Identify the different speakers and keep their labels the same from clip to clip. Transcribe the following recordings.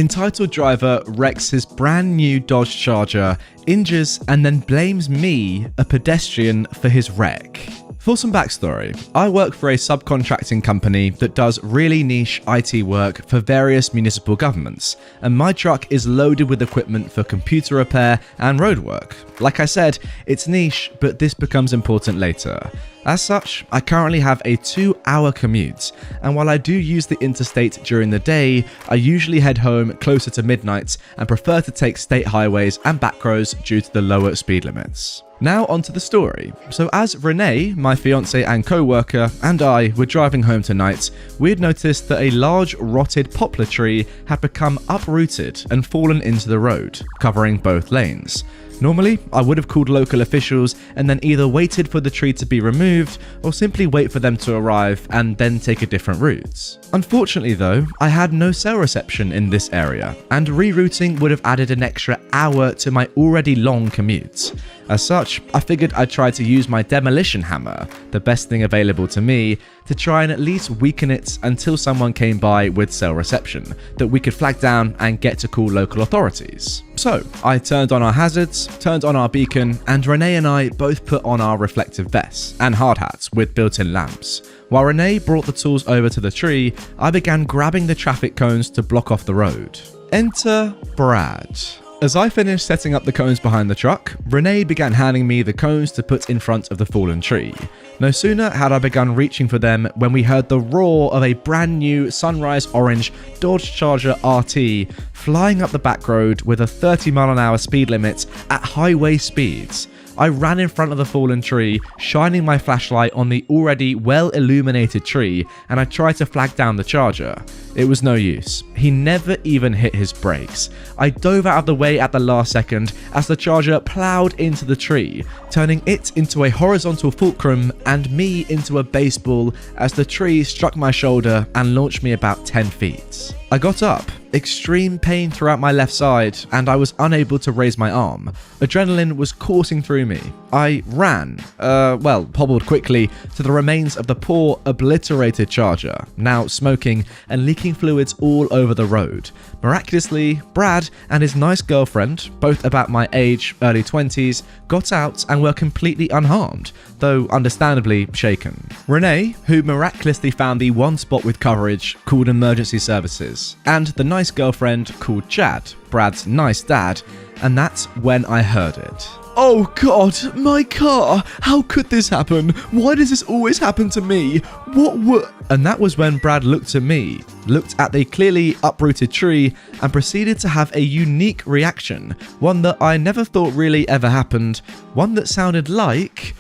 Speaker 1: Entitled driver wrecks his brand new Dodge Charger, injures and then blames me, a pedestrian, for his wreck. For some backstory, I work for a subcontracting company that does really niche IT work for various municipal governments, and my truck is loaded with equipment for computer repair and roadwork. Like I said, it's niche, but this becomes important later. As such, I currently have a 2-hour commute, and while I do use the interstate during the day, I usually head home closer to midnight and prefer to take state highways and back roads due to the lower speed limits. Now onto the story. So as Renee, my fiance and co-worker, and I were driving home tonight, we had noticed that a large rotted poplar tree had become uprooted and fallen into the road, covering both lanes. Normally, I would have called local officials and then either waited for the tree to be removed or simply wait for them to arrive and then take a different route. Unfortunately though, I had no cell reception in this area, and rerouting would have added an extra hour to my already long commute. As such, I figured I'd try to use my demolition hammer, the best thing available to me, to try and at least weaken it until someone came by with cell reception that we could flag down and get to call local authorities. So I turned on our hazards, turned on our beacon, and Renee and I both put on our reflective vests and hard hats with built-in lamps. While Renee brought the tools over to the tree, I began grabbing the traffic cones to block off the road. Enter Brad. As I finished setting up the cones behind the truck, Renee began handing me the cones to put in front of the fallen tree. No sooner had I begun reaching for them when we heard the roar of a brand new sunrise orange Dodge Charger RT flying up the back road with a 30-mile-an-hour speed limit at highway speeds. I ran in front of the fallen tree, shining my flashlight on the already well-illuminated tree, and I tried to flag down the Charger. It was no use. He never even hit his brakes. I dove out of the way at the last second as the Charger plowed into the tree, turning it into a horizontal fulcrum and me into a baseball as the tree struck my shoulder and launched me about 10 feet. I got up, extreme pain throughout my left side, and I was unable to raise my arm. Adrenaline was coursing through me. I ran, hobbled quickly to the remains of the poor, obliterated Charger, now smoking and leaking fluids all over the road. Miraculously, Brad and his nice girlfriend, both about my age, early 20s, got out and were completely unharmed, though understandably shaken. Renee, who miraculously found the one spot with coverage, called emergency services, and the nice girlfriend called Chad, Brad's nice dad, and that's when I heard it. Oh god, my car! How could this happen? Why does this always happen to me? What? And that was when Brad looked at me, looked at the clearly uprooted tree, and proceeded to have a unique reaction, one that I never thought really ever happened, one that sounded like...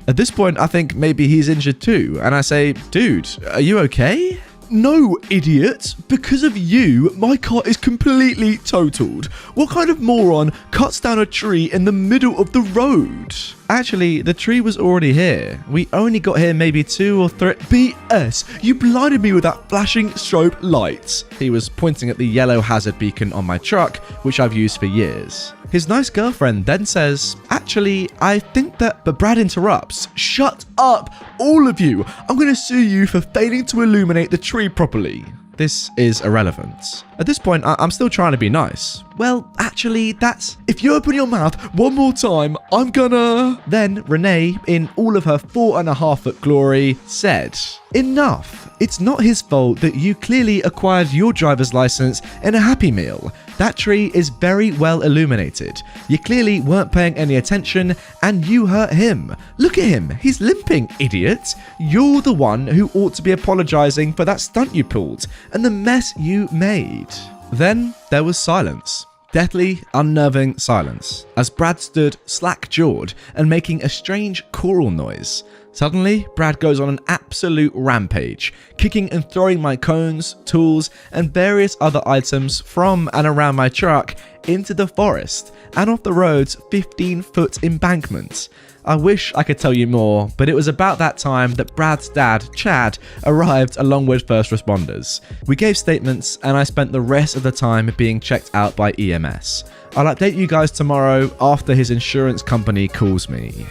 Speaker 1: At this point, I think maybe he's injured too, and I say, dude, are you okay? No, idiot. Because of you, my car is completely totaled. What kind of moron cuts down a tree in the middle of the road? Actually, the tree was already here. We only got here maybe 2 or 3... BS! You blinded me with that flashing strobe light. He was pointing at the yellow hazard beacon on my truck, which I've used for years. His nice girlfriend then says, actually, I think that... But Brad interrupts. Shut up, all of you. I'm going to sue you for failing to illuminate the tree properly. This is irrelevant. At this point, I'm still trying to be nice. Well, actually, that's... If you open your mouth one more time, I'm gonna... Then Renee, in all of her 4.5-foot glory, said, enough. It's not his fault that you clearly acquired your driver's license in a Happy Meal. That tree is very well illuminated. You clearly weren't paying any attention and you hurt him. Look at him, he's limping, idiot. You're the one who ought to be apologizing for that stunt you pulled and the mess you made. Then there was silence. Deathly, unnerving silence, as Brad stood slack-jawed and making a strange choral noise. Suddenly, Brad goes on an absolute rampage, kicking and throwing my cones, tools, and various other items from and around my truck into the forest and off the road's 15-foot embankment. I wish I could tell you more, but it was about that time that Brad's dad, Chad, arrived along with first responders. We gave statements and I spent the rest of the time being checked out by EMS. I'll update you guys tomorrow after his insurance company calls me.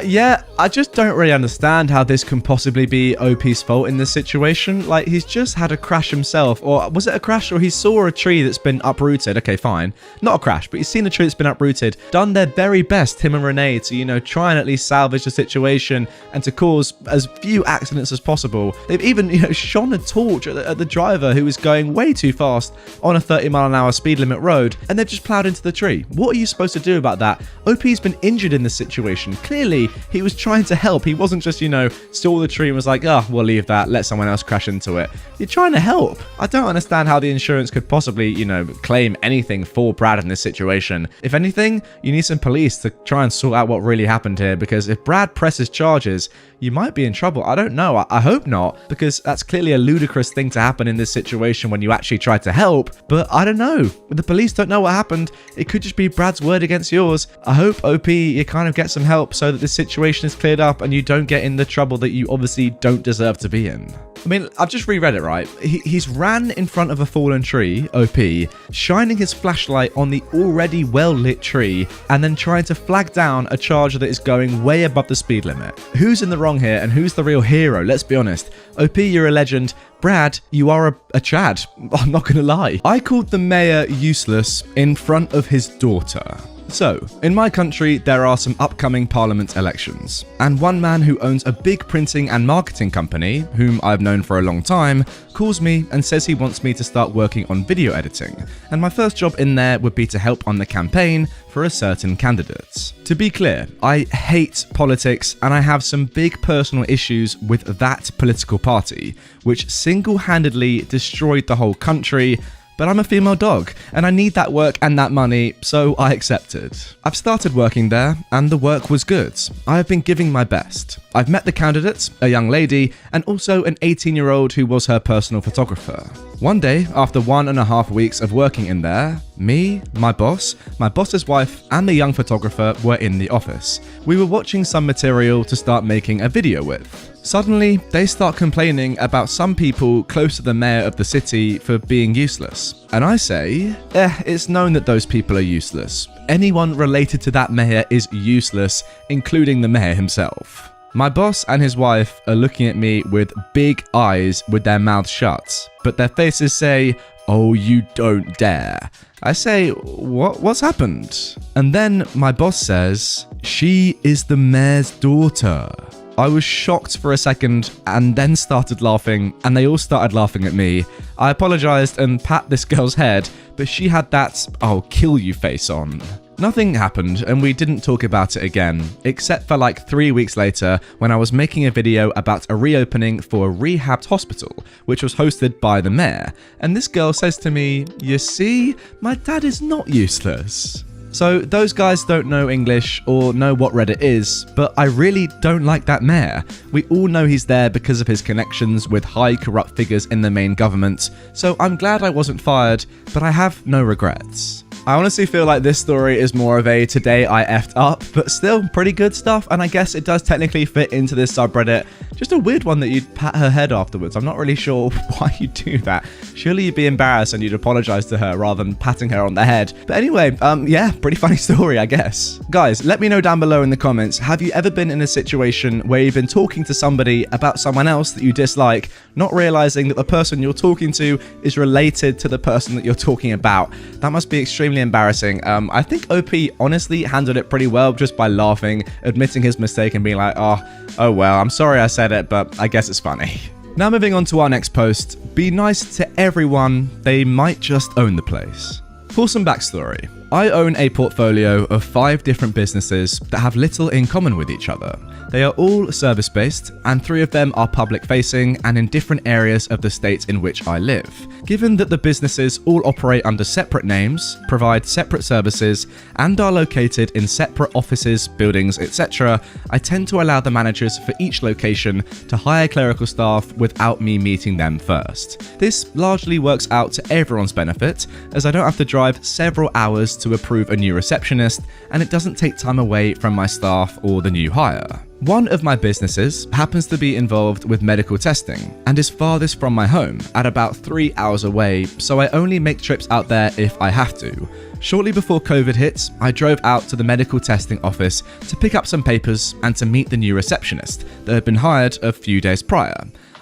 Speaker 1: Yeah, I just don't really understand how this can possibly be OP's fault in this situation. Like, he's just had a crash himself, or was it a crash, or he saw a tree that's been uprooted? Okay, fine. Not a crash, but he's seen a tree that's been uprooted, done their very best, him and Renee, to, try and at least salvage the situation and to cause as few accidents as possible. They've even, shone a torch at the driver who was going way too fast on a 30-mile-an-hour speed limit road, and they've just plowed into the tree. What are you supposed to do about that? OP's been injured in this situation. Clearly, he was trying to help. He wasn't just, saw the tree and was like, oh, we'll leave that, let someone else crash into it. You're trying to help. I don't understand how the insurance could possibly, claim anything for Brad in this situation. If anything, you need some police to try and sort out what really happened here, because if Brad presses charges, you might be in trouble. I don't know. I hope not, because that's clearly a ludicrous thing to happen in this situation when you actually try to help. But I don't know. The police don't know what happened. It could just be Brad's word against yours. I hope, OP, you kind of get some help so that this situation is cleared up and you don't get in the trouble that you obviously don't deserve to be in. I mean, I've just reread it, right? He's ran in front of a fallen tree, OP, shining his flashlight on the already well-lit tree, and then trying to flag down a charger that is going way above the speed limit. Who's in the wrong here, and who's the real hero? Let's be honest. OP, you're a legend. Brad, you are a Chad. I'm not gonna lie. I called the mayor useless in front of his daughter. So, in my country, there are some upcoming parliament elections, and one man who owns a big printing and marketing company, whom I've known for a long time, calls me and says he wants me to start working on video editing, and my first job in there would be to help on the campaign for a certain candidate. To be clear, I hate politics and I have some big personal issues with that political party, which single-handedly destroyed the whole country. But I'm a female dog, and I need that work and that money, so I accepted. I've started working there, and the work was good. I have been giving my best. I've met the candidates, a young lady, and also an 18-year-old who was her personal photographer. One day, after 1.5 weeks of working in there, me, my boss's wife, and the young photographer were in the office. We were watching some material to start making a video with. Suddenly, they start complaining about some people close to the mayor of the city for being useless. And I say, it's known that those people are useless. Anyone related to that mayor is useless, including the mayor himself. My boss and his wife are looking at me with big eyes with their mouths shut, but their faces say, "Oh, you don't dare." I say, what's happened? And then my boss says, "She is the mayor's daughter." I was shocked for a second and then started laughing, and they all started laughing at me. I apologized and pat this girl's head, but she had that "I'll kill you" face on. Nothing happened, and we didn't talk about it again, except for like 3 weeks later when I was making a video about a reopening for a rehabbed hospital, which was hosted by the mayor, and this girl says to me, "You see, my dad is not useless." So those guys don't know English or know what Reddit is, but I really don't like that mayor. We all know he's there because of his connections with high corrupt figures in the main government, so I'm glad I wasn't fired, but I have no regrets. I honestly feel like this story is more of a today I effed up, but still pretty good stuff, and I guess it does technically fit into this subreddit. Just a weird one that you'd pat her head afterwards. I'm not really sure why you'd do that. Surely you'd be embarrassed and you'd apologize to her rather than patting her on the head. But anyway, yeah, pretty funny story, I guess. Guys, let me know down below in the comments, have you ever been in a situation where you've been talking to somebody about someone else that you dislike, not realizing that the person you're talking to is related to the person that you're talking about? That must be extremely embarrassing. I think OP honestly handled it pretty well just by laughing, admitting his mistake and being like, oh well, I'm sorry I said it, but I guess it's funny. Now moving on to our next post. Be nice to everyone, they might just own the place. For some backstory, I own a portfolio of 5 different businesses that have little in common with each other. They are all service-based, and 3 of them are public-facing and in different areas of the state in which I live. Given that the businesses all operate under separate names, provide separate services, and are located in separate offices, buildings, etc., I tend to allow the managers for each location to hire clerical staff without me meeting them first. This largely works out to everyone's benefit, as I don't have to drive several hours to approve a new receptionist, and it doesn't take time away from my staff or the new hire. One of my businesses happens to be involved with medical testing and is farthest from my home at about 3 hours away, so I only make trips out there if I have to. Shortly before COVID hit, I drove out to the medical testing office to pick up some papers and to meet the new receptionist that had been hired a few days prior.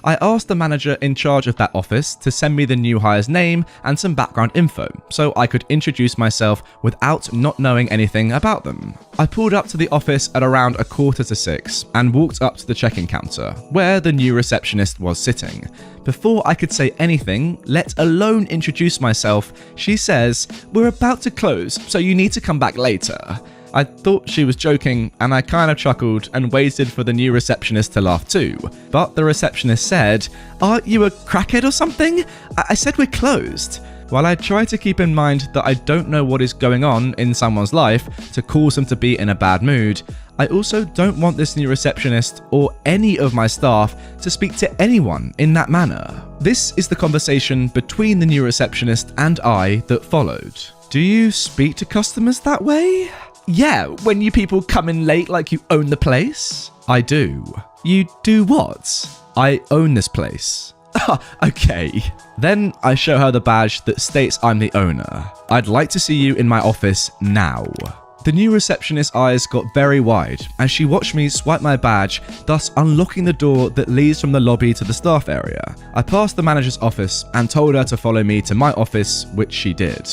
Speaker 1: I asked the manager in charge of that office to send me the new hire's name and some background info so I could introduce myself without not knowing anything about them. I pulled up to the office at around 5:45 and walked up to the check-in counter where the new receptionist was sitting. Before I could say anything, let alone introduce myself, she says, "We're about to close, so you need to come back later." I thought she was joking, and I kind of chuckled and waited for the new receptionist to laugh too. But the receptionist said, "Are you a crackhead or something? I said we're closed." While I try to keep in mind that I don't know what is going on in someone's life to cause them to be in a bad mood, I also don't want this new receptionist or any of my staff to speak to anyone in that manner. This is the conversation between the new receptionist and I that followed. "Do you speak to customers that way?" "Yeah, when you people come in late like you own the place." "I do." "You do what?" "I own this place." "Okay." Then I show her the badge that states I'm the owner. "I'd like to see you in my office now." The new receptionist's eyes got very wide as she watched me swipe my badge, thus unlocking the door that leads from the lobby to the staff area. I passed the manager's office and told her to follow me to my office, which she did.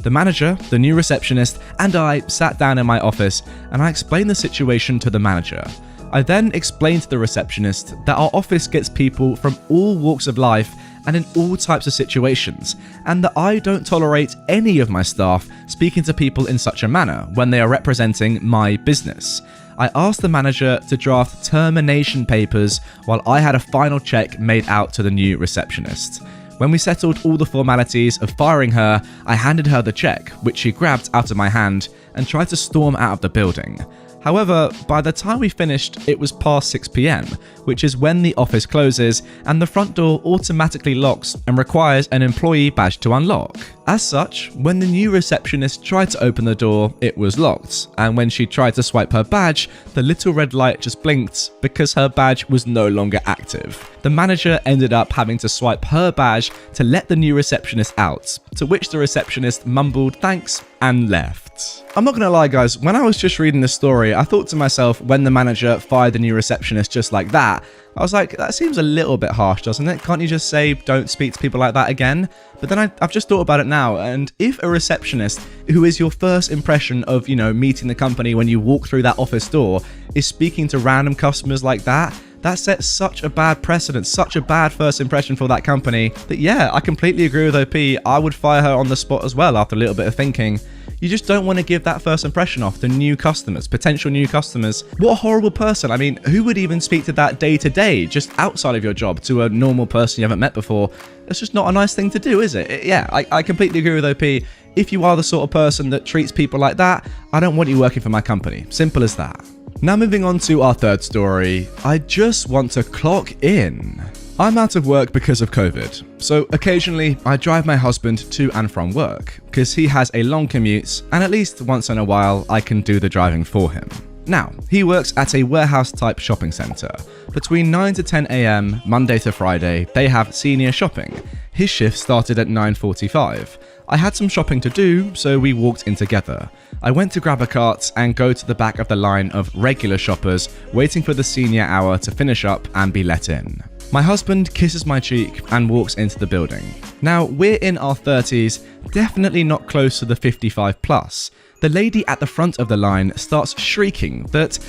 Speaker 1: The manager, the new receptionist, and I sat down in my office and I explained the situation to the manager. I then explained to the receptionist that our office gets people from all walks of life and in all types of situations, and that I don't tolerate any of my staff speaking to people in such a manner when they are representing my business. I asked the manager to draft termination papers while I had a final check made out to the new receptionist. When we settled all the formalities of firing her, I handed her the check, which she grabbed out of my hand and tried to storm out of the building. However, by the time we finished, it was past 6 p.m, which is when the office closes and the front door automatically locks and requires an employee badge to unlock. As such, when the new receptionist tried to open the door, it was locked, and when she tried to swipe her badge, the little red light just blinked because her badge was no longer active. The manager ended up having to swipe her badge to let the new receptionist out, to which the receptionist mumbled thanks and left. I'm not gonna lie guys, when I was just reading this story, I thought to myself when the manager fired the new receptionist just like that, I was like, that seems a little bit harsh, doesn't it? Can't you just say don't speak to people like that again? But then I've just thought about it now, and if a receptionist, who is your first impression of, meeting the company when you walk through that office door, is speaking to random customers like that sets such a bad precedent, such a bad first impression for that company, that yeah, I completely agree with OP. I would fire her on the spot as well after a little bit of thinking. You just don't want to give that first impression off to new customers, potential new customers. What a horrible person. I mean, who would even speak to that day to day, just outside of your job, to a normal person you haven't met before? It's just not a nice thing to do, is it? Yeah, I completely agree with OP. If you are the sort of person that treats people like that, I don't want you working for my company. Simple as that. Now moving on to our third story, I just want to clock in. I'm out of work because of COVID, so occasionally I drive my husband to and from work, because he has a long commute and at least once in a while I can do the driving for him. Now, he works at a warehouse type shopping centre. Between 9 to 10 AM, Monday to Friday, they have senior shopping. His shift started at 9:45. I had some shopping to do, so we walked in together. I went to grab a cart and go to the back of the line of regular shoppers, waiting for the senior hour to finish up and be let in. My husband kisses my cheek and walks into the building. Now, we're in our 30s, definitely not close to the 55 plus. The lady at the front of the line starts shrieking that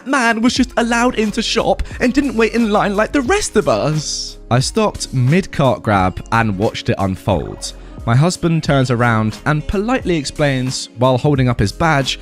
Speaker 1: man was just allowed in to shop and didn't wait in line like the rest of us. I stopped mid-cart grab and watched it unfold. My husband turns around and politely explains, while holding up his badge,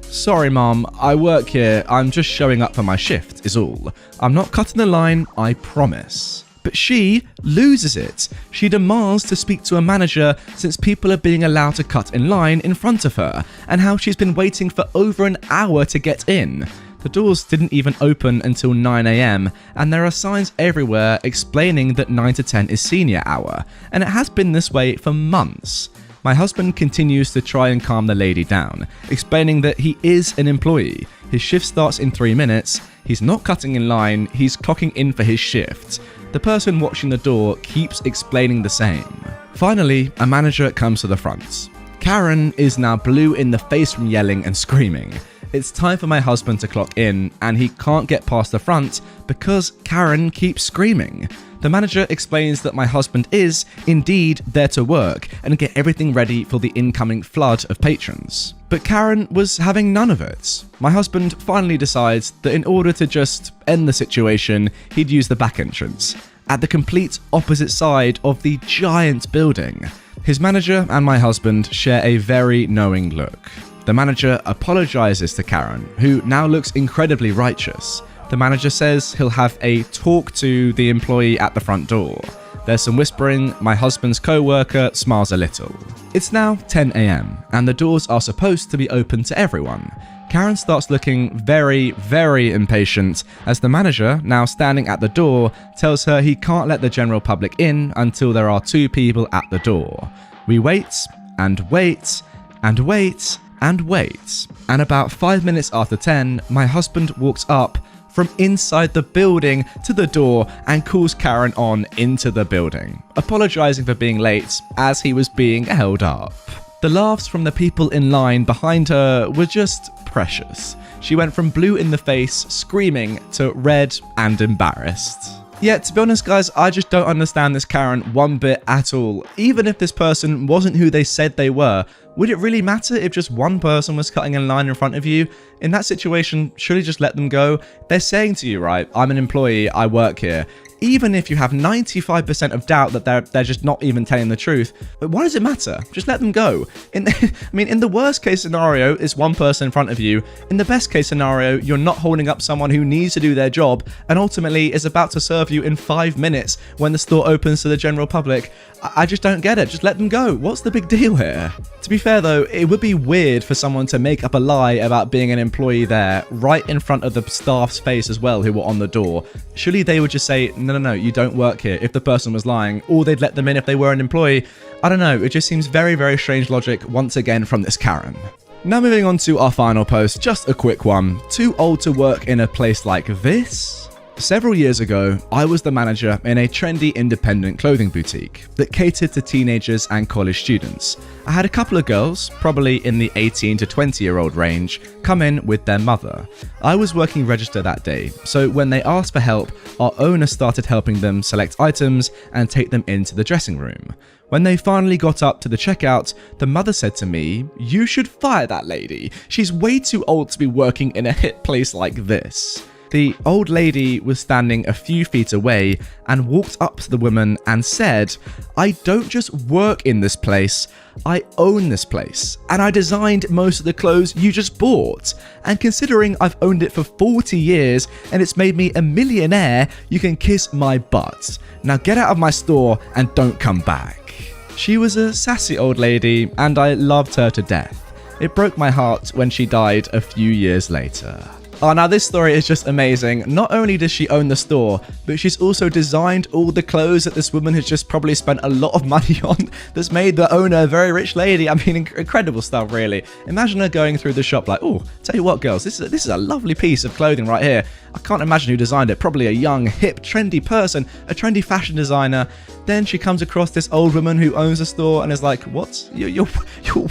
Speaker 1: sorry mom, I work here, I'm just showing up for my shift, is all. I'm not cutting the line, I promise. But she loses it. She demands to speak to a manager since people are being allowed to cut in line in front of her, and how she's been waiting for over an hour to get in. The doors didn't even open until 9 AM, and there are signs everywhere explaining that 9 to 10 is senior hour, and it has been this way for months. My husband continues to try and calm the lady down, explaining that he is an employee. His shift starts in 3 minutes, he's not cutting in line, he's clocking in for his shift. The person watching the door keeps explaining the same. Finally, a manager comes to the front. Karen is now blue in the face from yelling and screaming. It's time for my husband to clock in, and he can't get past the front because Karen keeps screaming. The manager explains that my husband is, indeed, there to work and get everything ready for the incoming flood of patrons. But Karen was having none of it. My husband finally decides that in order to just end the situation, he'd use the back entrance, at the complete opposite side of the giant building. His manager and my husband share a very knowing look. The manager apologizes to Karen, who now looks incredibly righteous. The manager says he'll have a talk to the employee at the front door. There's some whispering, my husband's co-worker smiles a little. It's now 10 AM, and the doors are supposed to be open to everyone. Karen starts looking very, very impatient as the manager, now standing at the door, tells her he can't let the general public in until there are 2 people at the door. We wait, and wait, and wait, and wait. And about 5 minutes after 10, my husband walks up from inside the building to the door and calls Karen on into the building, apologizing for being late as he was being held up. The laughs from the people in line behind her were just precious. She went from blue in the face, screaming, to red and embarrassed. Yeah, to be honest guys, I just don't understand this Karen one bit at all. Even if this person wasn't who they said they were, would it really matter if just one person was cutting in line in front of you? In that situation, surely just let them go. They're saying to you, right, I'm an employee, I work here. Even if you have 95% of doubt that they're just not even telling the truth, but why does it matter? Just let them go. In the worst case scenario, it's one person in front of you. In the best case scenario, you're not holding up someone who needs to do their job and ultimately is about to serve you in 5 minutes when the store opens to the general public. I just don't get it. Just let them go. What's the big deal here? To be fair though, it would be weird for someone to make up a lie about being an employee there right in front of the staff's face as well who were on the door. Surely they would just say, no, you don't work here if the person was lying, or they'd let them in if they were an employee. I don't know, it just seems very, very strange logic once again from this Karen. Now moving on to our final post, just a quick one. Too old to work in a place like this? Several years ago, I was the manager in a trendy independent clothing boutique that catered to teenagers and college students. I had a couple of girls, probably in the 18 to 20-year-old range, come in with their mother. I was working register that day, so when they asked for help, our owner started helping them select items and take them into the dressing room. When they finally got up to the checkout, the mother said to me, "You should fire that lady. She's way too old to be working in a hip place like this." The old lady was standing a few feet away and walked up to the woman and said, "I don't just work in this place, I own this place, and I designed most of the clothes you just bought. And considering I've owned it for 40 years and it's made me a millionaire, you can kiss my butt. Now get out of my store and don't come back." She was a sassy old lady and I loved her to death. It broke my heart when she died a few years later. Oh, now this story is just amazing. Not only does she own the store, but she's also designed all the clothes that this woman has just probably spent a lot of money on that's made the owner a very rich lady. I mean, incredible stuff, really. Imagine her going through the shop like, "Oh, tell you what, girls, this is a lovely piece of clothing right here. I can't imagine who designed it. Probably a young, hip, trendy person, a trendy fashion designer." Then she comes across this old woman who owns the store and is like, "What? You're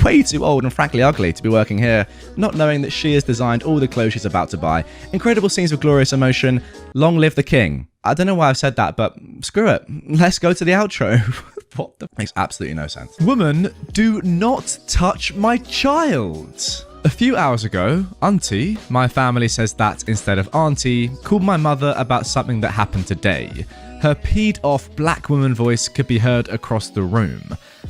Speaker 1: way too old and frankly ugly to be working here," not knowing that she has designed all the clothes she's about to buy. Incredible scenes of glorious emotion. Long live the king. I don't know why I've said that, but screw it. Let's go to the outro. What the makes absolutely no sense. Woman, do not touch my child. A few hours ago, Auntie, my family says that instead of Auntie, called my mother about something that happened today. Her peed-off black woman voice could be heard across the room.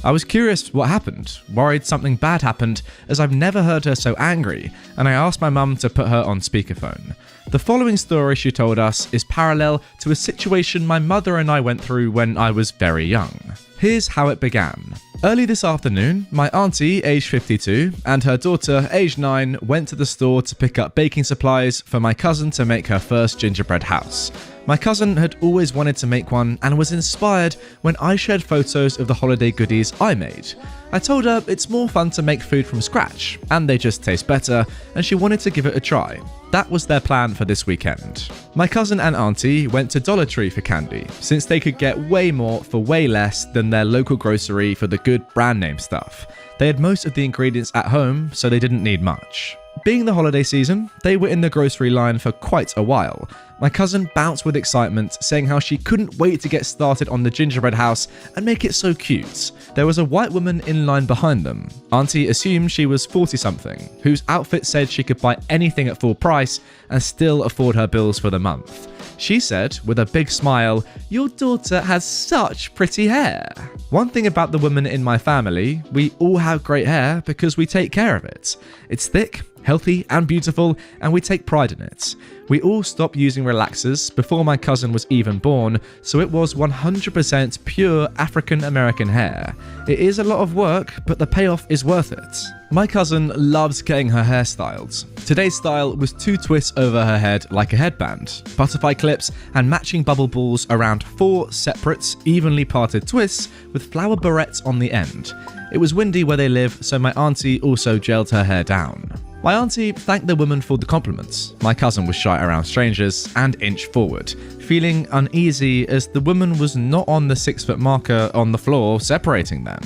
Speaker 1: I was curious what happened, worried something bad happened, as I've never heard her so angry, and I asked my mum to put her on speakerphone. The following story she told us is parallel to a situation my mother and I went through when I was very young. Here's how it began. Early this afternoon, my auntie, aged 52, and her daughter, aged 9, went to the store to pick up baking supplies for my cousin to make her first gingerbread house. My cousin had always wanted to make one and was inspired when I shared photos of the holiday goodies I made. I told her it's more fun to make food from scratch, and they just taste better, and she wanted to give it a try. That was their plan for this weekend. My cousin and auntie went to Dollar Tree for candy, since they could get way more for way less than their local grocery for the good brand name stuff. They had most of the ingredients at home, so they didn't need much. Being the holiday season, they were in the grocery line for quite a while. My cousin bounced with excitement, saying how she couldn't wait to get started on the gingerbread house and make it so cute. There was a white woman in line behind them. Auntie assumed she was 40-something, whose outfit said she could buy anything at full price and still afford her bills for the month. She said, with a big smile, "Your daughter has such pretty hair." One thing about the women in my family, we all have great hair because we take care of it. It's thick, healthy and beautiful, and we take pride in it. We all stopped using relaxers before my cousin was even born, so it was 100% pure African American hair. It is a lot of work, but the payoff is worth it. My cousin loves getting her hair styled. Today's style was 2 twists over her head like a headband, butterfly clips, and matching bubble balls around 4 separate, evenly parted twists with flower barrettes on the end. It was windy where they live, so my auntie also gelled her hair down. My auntie thanked the woman for the compliments. My cousin was shy around strangers and inched forward, feeling uneasy as the woman was not on the 6-foot marker on the floor separating them.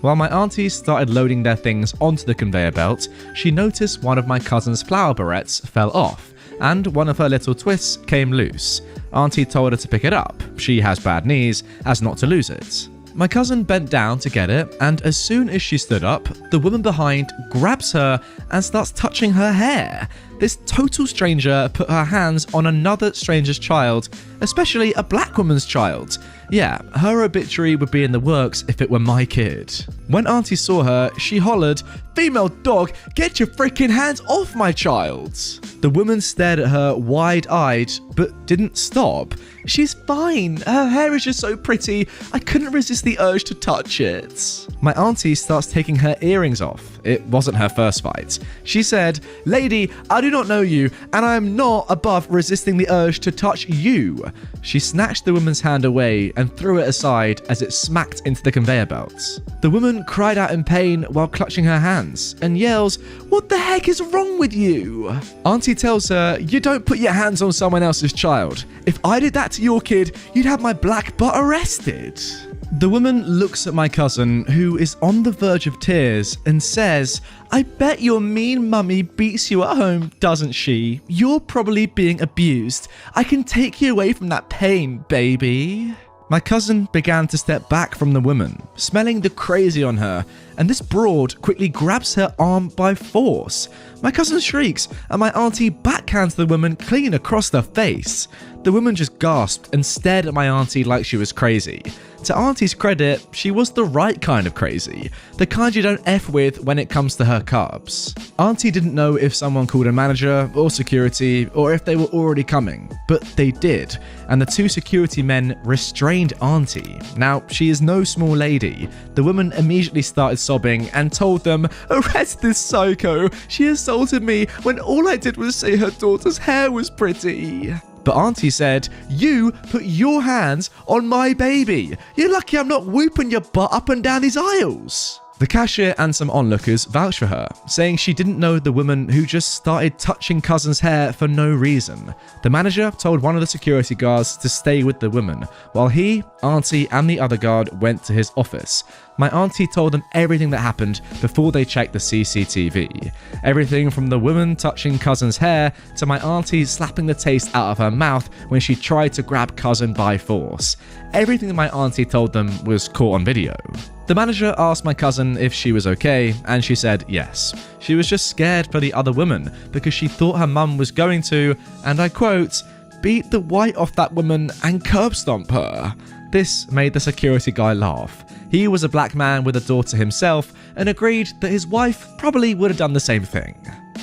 Speaker 1: While my aunties started loading their things onto the conveyor belt, she noticed one of my cousin's flower barrettes fell off, and one of her little twists came loose. Auntie told her to pick it up. She has bad knees, as not to lose it. My cousin bent down to get it, and as soon as she stood up, the woman behind grabs her and starts touching her hair. This total stranger put her hands on another stranger's child, especially a black woman's child. Yeah, her obituary would be in the works if it were my kid. When auntie saw her, she hollered, "Female dog, get your freaking hands off my child!" The woman stared at her wide-eyed, but didn't stop. "She's fine. Her hair is just so pretty. I couldn't resist the urge to touch it." My auntie starts taking her earrings off. It wasn't her first fight. She said, "Lady, I do not know you, and I am not above resisting the urge to touch you." She snatched the woman's hand away and threw it aside as it smacked into the conveyor belts. The woman cried out in pain while clutching her hands and yells, "What the heck is wrong with you?" Auntie tells her, "You don't put your hands on someone else's child. If I did that to your kid, you'd have my black butt arrested." The woman looks at my cousin, who is on the verge of tears, and says, "I bet your mean mummy beats you at home, doesn't she? You're probably being abused. I can take you away from that pain, baby." My cousin began to step back from the woman, smelling the crazy on her, and this broad quickly grabs her arm by force. My cousin shrieks, and my auntie backhands the woman clean across the face. The woman just gasped and stared at my auntie like she was crazy. To auntie's credit, she was the right kind of crazy, the kind you don't F with when it comes to her carbs. Auntie didn't know if someone called a manager or security or if they were already coming, but they did, and the 2 security men restrained auntie. Now, she is no small lady. The woman immediately started sobbing and told them, "Arrest this psycho. She assaulted me when all I did was say her daughter's hair was pretty." But auntie said, "You put your hands on my baby. You're lucky I'm not whooping your butt up and down these aisles." The cashier and some onlookers vouched for her, saying she didn't know the woman who just started touching cousin's hair for no reason. The manager told one of the security guards to stay with the woman, while he, auntie, and the other guard went to his office. My auntie told them everything that happened before they checked the CCTV. Everything from the woman touching cousin's hair to my auntie slapping the taste out of her mouth when she tried to grab cousin by force. Everything that my auntie told them was caught on video. The manager asked my cousin if she was okay, and she said yes. She was just scared for the other woman because she thought her mum was going to, and I quote, "beat the white off that woman and curb stomp her." This made the security guy laugh. He was a black man with a daughter himself and agreed that his wife probably would have done the same thing.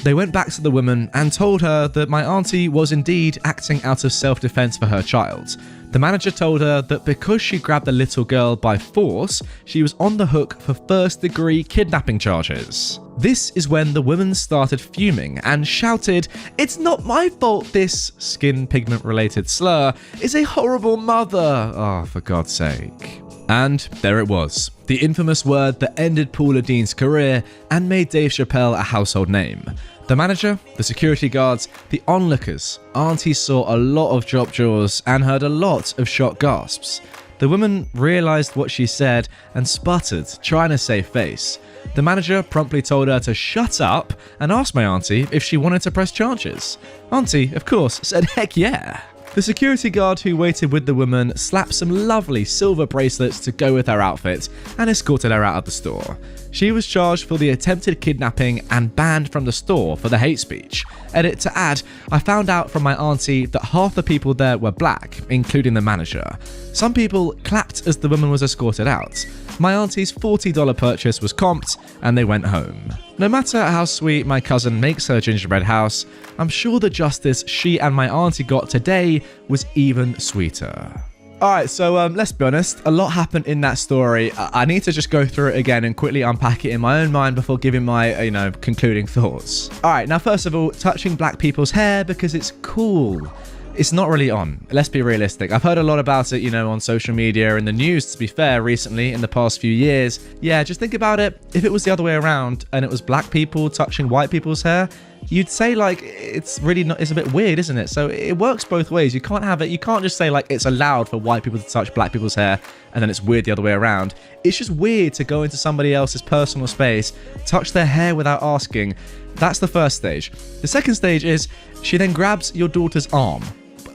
Speaker 1: They went back to the woman and told her that my auntie was indeed acting out of self-defense for her child. The manager told her that because she grabbed the little girl by force, she was on the hook for first-degree kidnapping charges. This is when the woman started fuming and shouted, "It's not my fault this skin pigment related slur is a horrible mother. Oh, for God's sake." And there it was, the infamous word that ended Paula Deen's career and made Dave Chappelle a household name. The manager, the security guards, the onlookers, Auntie saw a lot of drop jaws and heard a lot of shocked gasps. The woman realised what she said and sputtered, trying to save face. The manager promptly told her to shut up and asked my auntie if she wanted to press charges. Auntie, of course, said heck yeah. The security guard who waited with the woman slapped some lovely silver bracelets to go with her outfit and escorted her out of the store. She was charged for the attempted kidnapping and banned from the store for the hate speech. Edit to add, I found out from my auntie that half the people there were black, including the manager. Some people clapped as the woman was escorted out. My auntie's $40 purchase was comped and they went home. No matter how sweet my cousin makes her gingerbread house, I'm sure the justice she and my auntie got today was even sweeter. Alright, so let's be honest, a lot happened in that story. I need to just go through it again and quickly unpack it in my own mind before giving my, concluding thoughts. Alright, now first of all, touching black people's hair because it's cool. It's not really on. Let's be realistic. I've heard a lot about it, on social media and the news, to be fair, recently, in the past few years. Yeah, just think about it. If it was the other way around and it was black people touching white people's hair, you'd say it's really not, it's a bit weird, isn't it? So it works both ways. You can't have it, you can't just say it's allowed for white people to touch black people's hair and then it's weird the other way around. It's just weird to go into somebody else's personal space, touch their hair without asking. That's the first stage. The second stage is she then grabs your daughter's arm.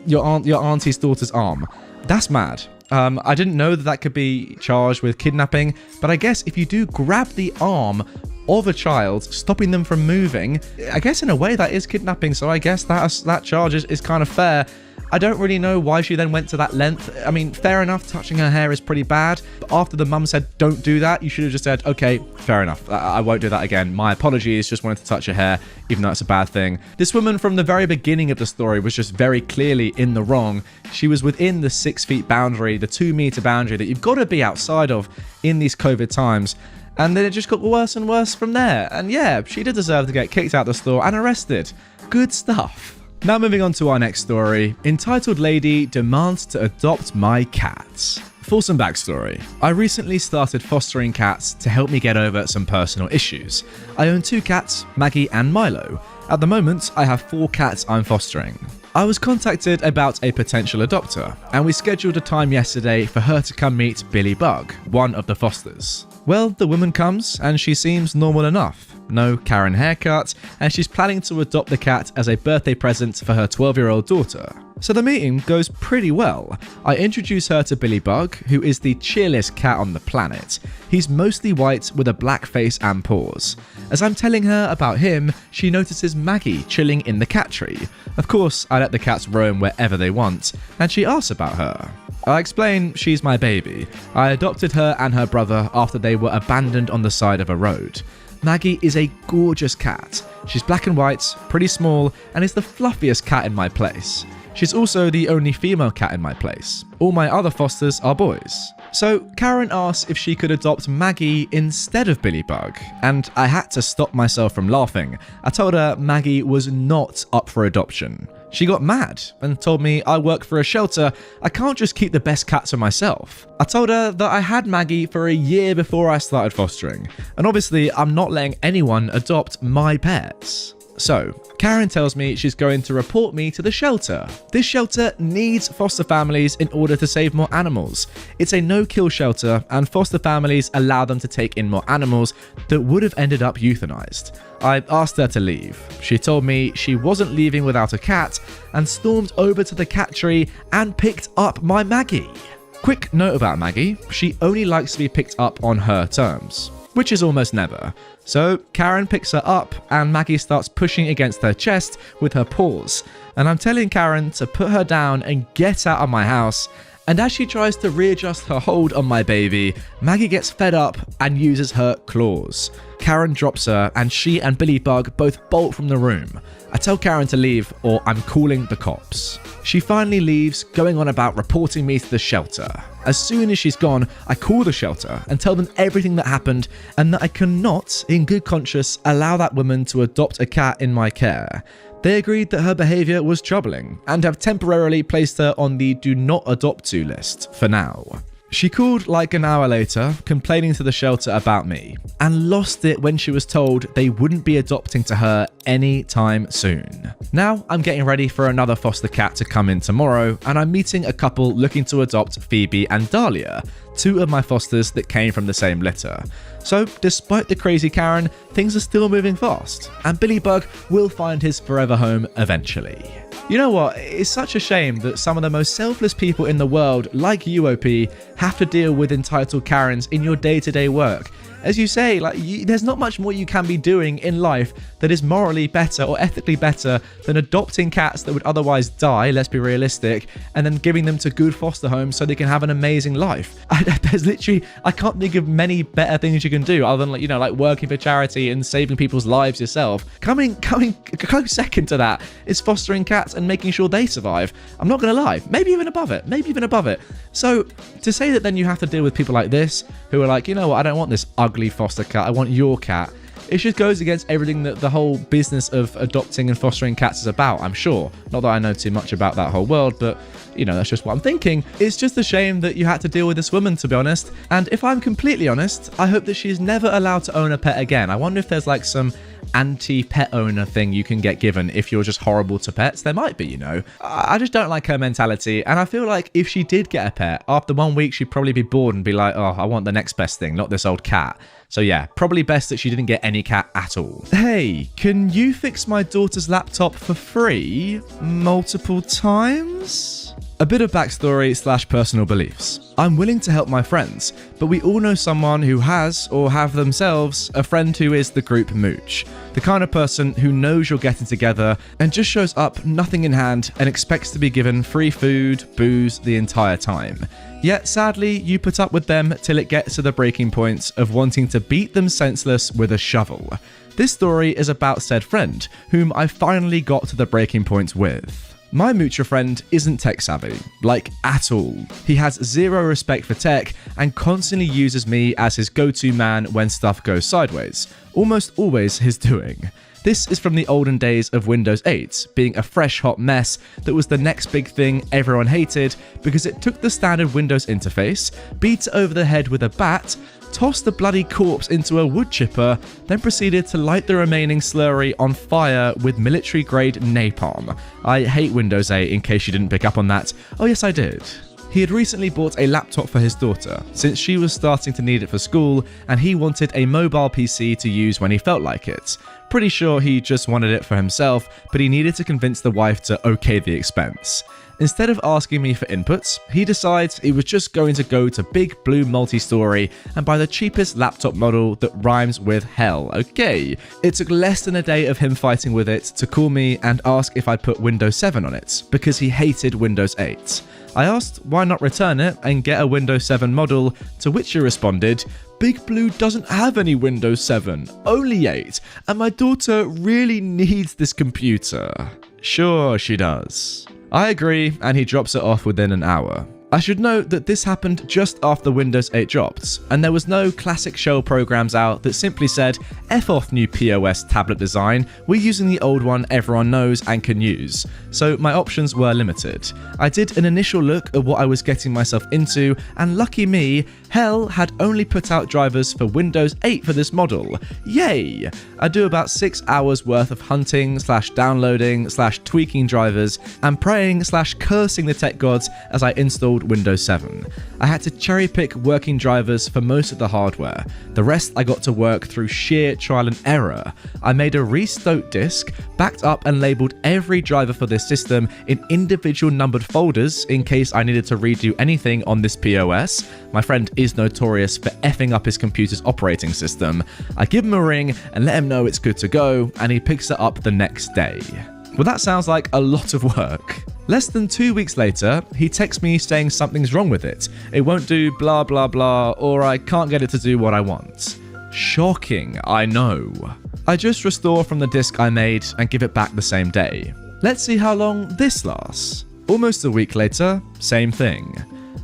Speaker 1: Your auntie's daughter's arm. That's mad. I didn't know that could be charged with kidnapping, but I guess if you do grab the arm of a child, stopping them from moving, I guess in a way that is kidnapping, so I guess that charge is kind of fair. I don't really know why she then went to that length. I mean, fair enough, touching her hair is pretty bad, but after the mum said don't do that, you should have just said, okay, fair enough, I won't do that again. My apologies, just wanted to touch her hair, even though it's a bad thing. This woman from the very beginning of the story was just very clearly in the wrong. She was within the 6 feet boundary, the 2 meter boundary that you've got to be outside of in these COVID times. And then it just got worse and worse from there. And yeah, she did deserve to get kicked out of the store and arrested. Good stuff. Now moving on to our next story. Entitled lady demands to adopt my cats. For some backstory, I recently started fostering cats to help me get over some personal issues. I own 2 cats, Maggie and Milo. At the moment, I have 4 cats I'm fostering. I was contacted about a potential adopter, and we scheduled a time yesterday for her to come meet Billy Bug, one of the fosters. Well, the woman comes, and she seems normal enough. No Karen haircut, and she's planning to adopt the cat as a birthday present for her 12-year-old daughter. So the meeting goes pretty well. I introduce her to Billy Bug, who is the chillest cat on the planet. He's mostly white with a black face and paws. As I'm telling her about him, she notices Maggie chilling in the cat tree. Of course, I let the cats roam wherever they want, and she asks about her. I explain she's my baby. I adopted her and her brother after they were abandoned on the side of a road. Maggie is a gorgeous cat. She's black and white, pretty small, and is the fluffiest cat in my place. She's also the only female cat in my place. All my other fosters are boys. So Karen asked if she could adopt Maggie instead of Billy Bug, and I had to stop myself from laughing. I told her Maggie was not up for adoption. She got mad and told me I work for a shelter, I can't just keep the best cats for myself. I told her that I had Maggie for a year before I started fostering, and obviously I'm not letting anyone adopt my pets. So, Karen tells me she's going to report me to the shelter. This shelter needs foster families in order to save more animals. It's a no-kill shelter, and foster families allow them to take in more animals that would have ended up euthanized. I asked her to leave. She told me she wasn't leaving without a cat, and stormed over to the cat tree and picked up my Maggie. Quick note about Maggie, she only likes to be picked up on her terms, which is almost never. So Karen picks her up and Maggie starts pushing against her chest with her paws. And I'm telling Karen to put her down and get out of my house. And as she tries to readjust her hold on my baby, Maggie gets fed up and uses her claws. Karen drops her, and she and Billy Bug both bolt from the room. I tell Karen to leave, or I'm calling the cops. She finally leaves, going on about reporting me to the shelter. As soon as she's gone, I call the shelter and tell them everything that happened and that I cannot, in good conscience, allow that woman to adopt a cat in my care. They agreed that her behaviour was troubling and have temporarily placed her on the do not adopt to list for now. She called like an hour later, complaining to the shelter about me, and lost it when she was told they wouldn't be adopting to her anytime soon. Now I'm getting ready for another foster cat to come in tomorrow, and I'm meeting a couple looking to adopt Phoebe and Dahlia, two of my fosters that came from the same litter. So despite the crazy Karen, things are still moving fast, and Billy Bug will find his forever home eventually. You know what? It's such a shame that some of the most selfless people in the world, like you, OP, have to deal with entitled Karens in your day-to-day work. As you say, there's not much more you can be doing in life that is morally better or ethically better than adopting cats that would otherwise die, let's be realistic, and then giving them to good foster homes so they can have an amazing life. I can't think of many better things you can do other than like working for charity and saving people's lives yourself. Coming close second to that is fostering cats and making sure they survive. I'm not gonna lie, maybe even above it. So to say that then you have to deal with people like this who are like, you know what, I don't want this ugly foster cat, I want your cat. It just goes against everything that the whole business of adopting and fostering cats is about, I'm sure. Not that I know too much about that whole world, but that's just what I'm thinking. It's just a shame that you had to deal with this woman, to be honest. And if I'm completely honest, I hope that she's never allowed to own a pet again. I wonder if there's like some anti-pet owner thing you can get given if you're just horrible to pets. There might be, I just don't like her mentality, and I feel like if she did get a pet, after 1 week she'd probably be bored and be like, oh, I want the next best thing, not this old cat. So yeah, probably best that she didn't get any cat at all. Hey, can you fix my daughter's laptop for free multiple times? A bit of backstory / personal beliefs. I'm willing to help my friends, but we all know someone who has, or have themselves, a friend who is the group mooch. The kind of person who knows you're getting together and just shows up nothing in hand and expects to be given free food, booze the entire time. Yet sadly, you put up with them till it gets to the breaking point of wanting to beat them senseless with a shovel. This story is about said friend, whom I finally got to the breaking point with. My mutual friend isn't tech savvy, at all. He has zero respect for tech and constantly uses me as his go-to man when stuff goes sideways, almost always his doing. This is from the olden days of Windows 8, being a fresh hot mess that was the next big thing everyone hated because it took the standard Windows interface, beat it over the head with a bat, tossed the bloody corpse into a wood chipper, then proceeded to light the remaining slurry on fire with military-grade napalm. I hate Windows 8 in case you didn't pick up on that. Oh yes, I did. He had recently bought a laptop for his daughter, since she was starting to need it for school, and he wanted a mobile PC to use when he felt like it. Pretty sure he just wanted it for himself, but he needed to convince the wife to okay the expense. Instead of asking me for inputs, he decides he was just going to go to Big Blue Multi-Story and buy the cheapest laptop model that rhymes with hell. Okay. It took less than a day of him fighting with it to call me and ask if I'd put Windows 7 on it, because he hated Windows 8. I asked why not return it and get a Windows 7 model, to which he responded, Big Blue doesn't have any Windows 7, only 8, and my daughter really needs this computer. Sure, she does. I agree, and he drops it off within an hour. I should note that this happened just after Windows 8 dropped, and there was no classic shell programs out that simply said, F off new POS tablet design, we're using the old one everyone knows and can use. So my options were limited. I did an initial look at what I was getting myself into, and lucky me, Hell had only put out drivers for Windows 8 for this model. Yay! I do about 6 hours worth of hunting / downloading / tweaking drivers and praying / cursing the tech gods as I installed Windows 7. I had to cherry pick working drivers for most of the hardware. The rest I got to work through sheer trial and error. I made a restoked disk, backed up and labeled every driver for this system in individual numbered folders in case I needed to redo anything on this POS. My friend is notorious for effing up his computer's operating system. I give him a ring and let him know it's good to go, and he picks it up the next day. Well, that sounds like a lot of work. Less than 2 weeks later, he texts me saying something's wrong with it. It won't do blah blah blah, or I can't get it to do what I want. Shocking, I know. I just restore from the disk I made and give it back the same day. Let's see how long this lasts. Almost a week later, same thing.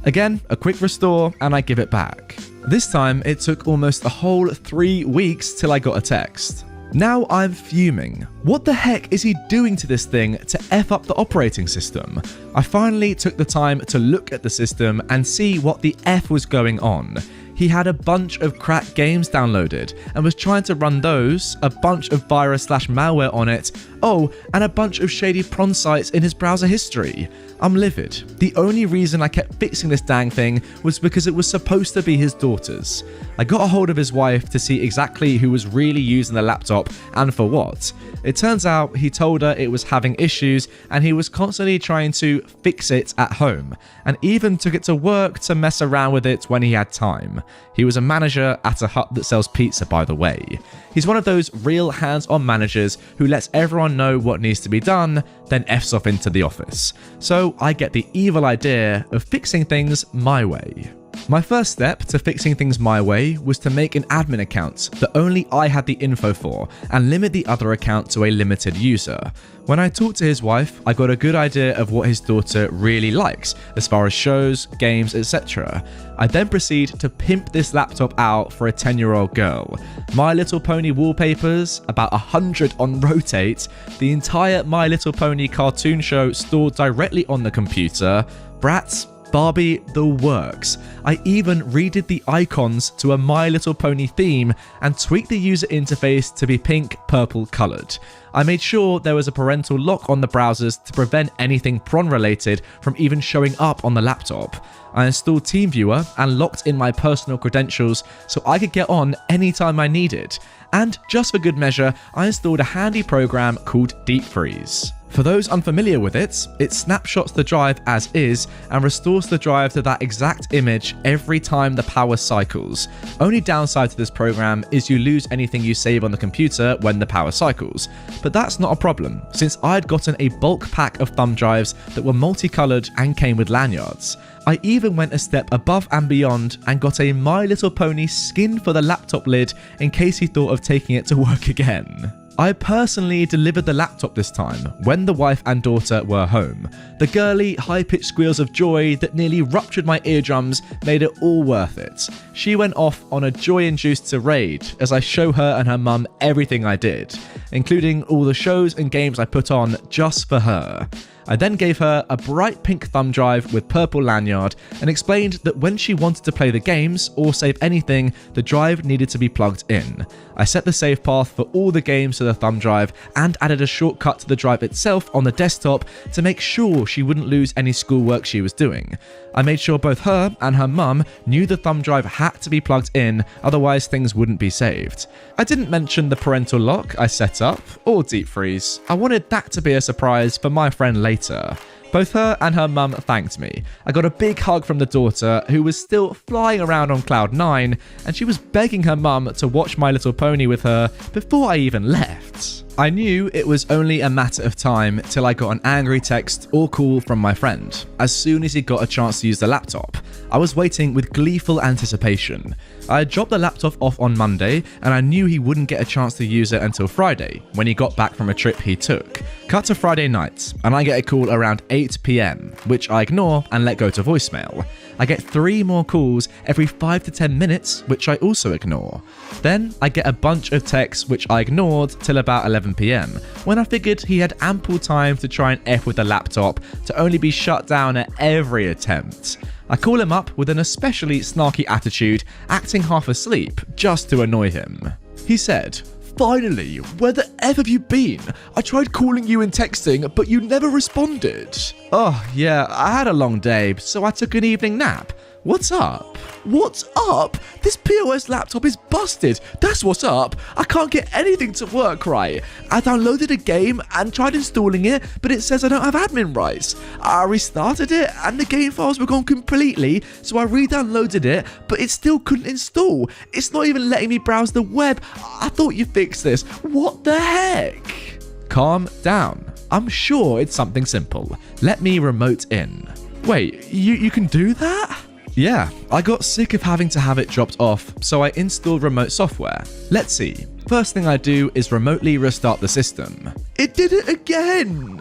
Speaker 1: Again, a quick restore and I give it back. This time, it took almost a whole 3 weeks till I got a text. Now I'm fuming. What the heck is he doing to this thing to F up the operating system? I finally took the time to look at the system and see what the F was going on. He had a bunch of cracked games downloaded and was trying to run those, a bunch of virus/malware on it, and a bunch of shady prawn sites in his browser history. I'm livid. The only reason I kept fixing this dang thing was because it was supposed to be his daughter's. I got a hold of his wife to see exactly who was really using the laptop and for what. It turns out he told her it was having issues and he was constantly trying to fix it at home, and even took it to work to mess around with it when he had time. He was a manager at a hut that sells pizza, by the way. He's one of those real hands-on managers who lets everyone know what needs to be done, then F's off into the office. So I get the evil idea of fixing things my way. My first step to fixing things my way was to make an admin account that only I had the info for and limit the other account to a limited user. When I talked to his wife, I got a good idea of what his daughter really likes as far as shows, games, etc. I then proceed to pimp this laptop out for a 10-year-old girl. My Little Pony wallpapers, about 100 on rotate, the entire My Little Pony cartoon show stored directly on the computer, Bratz, Barbie, the works. I even redid the icons to a My Little Pony theme and tweaked the user interface to be pink, purple coloured. I made sure there was a parental lock on the browsers to prevent anything prawn related from even showing up on the laptop. I installed TeamViewer and locked in my personal credentials so I could get on anytime I needed. And just for good measure, I installed a handy program called Deep Freeze. For those unfamiliar with it, it snapshots the drive as is and restores the drive to that exact image every time the power cycles. Only downside to this program is you lose anything you save on the computer when the power cycles. But that's not a problem, since I'd gotten a bulk pack of thumb drives that were multicolored and came with lanyards. I even went a step above and beyond and got a My Little Pony skin for the laptop lid in case he thought of taking it to work again. I personally delivered the laptop this time, when the wife and daughter were home. The girly, high-pitched squeals of joy that nearly ruptured my eardrums made it all worth it. She went off on a joy-induced tirade as I show her and her mum everything I did, including all the shows and games I put on just for her. I then gave her a bright pink thumb drive with purple lanyard and explained that when she wanted to play the games or save anything, the drive needed to be plugged in. I set the save path for all the games to the thumb drive and added a shortcut to the drive itself on the desktop to make sure she wouldn't lose any schoolwork she was doing. I made sure both her and her mum knew the thumb drive had to be plugged in, otherwise things wouldn't be saved. I didn't mention the parental lock I set up, or deep freeze. I wanted that to be a surprise for my friend later. Both her and her mum thanked me. I got a big hug from the daughter, who was still flying around on cloud 9, and she was begging her mum to watch My Little Pony with her before I even left. I knew it was only a matter of time till I got an angry text or call from my friend, as soon as he got a chance to use the laptop. I was waiting with gleeful anticipation. I had dropped the laptop off on Monday, and I knew he wouldn't get a chance to use it until Friday, when he got back from a trip he took. Cut to Friday night, and I get a call around 8 PM, which I ignore and let go to voicemail. I get 3 more calls every 5 to 10 minutes, which I also ignore. Then I get a bunch of texts which I ignored till about 11 PM, when I figured he had ample time to try and F with the laptop to only be shut down at every attempt. I call him up with an especially snarky attitude, acting half asleep, just to annoy him. He said, "Finally, where the F have you been? I tried calling you and texting, but you never responded." "Oh, yeah, I had a long day, so I took an evening nap. What's up?" "What's up? This POS laptop is busted. That's what's up. I can't get anything to work right. I downloaded a game and tried installing it, but it says I don't have admin rights. I restarted it and the game files were gone completely, so I re-downloaded it, but it still couldn't install. It's not even letting me browse the web. I thought you fixed this. What the heck?" "Calm down. I'm sure it's something simple. Let me remote in. Wait, you can do that? Yeah, I got sick of having to have it dropped off, so I installed remote software. Let's see. First thing I do is remotely restart the system. It did it again!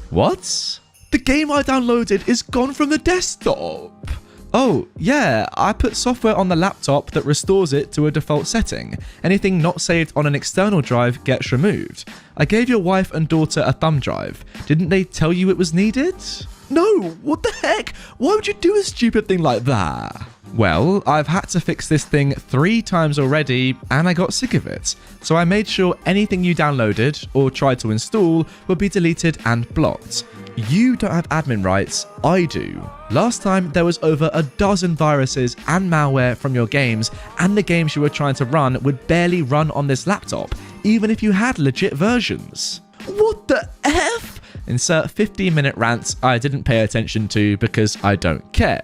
Speaker 1: What? The game I downloaded is gone from the desktop. Oh, yeah, I put software on the laptop that restores it to a default setting. Anything not saved on an external drive gets removed. I gave your wife and daughter a thumb drive. Didn't they tell you it was needed? No, what the heck? Why would you do a stupid thing like that? Well, I've had to fix this thing 3 times already, and I got sick of it. So I made sure anything you downloaded or tried to install would be deleted and blocked. You don't have admin rights, I do. Last time there was over a dozen viruses and malware from your games, and the games you were trying to run would barely run on this laptop, even if you had legit versions. What the F? Insert 15-minute rants I didn't pay attention to because I don't care.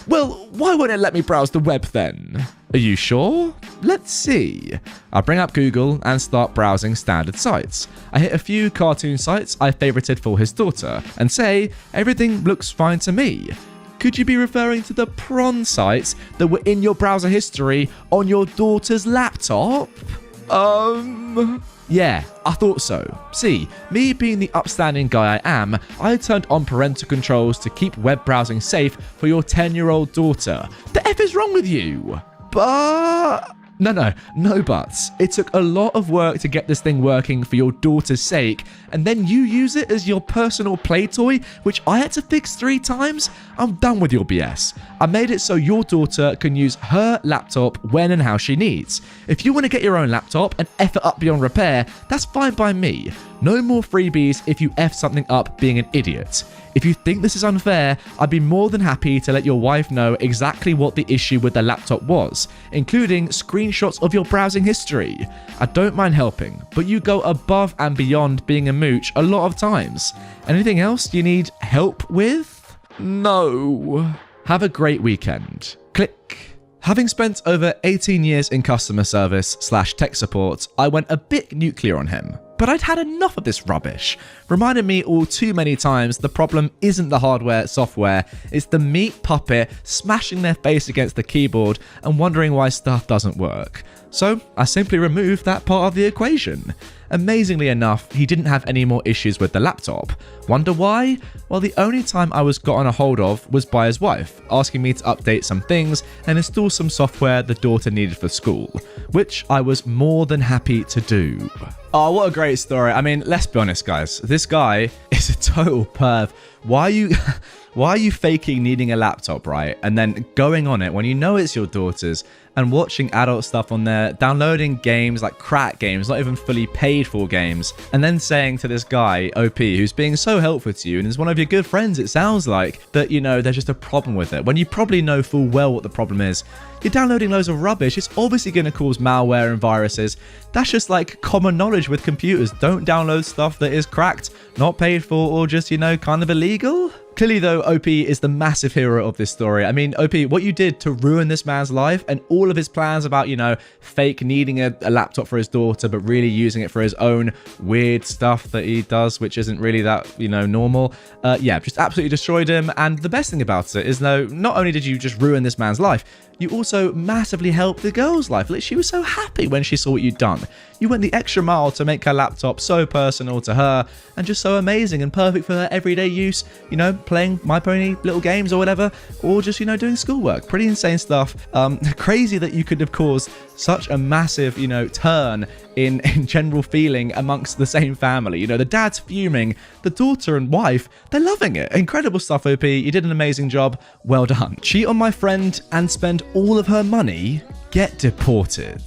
Speaker 1: Well, why won't it let me browse the web then? Are you sure? Let's see. I bring up Google and start browsing standard sites. I hit a few cartoon sites I favorited for his daughter and say, everything looks fine to me. Could you be referring to the prawn sites that were in your browser history on your daughter's laptop? Yeah, I thought so. See, me being the upstanding guy I am, I turned on parental controls to keep web browsing safe for your 10-year-old daughter. The F is wrong with you? But... No buts. It took a lot of work to get this thing working for your daughter's sake, and then you use it as your personal play toy, which I had to fix 3 times? I'm done with your BS. I made it so your daughter can use her laptop when and how she needs. If you want to get your own laptop and F it up beyond repair, that's fine by me. No more freebies if you F something up being an idiot. If you think this is unfair, I'd be more than happy to let your wife know exactly what the issue with the laptop was, including screenshots of your browsing history. I don't mind helping, but you go above and beyond being a mooch a lot of times. Anything else you need help with? No. Have a great weekend. Click. Having spent over 18 years in customer service / tech support, I went a bit nuclear on him. But I'd had enough of this rubbish. Reminded me all too many times the problem isn't the hardware, software, it's the meat puppet smashing their face against the keyboard and wondering why stuff doesn't work. So I simply removed that part of the equation. Amazingly enough, he didn't have any more issues with the laptop. Wonder why? Well, the only time I was gotten a hold of was by his wife, asking me to update some things and install some software the daughter needed for school, which I was more than happy to do. Oh, what a great story. I mean, let's be honest, guys. This guy is a total perv. Why are you faking needing a laptop, right? And then going on it when you know it's your daughter's and watching adult stuff on there, downloading games like crack games, not even fully paid for games, and then saying to this guy, OP, who's being so helpful to you and is one of your good friends, it sounds like, that, you know, there's just a problem with it. When you probably know full well what the problem is. You're downloading loads of rubbish. It's obviously going to cause malware and viruses. That's just like common knowledge with computers. Don't download stuff that is cracked, not paid for, or just, you know, kind of illegal. Clearly, though, OP is the massive hero of this story. I mean, OP, what you did to ruin this man's life and all of his plans about, you know, fake needing a laptop for his daughter, but really using it for his own weird stuff that he does, which isn't really that, you know, normal. Yeah, just absolutely destroyed him. And the best thing about it is, though, not only did you just ruin this man's life, you also massively helped the girl's life. Like, she was so happy when she saw what you'd done. You went the extra mile to make her laptop so personal to her and just so amazing and perfect for her everyday use, you know, playing My Pony little games or whatever, or just, you know, doing schoolwork. Pretty insane stuff. Crazy that you could have caused such a massive, you know, turn in general feeling amongst the same family. You know, the dad's fuming, the daughter and wife, they're loving it. Incredible stuff, OP. You did an amazing job. Well done. Cheat on my friend and spend all of her money? Get deported.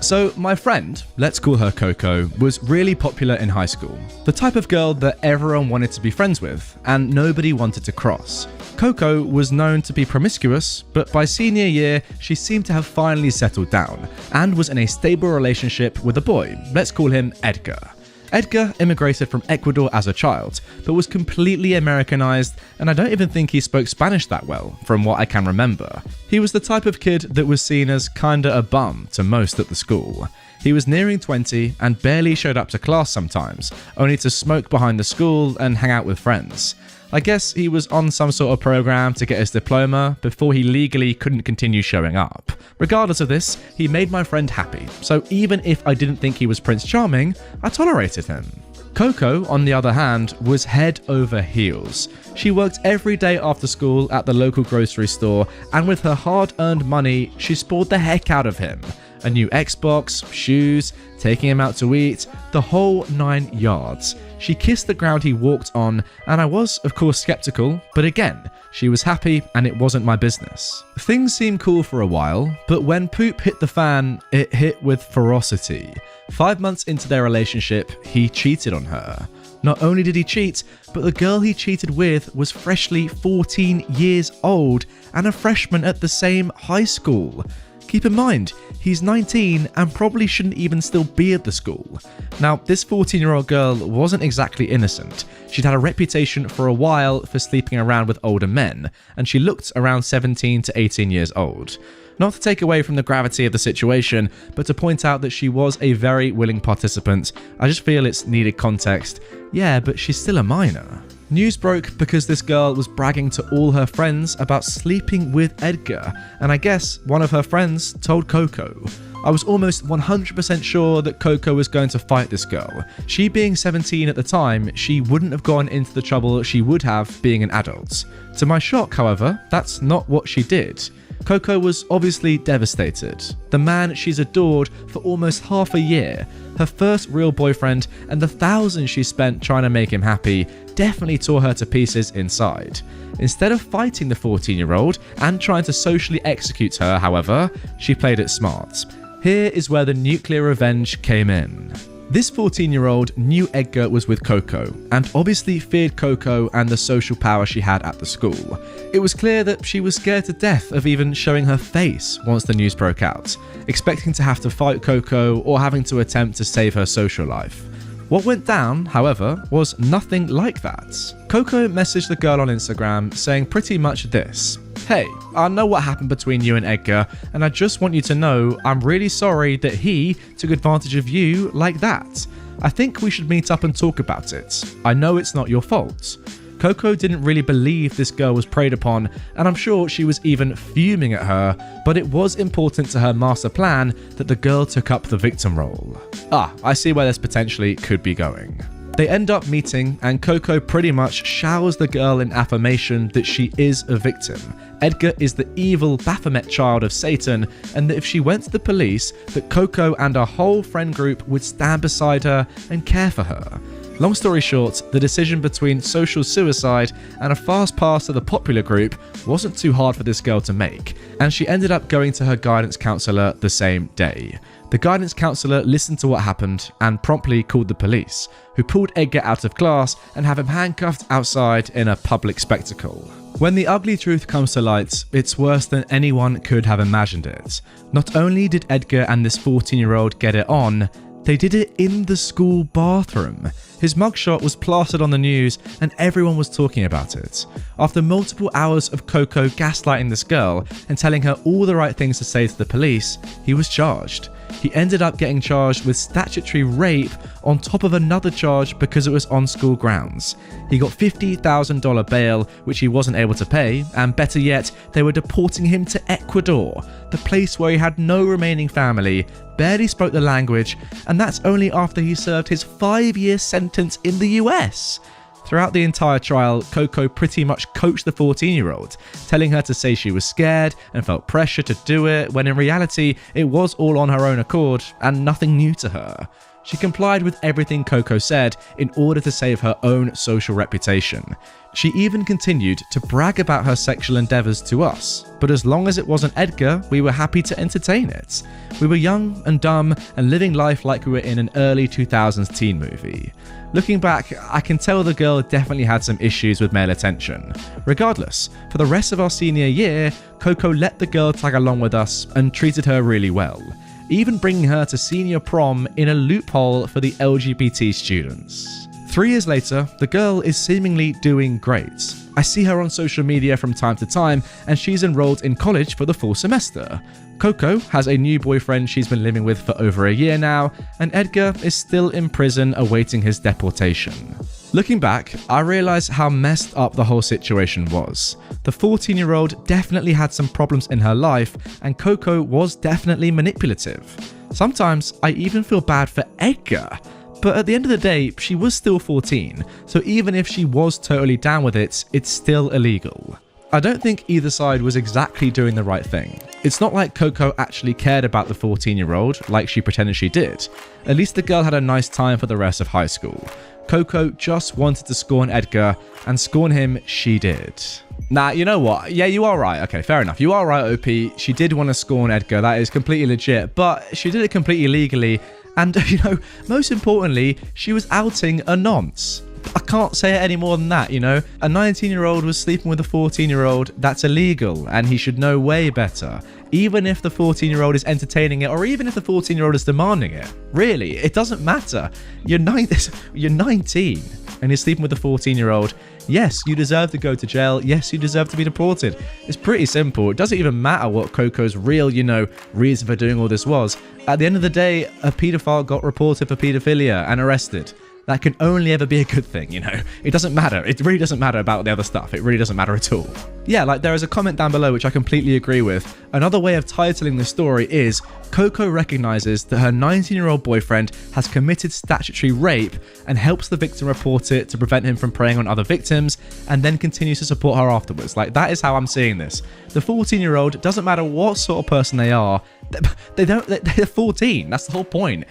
Speaker 1: So my friend, let's call her Coco, was really popular in high school. The type of girl that everyone wanted to be friends with and nobody wanted to cross. Coco was known to be promiscuous, but by senior year, she seemed to have finally settled down and was in a stable relationship with a boy. Let's call him Edgar. Edgar immigrated from Ecuador as a child, but was completely Americanized, and I don't even think he spoke Spanish that well, from what I can remember. He He was the type of kid that was seen as kinda a bum to most at the school. He was nearing 20 and barely showed up to class sometimes, only to smoke behind the school and hang out with friends. I guess he was on some sort of program to get his diploma before he legally couldn't continue showing up. Regardless of this, he made my friend happy, so even if I didn't think he was Prince Charming, I tolerated him. Coco, on the other hand, was head over heels. She worked every day after school at the local grocery store, and with her hard-earned money, she spoiled the heck out of him. A new Xbox, shoes, taking him out to eat, the whole 9 yards. She kissed the ground he walked on, and I was, of course, skeptical, but again, she was happy and it wasn't my business. Things seemed cool for a while, but when poop hit the fan, it hit with ferocity. 5 months into their relationship, he cheated on her. Not only did he cheat, but the girl he cheated with was freshly 14 years old and a freshman at the same high school. Keep in mind, he's 19 and probably shouldn't even still be at the school. Now, this 14-year-old girl wasn't exactly innocent. She'd had a reputation for a while for sleeping around with older men, and she looked around 17 to 18 years old. Not to take away from the gravity of the situation, but to point out that she was a very willing participant. I just feel it's needed context. Yeah, but she's still a minor. News broke because this girl was bragging to all her friends about sleeping with Edgar, and I guess one of her friends told Coco. I was almost 100% sure that Coco was going to fight this girl. She being 17 at the time, she wouldn't have gone into the trouble she would have being an adult. To my shock, however, that's not what she did. Coco was obviously devastated. The man she's adored for almost half a year, her first real boyfriend, and the thousands she spent trying to make him happy definitely tore her to pieces inside. Instead of fighting the 14-year-old and trying to socially execute her, however, she played it smart. Here is where the nuclear revenge came in. This 14-year-old knew Edgar was with Coco, and obviously feared Coco and the social power she had at the school. It was clear that she was scared to death of even showing her face once the news broke out, expecting to have to fight Coco or having to attempt to save her social life. What went down, however, was nothing like that. Coco messaged the girl on Instagram saying pretty much this: "Hey, I know what happened between you and Edgar, and I just want you to know I'm really sorry that he took advantage of you like that. I think we should meet up and talk about it. I know it's not your fault." Coco didn't really believe this girl was preyed upon, and I'm sure she was even fuming at her, but it was important to her master plan that the girl took up the victim role. I see where this potentially could be going. They end up meeting, and Coco pretty much showers the girl in affirmation that she is a victim. Edgar is the evil Baphomet child of Satan, and that if she went to the police, that Coco and her whole friend group would stand beside her and care for her. Long story short, the decision between social suicide and a fast pass to the popular group wasn't too hard for this girl to make, and she ended up going to her guidance counsellor the same day. The guidance counsellor listened to what happened and promptly called the police, who pulled Edgar out of class and have him handcuffed outside in a public spectacle. When the ugly truth comes to light, it's worse than anyone could have imagined it. Not only did Edgar and this 14-year-old get it on, they did it in the school bathroom. His mugshot was plastered on the news and everyone was talking about it. After multiple hours of Coco gaslighting this girl and telling her all the right things to say to the police, he was charged. He ended up getting charged with statutory rape on top of another charge because it was on school grounds. He got $50,000 bail, which he wasn't able to pay, and better yet, they were deporting him to Ecuador, the place where he had no remaining family, barely spoke the language, and that's only after he served his 5-year sentence in the US. Throughout the entire trial, Coco pretty much coached the 14-year-old, telling her to say she was scared and felt pressure to do it, when in reality, it was all on her own accord and nothing new to her. She complied with everything Coco said in order to save her own social reputation. She even continued to brag about her sexual endeavours to us, but as long as it wasn't Edgar, we were happy to entertain it. We were young and dumb and living life like we were in an early 2000s teen movie. Looking back, I can tell the girl definitely had some issues with male attention. Regardless, for the rest of our senior year, Coco let the girl tag along with us and treated her really well, even bringing her to senior prom in a loophole for the LGBT students. 3 years later, the girl is seemingly doing great. I see her on social media from time to time, and she's enrolled in college for the full semester. Coco has a new boyfriend she's been living with for over a year now, and Edgar is still in prison awaiting his deportation. Looking back, I realised how messed up the whole situation was. The 14-year-old definitely had some problems in her life, and Coco was definitely manipulative. Sometimes I even feel bad for Edgar, but at the end of the day, she was still 14, so even if she was totally down with it, it's still illegal. I don't think either side was exactly doing the right thing. It's not like Coco actually cared about the 14-year-old like she pretended she did. At least the girl had a nice time for the rest of high school. Coco just wanted to scorn Edgar, and scorn him she did. Nah, you know what? Yeah, you are right. Okay, fair enough. You are right, OP. She did want to scorn Edgar. That is completely legit, but she did it completely legally. And, most importantly, she was outing a nonce. I can't say it any more than that, A 19-year-old was sleeping with a 14-year-old, that's illegal, and he should know way better. Even if the 14-year-old is entertaining it, or even if the 14-year-old is demanding it. Really, it doesn't matter. You're 19, and you're sleeping with a 14-year-old. Yes, you deserve to go to jail. Yes, you deserve to be deported. It's pretty simple. It doesn't even matter what Coco's real, reason for doing all this was. At the end of the day, a paedophile got reported for paedophilia and arrested. That can only ever be a good thing, It doesn't matter. It really doesn't matter about the other stuff. It really doesn't matter at all. Yeah, there is a comment down below which I completely agree with. Another way of titling the story is Coco recognizes that her 19-year-old boyfriend has committed statutory rape and helps the victim report it to prevent him from preying on other victims, and then continues to support her afterwards. That is how I'm seeing this. The 14-year-old, doesn't matter what sort of person they are, they're 14. That's the whole point.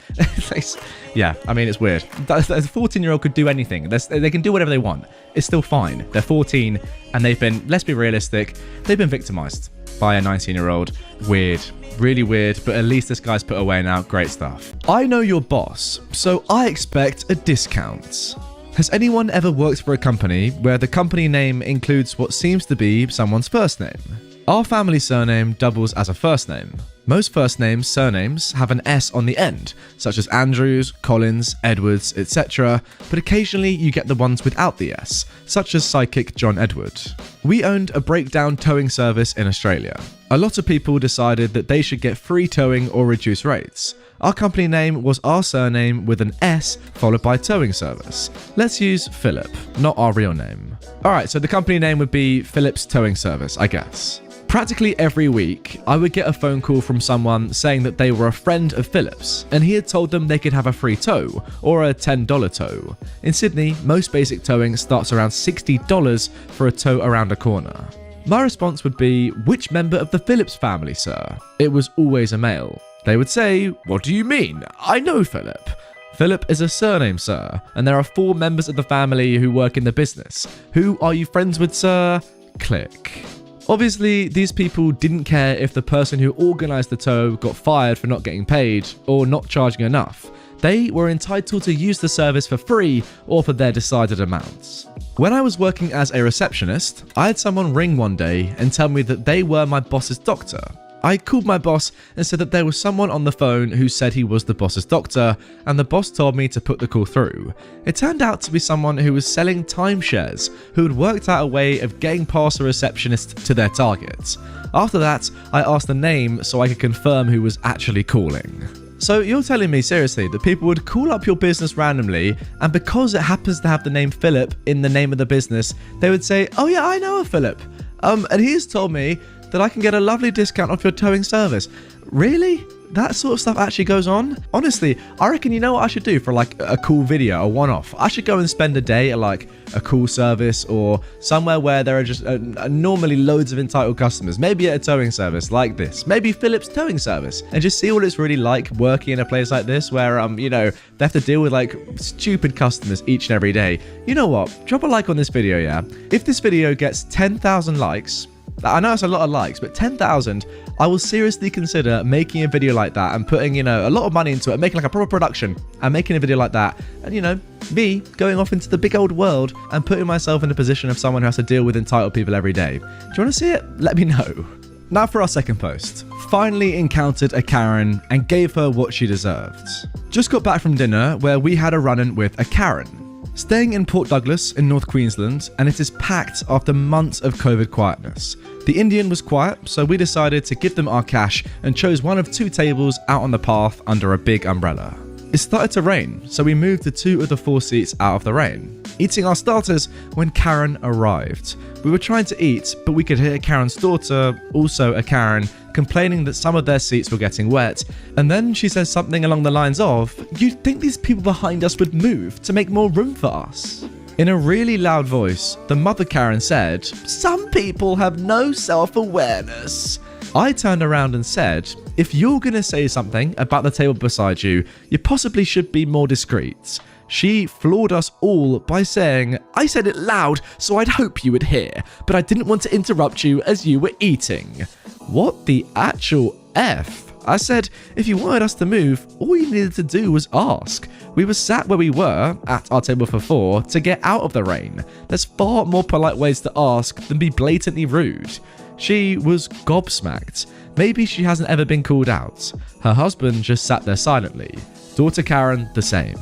Speaker 1: Yeah, it's weird. The 14-year-old could do anything. They can do whatever they want. It's still fine. They're 14, and they've been, let's be realistic, they've been victimized by a 19-year-old. Weird. Really weird, but at least this guy's put away now. Great stuff. I know your boss, so I expect a discount. Has anyone ever worked for a company where the company name includes what seems to be someone's first name? Our family surname doubles as a first name. Most first names, surnames, have an S on the end, such as Andrews, Collins, Edwards, etc., but occasionally you get the ones without the S, such as psychic John Edward. We owned a breakdown towing service in Australia. A lot of people decided that they should get free towing or reduced rates. Our company name was our surname with an S followed by towing service. Let's use Philip, not our real name. Alright, so the company name would be Philip's Towing Service, I guess. Practically every week, I would get a phone call from someone saying that they were a friend of Philip's, and he had told them they could have a free tow, or a $10 tow. In Sydney, most basic towing starts around $60 for a tow around a corner. My response would be, which member of the Phillips family, sir? It was always a male. They would say, what do you mean? I know Philip. Philip is a surname, sir, and there are 4 members of the family who work in the business. Who are you friends with, sir? Click. Obviously, these people didn't care if the person who organised the tow got fired for not getting paid or not charging enough. They were entitled to use the service for free or for their decided amounts. When I was working as a receptionist, I had someone ring one day and tell me that they were my boss's doctor. I called my boss and said that there was someone on the phone who said he was the boss's doctor, and the boss told me to put the call through. It turned out to be someone who was selling timeshares, who had worked out a way of getting past a receptionist to their target. After that, I asked the name so I could confirm who was actually calling. So you're telling me seriously that people would call up your business randomly, and because it happens to have the name Philip in the name of the business, they would say, oh yeah, I know a Philip. And he's told me that I can get a lovely discount off your towing service. Really? That sort of stuff actually goes on? Honestly, I reckon you know what I should do for a cool video, a one-off? I should go and spend a day at a cool service or somewhere where there are just normally loads of entitled customers. Maybe at a towing service like this. Maybe Philip's Towing Service. And just see what it's really like working in a place like this where, they have to deal with stupid customers each and every day. You know what? Drop a like on this video, yeah? If this video gets 10,000 likes, I know it's a lot of likes, but 10,000, I will seriously consider making a video like that and putting, a lot of money into it, making a proper production and making a video like that. And, me going off into the big old world and putting myself in a position of someone who has to deal with entitled people every day. Do you want to see it? Let me know. Now for our second post. Finally encountered a Karen and gave her what she deserved. Just got back from dinner where we had a run-in with a Karen. Staying in Port Douglas in North Queensland, and it is packed after months of COVID quietness. The Indian was quiet, so we decided to give them our cash and chose one of 2 tables out on the path under a big umbrella. It started to rain, so we moved the 2 of the 4 seats out of the rain, eating our starters when Karen arrived. We were trying to eat, but we could hear Karen's daughter, also a Karen, complaining that some of their seats were getting wet, and then she says something along the lines of, "You'd think these people behind us would move to make more room for us." In a really loud voice, the mother Karen said, "Some people have no self-awareness." I turned around and said, "If you're gonna say something about the table beside you, you possibly should be more discreet." She floored us all by saying, "I said it loud, so I'd hope you would hear, but I didn't want to interrupt you as you were eating." What the actual F? I said, if you wanted us to move, all you needed to do was ask. We were sat where we were, at our table for 4, to get out of the rain. There's far more polite ways to ask than be blatantly rude. She was gobsmacked. Maybe she hasn't ever been called out. Her husband just sat there silently. Daughter Karen, the same.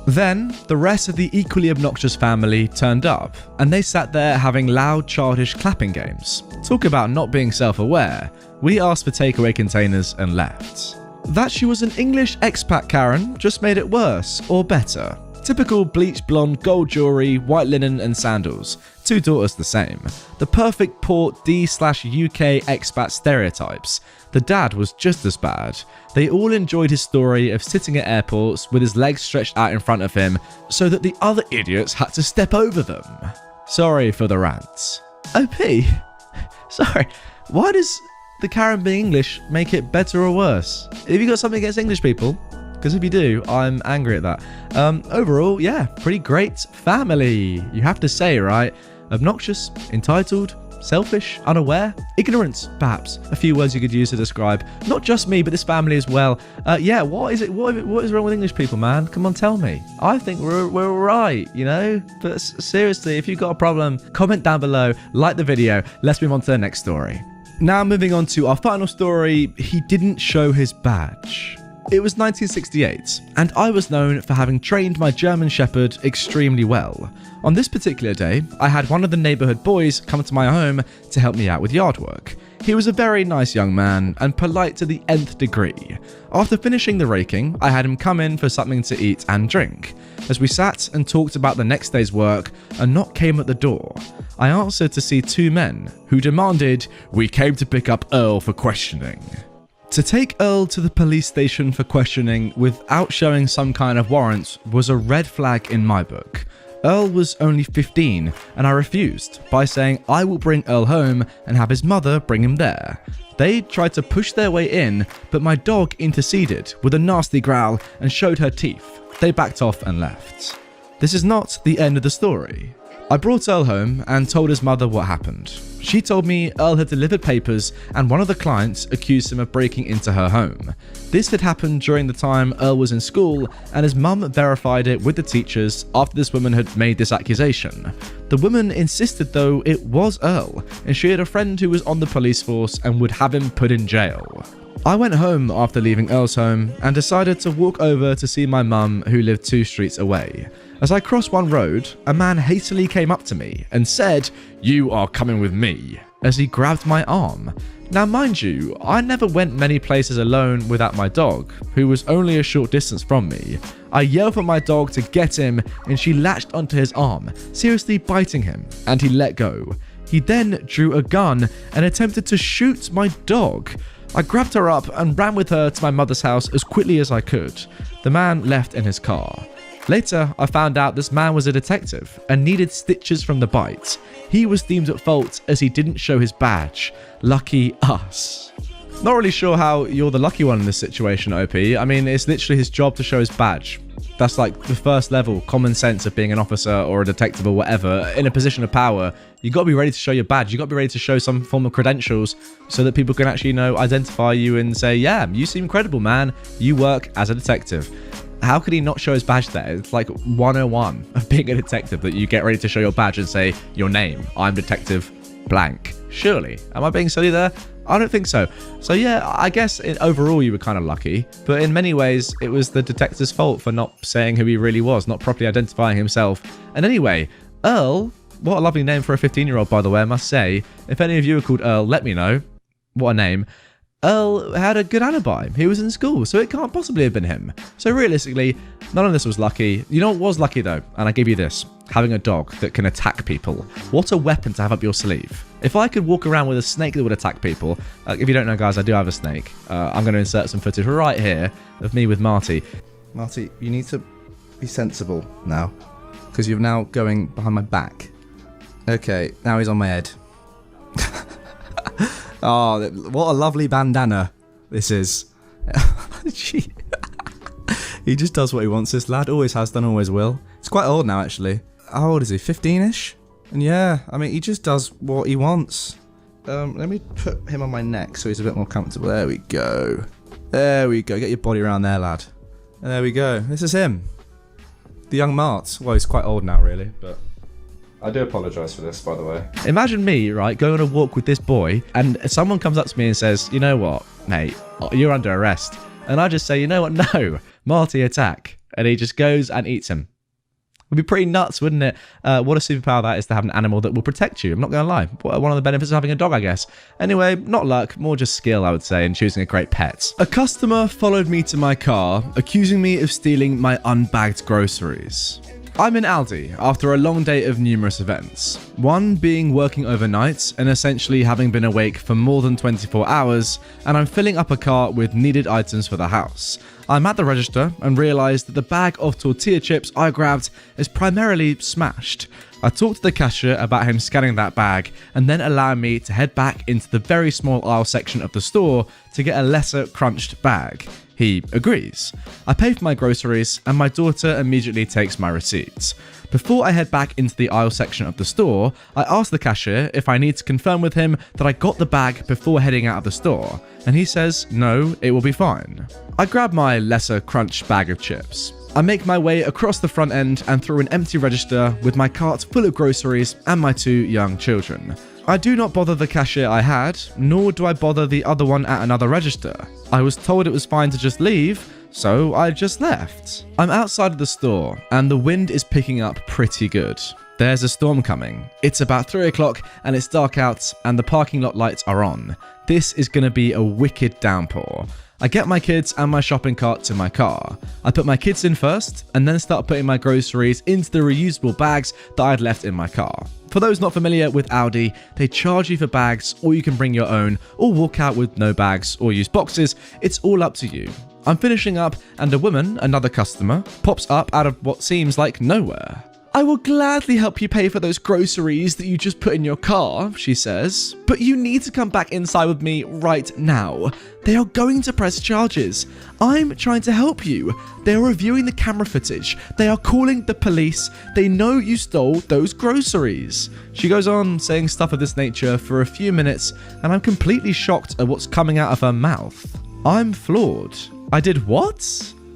Speaker 1: Then, the rest of the equally obnoxious family turned up, and they sat there having loud, childish clapping games. Talk about not being self-aware. We asked for takeaway containers and left. That she was an English expat Karen just made it worse, or better. Typical bleached blonde, gold jewelry, white linen and sandals. 2 daughters the same. The perfect Port D/UK expat stereotypes. The dad was just as bad. They all enjoyed his story of sitting at airports with his legs stretched out in front of him so that the other idiots had to step over them. Sorry for the rant. OP? Sorry, why does the Karen being English make it better or worse? Have you got something against English people? Because if you do, I'm angry at that. Overall, yeah, pretty great family. You have to say, right? Obnoxious, entitled, selfish, unaware, ignorant, perhaps. A few words you could use to describe not just me, but this family as well. Yeah, what is wrong with English people, man? Come on, tell me. I think we're right, you know? But seriously, if you've got a problem, comment down below, like the video. Let's move on to the next story. Now moving on to our final story, he didn't show his badge. It was 1968, and I was known for having trained my German Shepherd extremely well. On this particular day, I had one of the neighbourhood boys come to my home to help me out with yard work. He was a very nice young man, and polite to the nth degree. After finishing the raking, I had him come in for something to eat and drink. As we sat and talked about the next day's work, a knock came at the door. I answered to see 2 men, who demanded, "We came to pick up Earl for questioning." To take Earl to the police station for questioning without showing some kind of warrant was a red flag in my book. Earl was only 15, and I refused by saying I will bring Earl home and have his mother bring him there. They tried to push their way in, but my dog interceded with a nasty growl and showed her teeth. They backed off and left. This is not the end of the story. I brought Earl home and told his mother what happened. She told me Earl had delivered papers and one of the clients accused him of breaking into her home. This had happened during the time Earl was in school, and his mum verified it with the teachers after this woman had made this accusation. The woman insisted though it was Earl, and she had a friend who was on the police force and would have him put in jail. I went home after leaving Earl's home and decided to walk over to see my mum, who lived 2 streets away. As I crossed one road, a man hastily came up to me and said, "You are coming with me," as he grabbed my arm. Now mind you, I never went many places alone without my dog, who was only a short distance from me. I yelled for my dog to get him and she latched onto his arm, seriously biting him, and he let go. He then drew a gun and attempted to shoot my dog. I grabbed her up and ran with her to my mother's house as quickly as I could. The man left in his car. Later, I found out this man was a detective and needed stitches from the bite. He was deemed at fault as he didn't show his badge. Lucky us. Not really sure how you're the lucky one in this situation, OP. I mean, it's literally his job to show his badge. That's like the first level common sense of being an officer or a detective or whatever in a position of power. You got to be ready to show your badge. You got to be ready to show some form of credentials so that people can actually identify you and say, yeah, you seem credible, man. You work as a detective. How could he not show his badge there? It's like 101 of being a detective, that you get ready to show your badge and say your name. I'm detective blank. Surely. Am I being silly there? I don't think so. So yeah, I guess overall you were kind of lucky, but in many ways it was the detective's fault for not saying who he really was, not properly identifying himself. And anyway, Earl, what a lovely name for a 15-year-old, by the way, I must say. If any of you are called Earl, let me know. What a name. Earl had a good alibi. He was in school, so it can't possibly have been him. So realistically, none of this was lucky. You know what was lucky though? And I give you this. Having a dog that can attack people. What a weapon to have up your sleeve. If I could walk around with a snake that would attack people, if you don't know guys, I do have a snake. I'm going to insert some footage right here of me with Marty. Marty, you need to be sensible now, because you're now going behind my back. Okay, now he's on my head. Oh, what a lovely bandana this is. He just does what he wants, this lad. Always has done, always will. He's quite old now, actually. How old is he? 15-ish? And yeah, I mean, he just does what he wants. Let me put him on my neck so he's a bit more comfortable. There we go. There we go. Get your body around there, lad. There we go. This is him. The young Mart. Well, he's quite old now, really, but I do apologise for this, by the way. Imagine me, right, going on a walk with this boy, and someone comes up to me and says, you know what, mate, you're under arrest. And I just say, you know what, no, Marty, attack. And he just goes and eats him. Would be pretty nuts, wouldn't it? What a superpower that is to have an animal that will protect you. I'm not going to lie. One of the benefits of having a dog, I guess. Anyway, not luck, more just skill, I would say, in choosing a great pet. A customer followed me to my car, accusing me of stealing my unbagged groceries. I'm in Aldi after a long day of numerous events. One being working overnight and essentially having been awake for more than 24 hours, and I'm filling up a cart with needed items for the house. I'm at the register and realise that the bag of tortilla chips I grabbed is primarily smashed. I talked to the cashier about him scanning that bag and then allowing me to head back into the very small aisle section of the store to get a lesser crunched bag. He agrees. I pay for my groceries and my daughter immediately takes my receipts. Before I head back into the aisle section of the store, I ask the cashier if I need to confirm with him that I got the bag before heading out of the store, and he says no, it will be fine. I grab my lesser crunched bag of chips. I make my way across the front end and through an empty register with my cart full of groceries and my 2 young children. I do not bother the cashier I had, nor do I bother the other one at another register. I was told it was fine to just leave, so I just left. I'm outside of the store, and the wind is picking up pretty good. There's a storm coming. It's about 3 o'clock, and it's dark out, and the parking lot lights are on. This is going to be a wicked downpour. I get my kids and my shopping cart to my car. I put my kids in first, and then start putting my groceries into the reusable bags that I'd left in my car. For those not familiar with Aldi, they charge you for bags, or you can bring your own, or walk out with no bags, or use boxes. It's all up to you. I'm finishing up, and a woman, another customer, pops up out of what seems like nowhere. I will gladly help you pay for those groceries that you just put in your car, she says, but you need to come back inside with me right now. They are going to press charges. I'm trying to help you. They are reviewing the camera footage. They are calling the police. They know you stole those groceries. She goes on saying stuff of this nature for a few minutes, and I'm completely shocked at what's coming out of her mouth. I'm floored. I did what?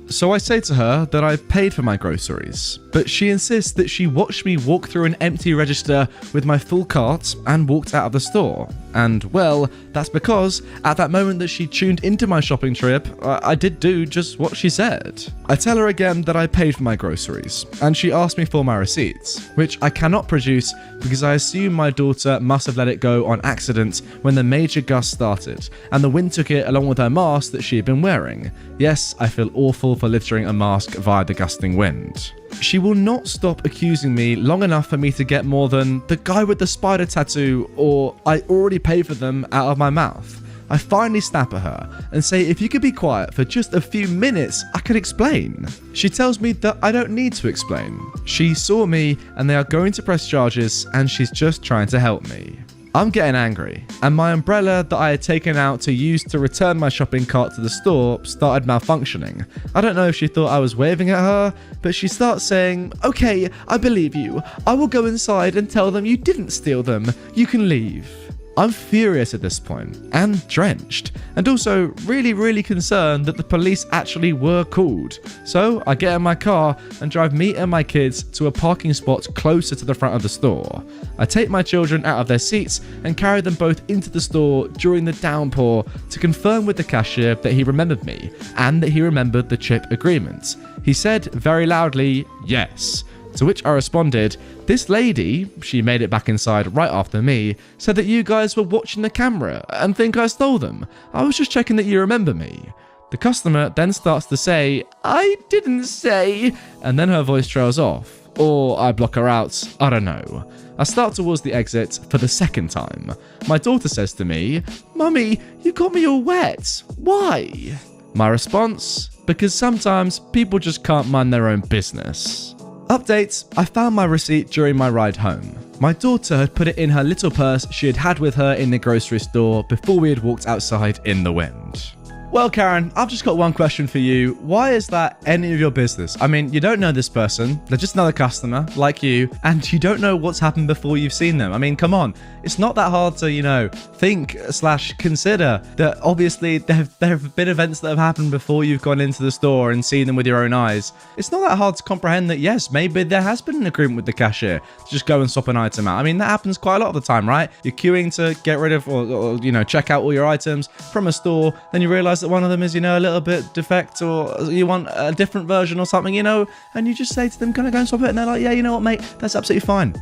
Speaker 1: So I say to her that I paid for my groceries, but she insists that she watched me walk through an empty register with my full cart and walked out of the store. And, well, that's because at that moment that she tuned into my shopping trip, I did do just what she said. I tell her again that I paid for my groceries, and she asked me for my receipts, which I cannot produce because I assume my daughter must have let it go on accident when the major gust started, and the wind took it along with her mask that she had been wearing. Yes, I feel awful for littering a mask via the gusting wind. She will not stop accusing me long enough for me to get more than the guy with the spider tattoo or I already paid for them out of my mouth. I finally snap at her and say if you could be quiet for just a few minutes, I could explain. She tells me that I don't need to explain. She saw me and they are going to press charges and she's just trying to help me. I'm getting angry, and my umbrella that I had taken out to use to return my shopping cart to the store started malfunctioning. I don't know if she thought I was waving at her, but she starts saying, "Okay, I believe you. I will go inside and tell them you didn't steal them. You can leave." I'm furious at this point, and drenched, and also really concerned that the police actually were called. So I get in my car and drive me and my kids to a parking spot closer to the front of the store. I take my children out of their seats and carry them both into the store during the downpour to confirm with the cashier that he remembered me, and that he remembered the chip agreement. He said very loudly, yes. To which I responded, this lady, she made it back inside right after me, said that you guys were watching the camera and think I stole them. I was just checking that you remember me. The customer then starts to say, I didn't say, and then her voice trails off. Or I block her out, I don't know. I start towards the exit for the second time. My daughter says to me, Mummy, you got me all wet. Why? My response, because sometimes people just can't mind their own business. Update, I found my receipt during my ride home. My daughter had put it in her little purse she had with her in the grocery store before we had walked outside in the wind. Well, Karen, I've just got one question for you. Why is that any of your business? I mean, you don't know this person. They're just another customer, like you, and you don't know what's happened before you've seen them. I mean, come on. It's not that hard to, think/consider that obviously there have been events that have happened before you've gone into the store and seen them with your own eyes. It's not that hard to comprehend that, yes, maybe there has been an agreement with the cashier to just go and swap an item out. I mean, that happens quite a lot of the time, right? You're queuing to get rid of or check out all your items from a store, then you realize that one of them is, a little bit defect, or you want a different version or something, and you just say to them, can I go and swap it? And they're like, yeah, you know what, mate, that's absolutely fine.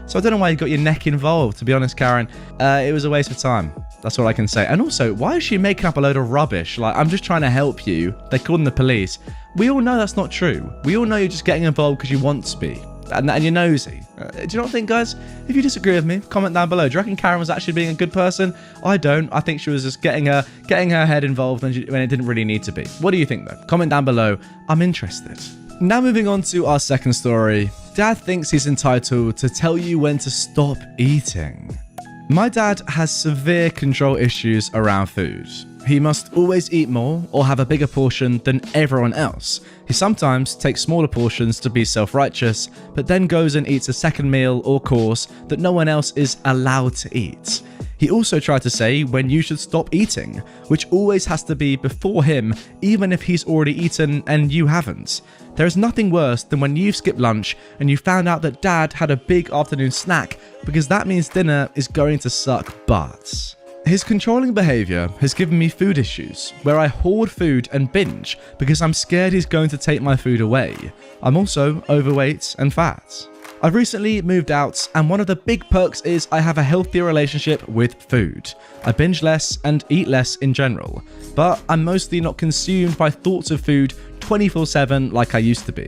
Speaker 1: So I don't know why you got your neck involved, to be honest, Karen. It was a waste of time. That's all I can say. And also, why is she making up a load of rubbish? Like, I'm just trying to help you. They're calling the police. We all know that's not true. We all know you're just getting involved because you want to be. And you're nosy. Do you not think, guys? If you disagree with me, comment down below. Do you reckon Karen was actually being a good person? I don't. I think she was just getting her head involved when it didn't really need to be. What do you think, though? Comment down below. I'm interested. Now moving on to our second story. Dad thinks he's entitled to tell you when to stop eating. My dad has severe control issues around food. He must always eat more or have a bigger portion than everyone else. He sometimes takes smaller portions to be self-righteous, but then goes and eats a second meal or course that no one else is allowed to eat. He also tried to say when you should stop eating, which always has to be before him, even if he's already eaten and you haven't. There is nothing worse than when you've skipped lunch and you found out that dad had a big afternoon snack, because that means dinner is going to suck butts. His controlling behaviour has given me food issues, where I hoard food and binge because I'm scared he's going to take my food away. I'm also overweight and fat. I've recently moved out, and one of the big perks is I have a healthier relationship with food. I binge less and eat less in general, but I'm mostly not consumed by thoughts of food 24/7 like I used to be.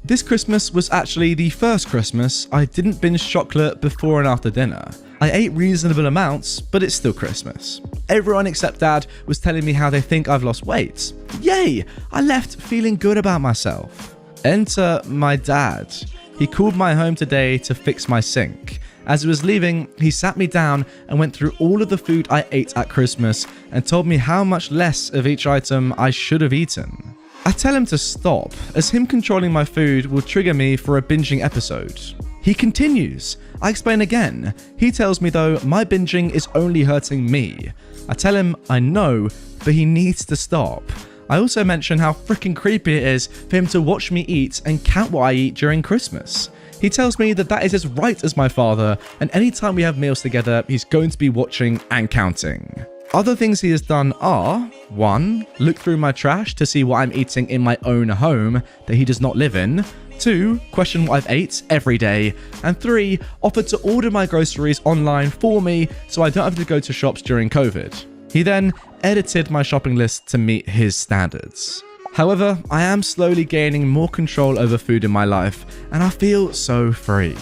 Speaker 1: This Christmas was actually the first Christmas I didn't binge chocolate before and after dinner. I ate reasonable amounts, but it's still Christmas. Everyone except Dad was telling me how they think I've lost weight. Yay! I left feeling good about myself. Enter my dad. He called my home today to fix my sink. As he was leaving, he sat me down and went through all of the food I ate at Christmas and told me how much less of each item I should have eaten. I tell him to stop, as him controlling my food will trigger me for a binging episode. He continues. I explain again. He tells me though my binging is only hurting me. I tell him I know, but he needs to stop. I also mention how freaking creepy it is for him to watch me eat and count what I eat during Christmas. He tells me that that is as right as my father, and anytime we have meals together, he's going to be watching and counting. Other things he has done are 1. Look through my trash to see what I'm eating in my own home that he does not live in. 2. Question what I've ate every day. And 3. Offer to order my groceries online for me so I don't have to go to shops during COVID. He then edited my shopping list to meet his standards. However, I am slowly gaining more control over food in my life, and I feel so free.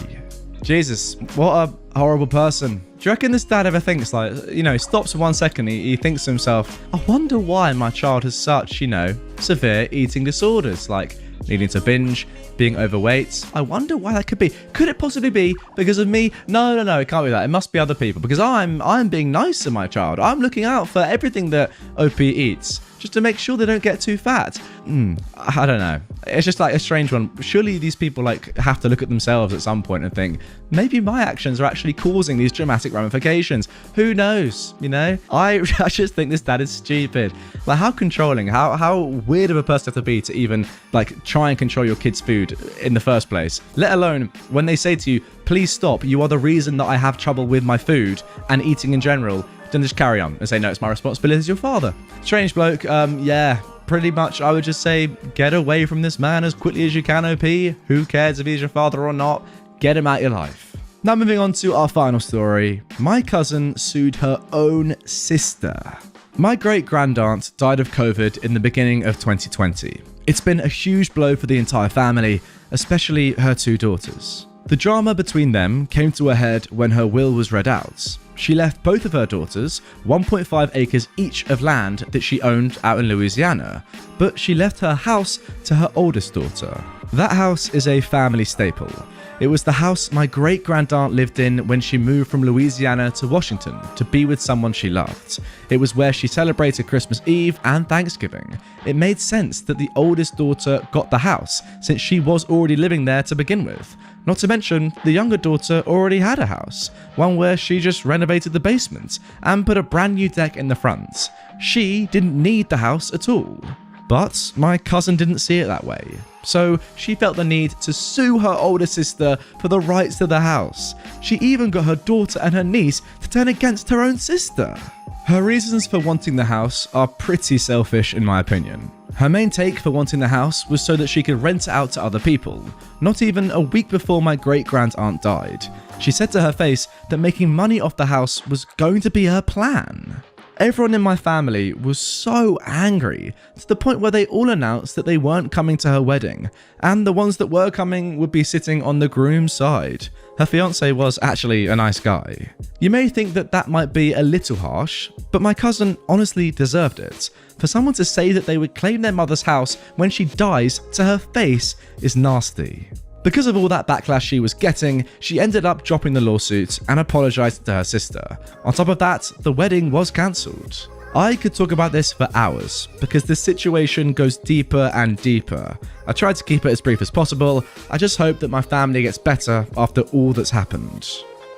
Speaker 1: Jesus, what a horrible person. Do you reckon this dad ever thinks, he stops for 1 second, he thinks to himself, I wonder why my child has such, severe eating disorders, like needing to binge, being overweight. I wonder why that could be. Could it possibly be because of me? No, it can't be that. It must be other people, because I'm being nice to my child. I'm looking out for everything that OP eats. just to make sure they don't get too fat. I don't know. It's just like a strange one. Surely these people like have to look at themselves at some point and think, maybe my actions are actually causing these dramatic ramifications. Who knows? You know, I just think this dad is stupid. Like, how controlling, how weird of a person to be to even like try and control your kid's food in the first place, let alone when they say to you, please stop, you are the reason that I have trouble with my food and eating in general. Then just carry on and say, no, it's my responsibility as your father. Strange bloke. Yeah, pretty much I would just say, get away from this man as quickly as you can, OP. Who cares if he's your father or not? Get him out your life. Now moving on to our final story. My cousin sued her own sister. My great-grandaunt died of COVID in the beginning of 2020. It's been a huge blow for the entire family, especially her two daughters. The drama between them came to a head when her will was read out. She left both of her daughters 1.5 acres each of land that she owned out in Louisiana, but she left her house to her oldest daughter. That house is a family staple. It was the house my great-grandaunt lived in when she moved from Louisiana to Washington to be with someone she loved. It was where she celebrated Christmas Eve and Thanksgiving. It made sense that the oldest daughter got the house, since she was already living there to begin with. Not to mention, the younger daughter already had a house, one where she just renovated the basement and put a brand new deck in the front. She didn't need the house at all. But my cousin didn't see it that way, so she felt the need to sue her older sister for the rights to the house. She even got her daughter and her niece to turn against her own sister. Her reasons for wanting the house are pretty selfish in my opinion. Her main take for wanting the house was so that she could rent it out to other people, not even a week before my great-grandaunt died. She said to her face that making money off the house was going to be her plan. Everyone in my family was so angry, to the point where they all announced that they weren't coming to her wedding, and the ones that were coming would be sitting on the groom's side. Her fiancé was actually a nice guy. You may think that that might be a little harsh, but my cousin honestly deserved it. For someone to say that they would claim their mother's house when she dies to her face is nasty. Because of all that backlash she was getting, she ended up dropping the lawsuit and apologised to her sister. On top of that, the wedding was cancelled. I could talk about this for hours, because this situation goes deeper and deeper. I tried to keep it as brief as possible. I just hope that my family gets better after all that's happened.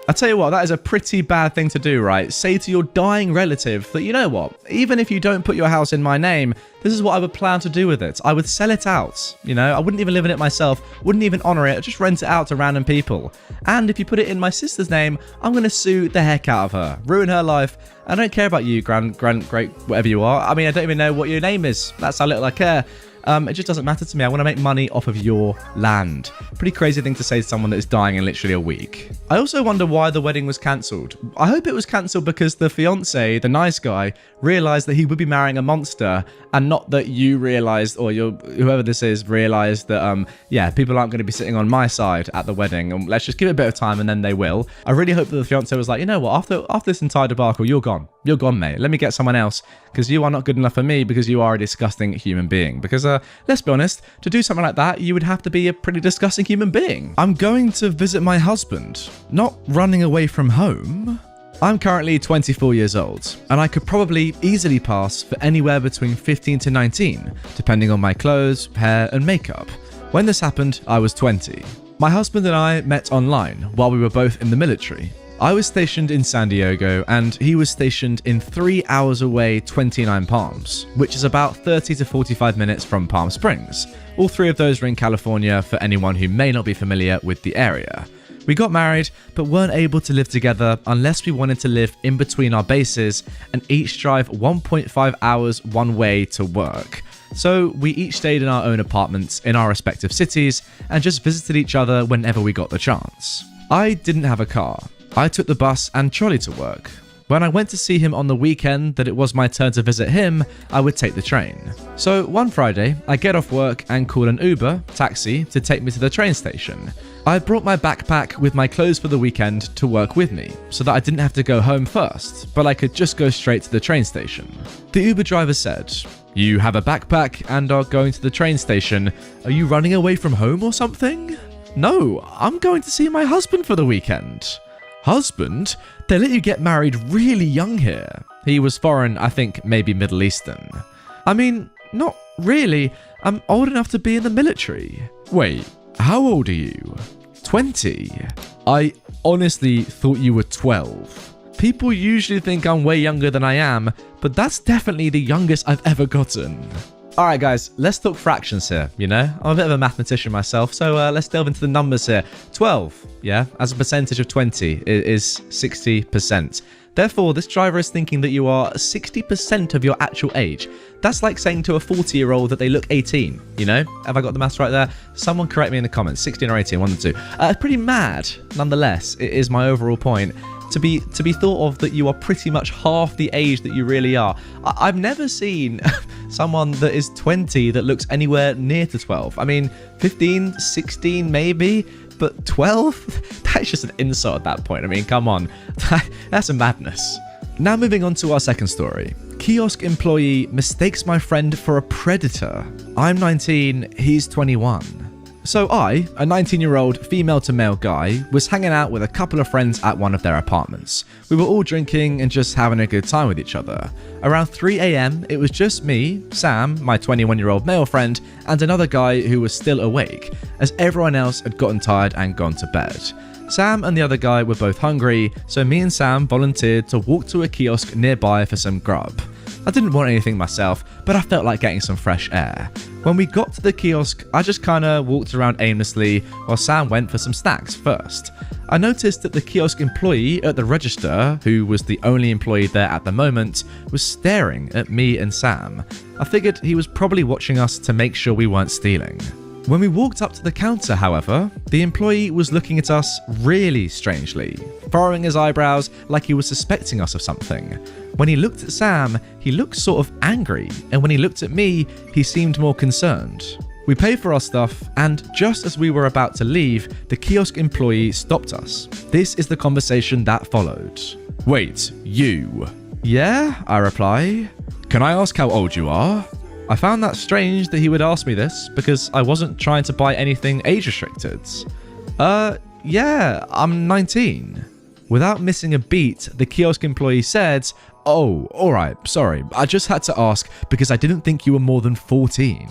Speaker 1: I tell you what, that is a pretty bad thing to do, right? Say to your dying relative that, you know what, even if you don't put your house in my name, this is what I would plan to do with it. I would sell it out, you know? I wouldn't even live in it myself, wouldn't even honour it, just rent it out to random people. And if you put it in my sister's name, I'm going to sue the heck out of her, ruin her life. I don't care about you, great, whatever you are. I mean, I don't even know what your name is. That's how little I care. It just doesn't matter to me. I want to make money off of your land. Pretty crazy thing to say to someone that is dying in literally a week. I also wonder why the wedding was cancelled. I hope it was cancelled because the fiancé, the nice guy, realised that he would be marrying a monster, and not that you realised, or whoever this is realised that, yeah, people aren't going to be sitting on my side at the wedding. Let's just give it a bit of time and then they will. I really hope that the fiancé was like, you know what, after this entire debacle, you're gone. You're gone, mate. Let me get someone else, because you are not good enough for me, because you are a disgusting human being. Because, let's be honest, to do something like that, you would have to be a pretty disgusting human being. I'm going to visit my husband, not running away from home. I'm currently 24 years old, and I could probably easily pass for anywhere between 15 to 19, depending on my clothes, hair, and makeup. When this happened, I was 20. My husband and I met online while we were both in the military. I was stationed in San Diego and he was stationed in 3 hours away, 29 Palms, which is about 30 to 45 minutes from Palm Springs. All three of those are in California for anyone who may not be familiar with the area. We got married, but weren't able to live together unless we wanted to live in between our bases and each drive 1.5 hours one way to work. So we each stayed in our own apartments in our respective cities and just visited each other whenever we got the chance. I didn't have a car. I took the bus and trolley to work. When I went to see him on the weekend that it was my turn to visit him, I would take the train. So one Friday, I get off work and call an Uber, taxi, to take me to the train station. I brought my backpack with my clothes for the weekend to work with me, so that I didn't have to go home first, but I could just go straight to the train station. The Uber driver said, "You have a backpack and are going to the train station. Are you running away from home or something?" "No, I'm going to see my husband for the weekend." "Husband? They let you get married really young here." He was foreign, I think maybe Middle Eastern. I mean, not really. I'm old enough to be in the military. Wait, how old are you? 20. I honestly thought you were 12. People usually think I'm way younger than I am, but that's definitely the youngest I've ever gotten. Alright guys, let's talk fractions here, you know? I'm a bit of a mathematician myself, so let's delve into the numbers here. 12, yeah, as a percentage of 20 is 60%. Therefore, this driver is thinking that you are 60% of your actual age. That's like saying to a 40-year-old that they look 18, you know? Have I got the maths right there? Someone correct me in the comments, 16 or 18, one of the two. Pretty mad, nonetheless, it is my overall point. To be thought of that you are pretty much half the age that you really are. I've never seen someone that is 20 that looks anywhere near to 12. I mean, 15, 16 maybe, but 12? That's just an insult at that point. I mean, come on. That's a madness. Now moving on to our second story. Kiosk employee mistakes my friend for a predator. I'm 19, he's 21. So I, a 19-year-old female-to-male guy, was hanging out with a couple of friends at one of their apartments. We were all drinking and just having a good time with each other. Around 3 a.m, it was just me, Sam, my 21-year-old male friend, and another guy who was still awake, as everyone else had gotten tired and gone to bed. Sam and the other guy were both hungry, so me and Sam volunteered to walk to a kiosk nearby for some grub. I didn't want anything myself, but I felt like getting some fresh air. When we got to the kiosk, I just kinda walked around aimlessly while Sam went for some snacks first. I noticed that the kiosk employee at the register, who was the only employee there at the moment, was staring at me and Sam. I figured he was probably watching us to make sure we weren't stealing. When we walked up to the counter, however, the employee was looking at us really strangely, furrowing his eyebrows like he was suspecting us of something. When he looked at Sam, he looked sort of angry, and when he looked at me, he seemed more concerned. We paid for our stuff, and just as we were about to leave, the kiosk employee stopped us. This is the conversation that followed. Wait, you? Yeah, I reply. Can I ask how old you are? I found that strange that he would ask me this because I wasn't trying to buy anything age restricted. Yeah, I'm 19. Without missing a beat, the kiosk employee said, "Oh, alright, sorry, I just had to ask because I didn't think you were more than 14.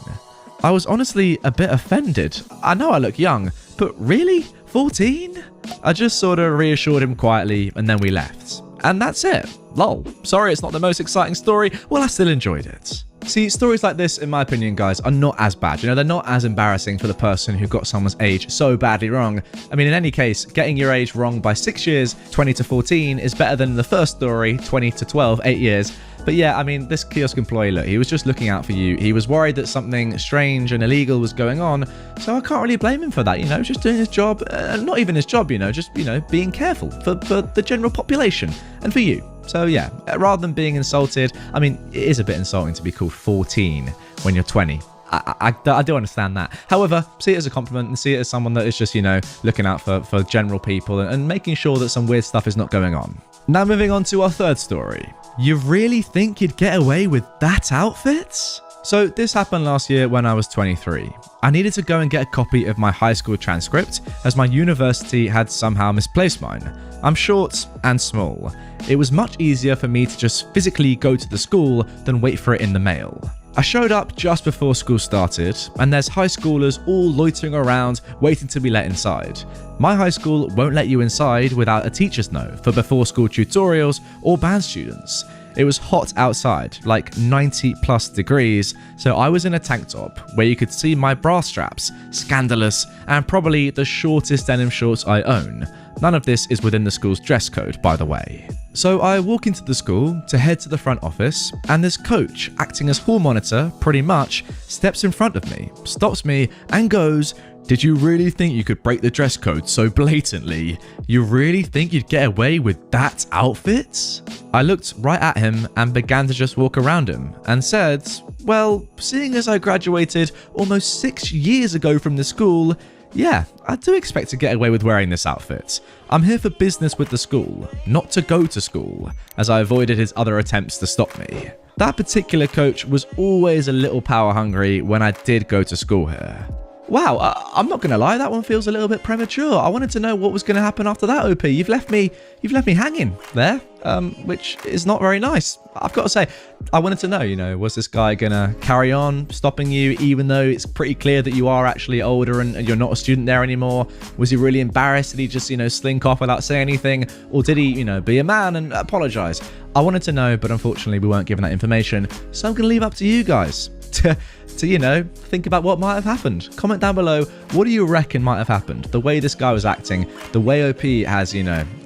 Speaker 1: I was honestly a bit offended. I know I look young, but really? 14? I just sort of reassured him quietly and then we left. And that's it. Lol. Sorry it's not the most exciting story, well I still enjoyed it. See, stories like this, in my opinion, guys, are not as bad. You know, they're not as embarrassing for the person who got someone's age so badly wrong. I mean, in any case, getting your age wrong by 6 years, 20 to 14, is better than the first story, 20 to 12, 8 years. But yeah, I mean, this kiosk employee, look, he was just looking out for you. He was worried that something strange and illegal was going on. So I can't really blame him for that, you know, just doing his job. Not even his job, you know, just, you know, being careful for the general population and for you. So yeah, rather than being insulted, I mean, it is a bit insulting to be called 14 when you're 20. I do understand that. However, see it as a compliment and see it as someone that is just, you know, looking out for general people and making sure that some weird stuff is not going on. Now moving on to our third story. You really think you'd get away with that outfit? So this happened last year when I was 23. I needed to go and get a copy of my high school transcript as my university had somehow misplaced mine. I'm short and small. It was much easier for me to just physically go to the school than wait for it in the mail. I showed up just before school started, and there's high schoolers all loitering around waiting to be let inside. My high school won't let you inside without a teacher's note for before school tutorials or band students. It was hot outside, like 90 plus degrees, so I was in a tank top where you could see my bra straps, scandalous, and probably the shortest denim shorts I own. None of this is within the school's dress code, by the way. So I walk into the school to head to the front office, and this coach, acting as hall monitor, pretty much, steps in front of me, stops me, and goes, "Did you really think you could break the dress code so blatantly? You really think you'd get away with that outfit?" I looked right at him and began to just walk around him and said, "Well, seeing as I graduated almost 6 years ago from the school, yeah, I do expect to get away with wearing this outfit. I'm here for business with the school, not to go to school," as I avoided his other attempts to stop me. That particular coach was always a little power hungry when I did go to school here. Wow, I'm not going to lie, that one feels a little bit premature. I wanted to know what was going to happen after that, OP. You've left me hanging there. which is not very nice. I've got to say, I wanted to know, was this guy gonna carry on stopping you even though it's pretty clear that you are actually older and you're not a student there anymore? Was he really embarrassed? Did he just, slink off without saying anything? Or did he, be a man and apologize? I wanted to know, but unfortunately we weren't given that information. So I'm gonna leave up to you guys to think about what might have happened. Comment down below, what do you reckon might have happened? The way this guy was acting, the way OP has,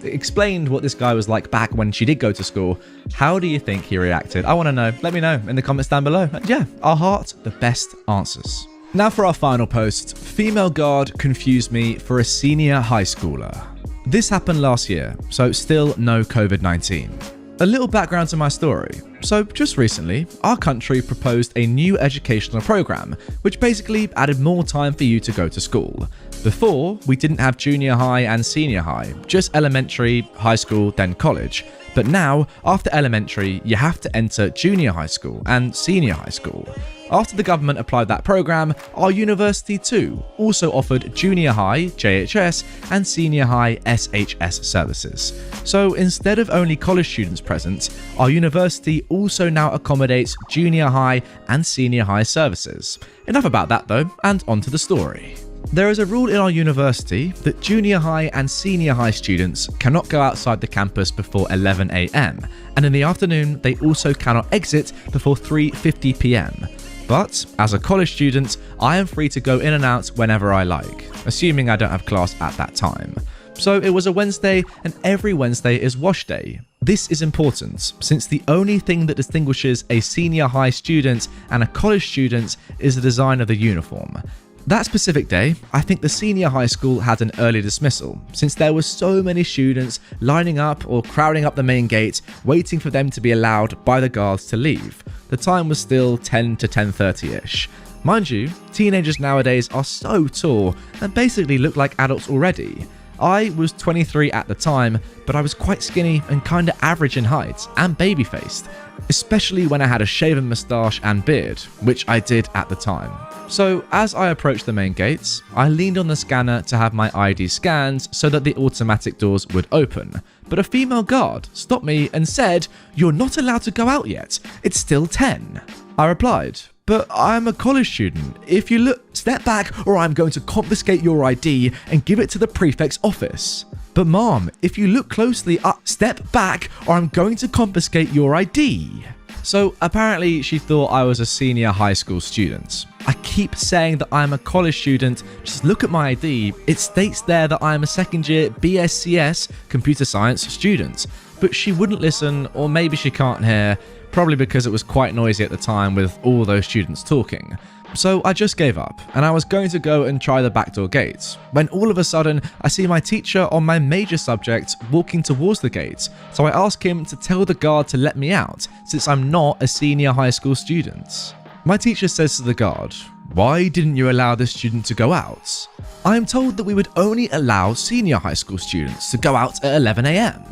Speaker 1: explained what this guy was like back when she did go to school. How do you think he reacted? I want to know. Let me know in the comments down below. And yeah, I'll heart the best answers. Now for our final post. Female guard confused me for a senior high schooler. This happened last year, so still no COVID-19. A little background to my story. So just recently, our country proposed a new educational program, which basically added more time for you to go to school. Before, we didn't have junior high and senior high, just elementary, high school, then college. But now, after elementary, you have to enter junior high school and senior high school. After the government applied that program, our university too also offered junior high (JHS) and senior high (SHS) services. So instead of only college students present, our university also now accommodates junior high and senior high services. Enough about that though, and on to the story. There is a rule in our university that junior high and senior high students cannot go outside the campus before 11 AM, and in the afternoon they also cannot exit before 3:50 PM. But as a college student, I am free to go in and out whenever I like, assuming I don't have class at that time. So it was a Wednesday, and every Wednesday is wash day. This is important, since the only thing that distinguishes a senior high student and a college student is the design of the uniform. That specific day, I think the senior high school had an early dismissal, since there were so many students lining up or crowding up the main gate, waiting for them to be allowed by the guards to leave. The time was still 10 to 10:30ish. Mind you, teenagers nowadays are so tall and basically look like adults already. I was 23 at the time, but I was quite skinny and kinda average in height and baby-faced, especially when I had a shaven moustache and beard, which I did at the time. So as I approached the main gates, I leaned on the scanner to have my ID scanned so that the automatic doors would open. But a female guard stopped me and said, "You're not allowed to go out yet. It's still 10. I replied, "But I'm a college student. If you look, step back or I'm going to confiscate your ID and give it to the prefect's office." "But mom, if you look closely, step back or I'm going to confiscate your ID." So apparently she thought I was a senior high school student. I keep saying that I'm a college student, just look at my ID, it states there that I am a second year BScs computer science student. But she wouldn't listen, or maybe she can't hear, probably because it was quite noisy at the time with all those students talking. So I just gave up, and I was going to go and try the backdoor gate, when all of a sudden I see my teacher on my major subject walking towards the gate, so I ask him to tell the guard to let me out, since I'm not a senior high school student. My teacher says to the guard, "Why didn't you allow this student to go out?" "I am told that we would only allow senior high school students to go out at 11 AM.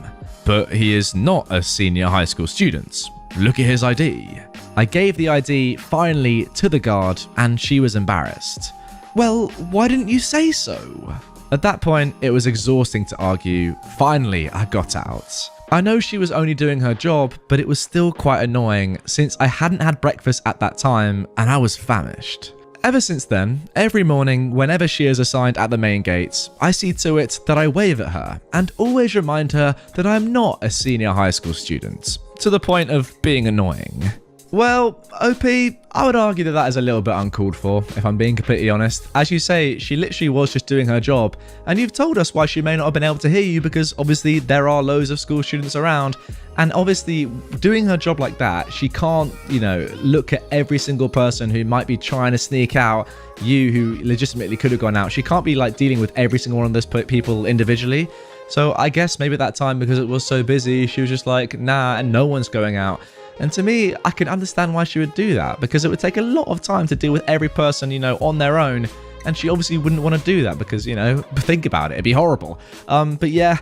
Speaker 1: "But he is not a senior high school student. Look at his ID. I gave the ID finally to the guard and she was embarrassed. "Well, why didn't you say so?" At that point, it was exhausting to argue. Finally, I got out. I know she was only doing her job, but it was still quite annoying since I hadn't had breakfast at that time and I was famished. Ever since then, every morning, whenever she is assigned at the main gate, I see to it that I wave at her and always remind her that I am not a senior high school student, to the point of being annoying. Well, OP, I would argue that is a little bit uncalled for, if I'm being completely honest. As you say, she literally was just doing her job, and you've told us why she may not have been able to hear you because obviously there are loads of school students around, and obviously doing her job like that, she can't, look at every single person who might be trying to sneak out, you who legitimately could have gone out. She can't be dealing with every single one of those people individually. So I guess maybe at that time, because it was so busy, she was just like, nah, and no one's going out. And to me, I can understand why she would do that, because it would take a lot of time to deal with every person, on their own. and she obviously wouldn't want to do that because, think about it, it'd be horrible. But yeah,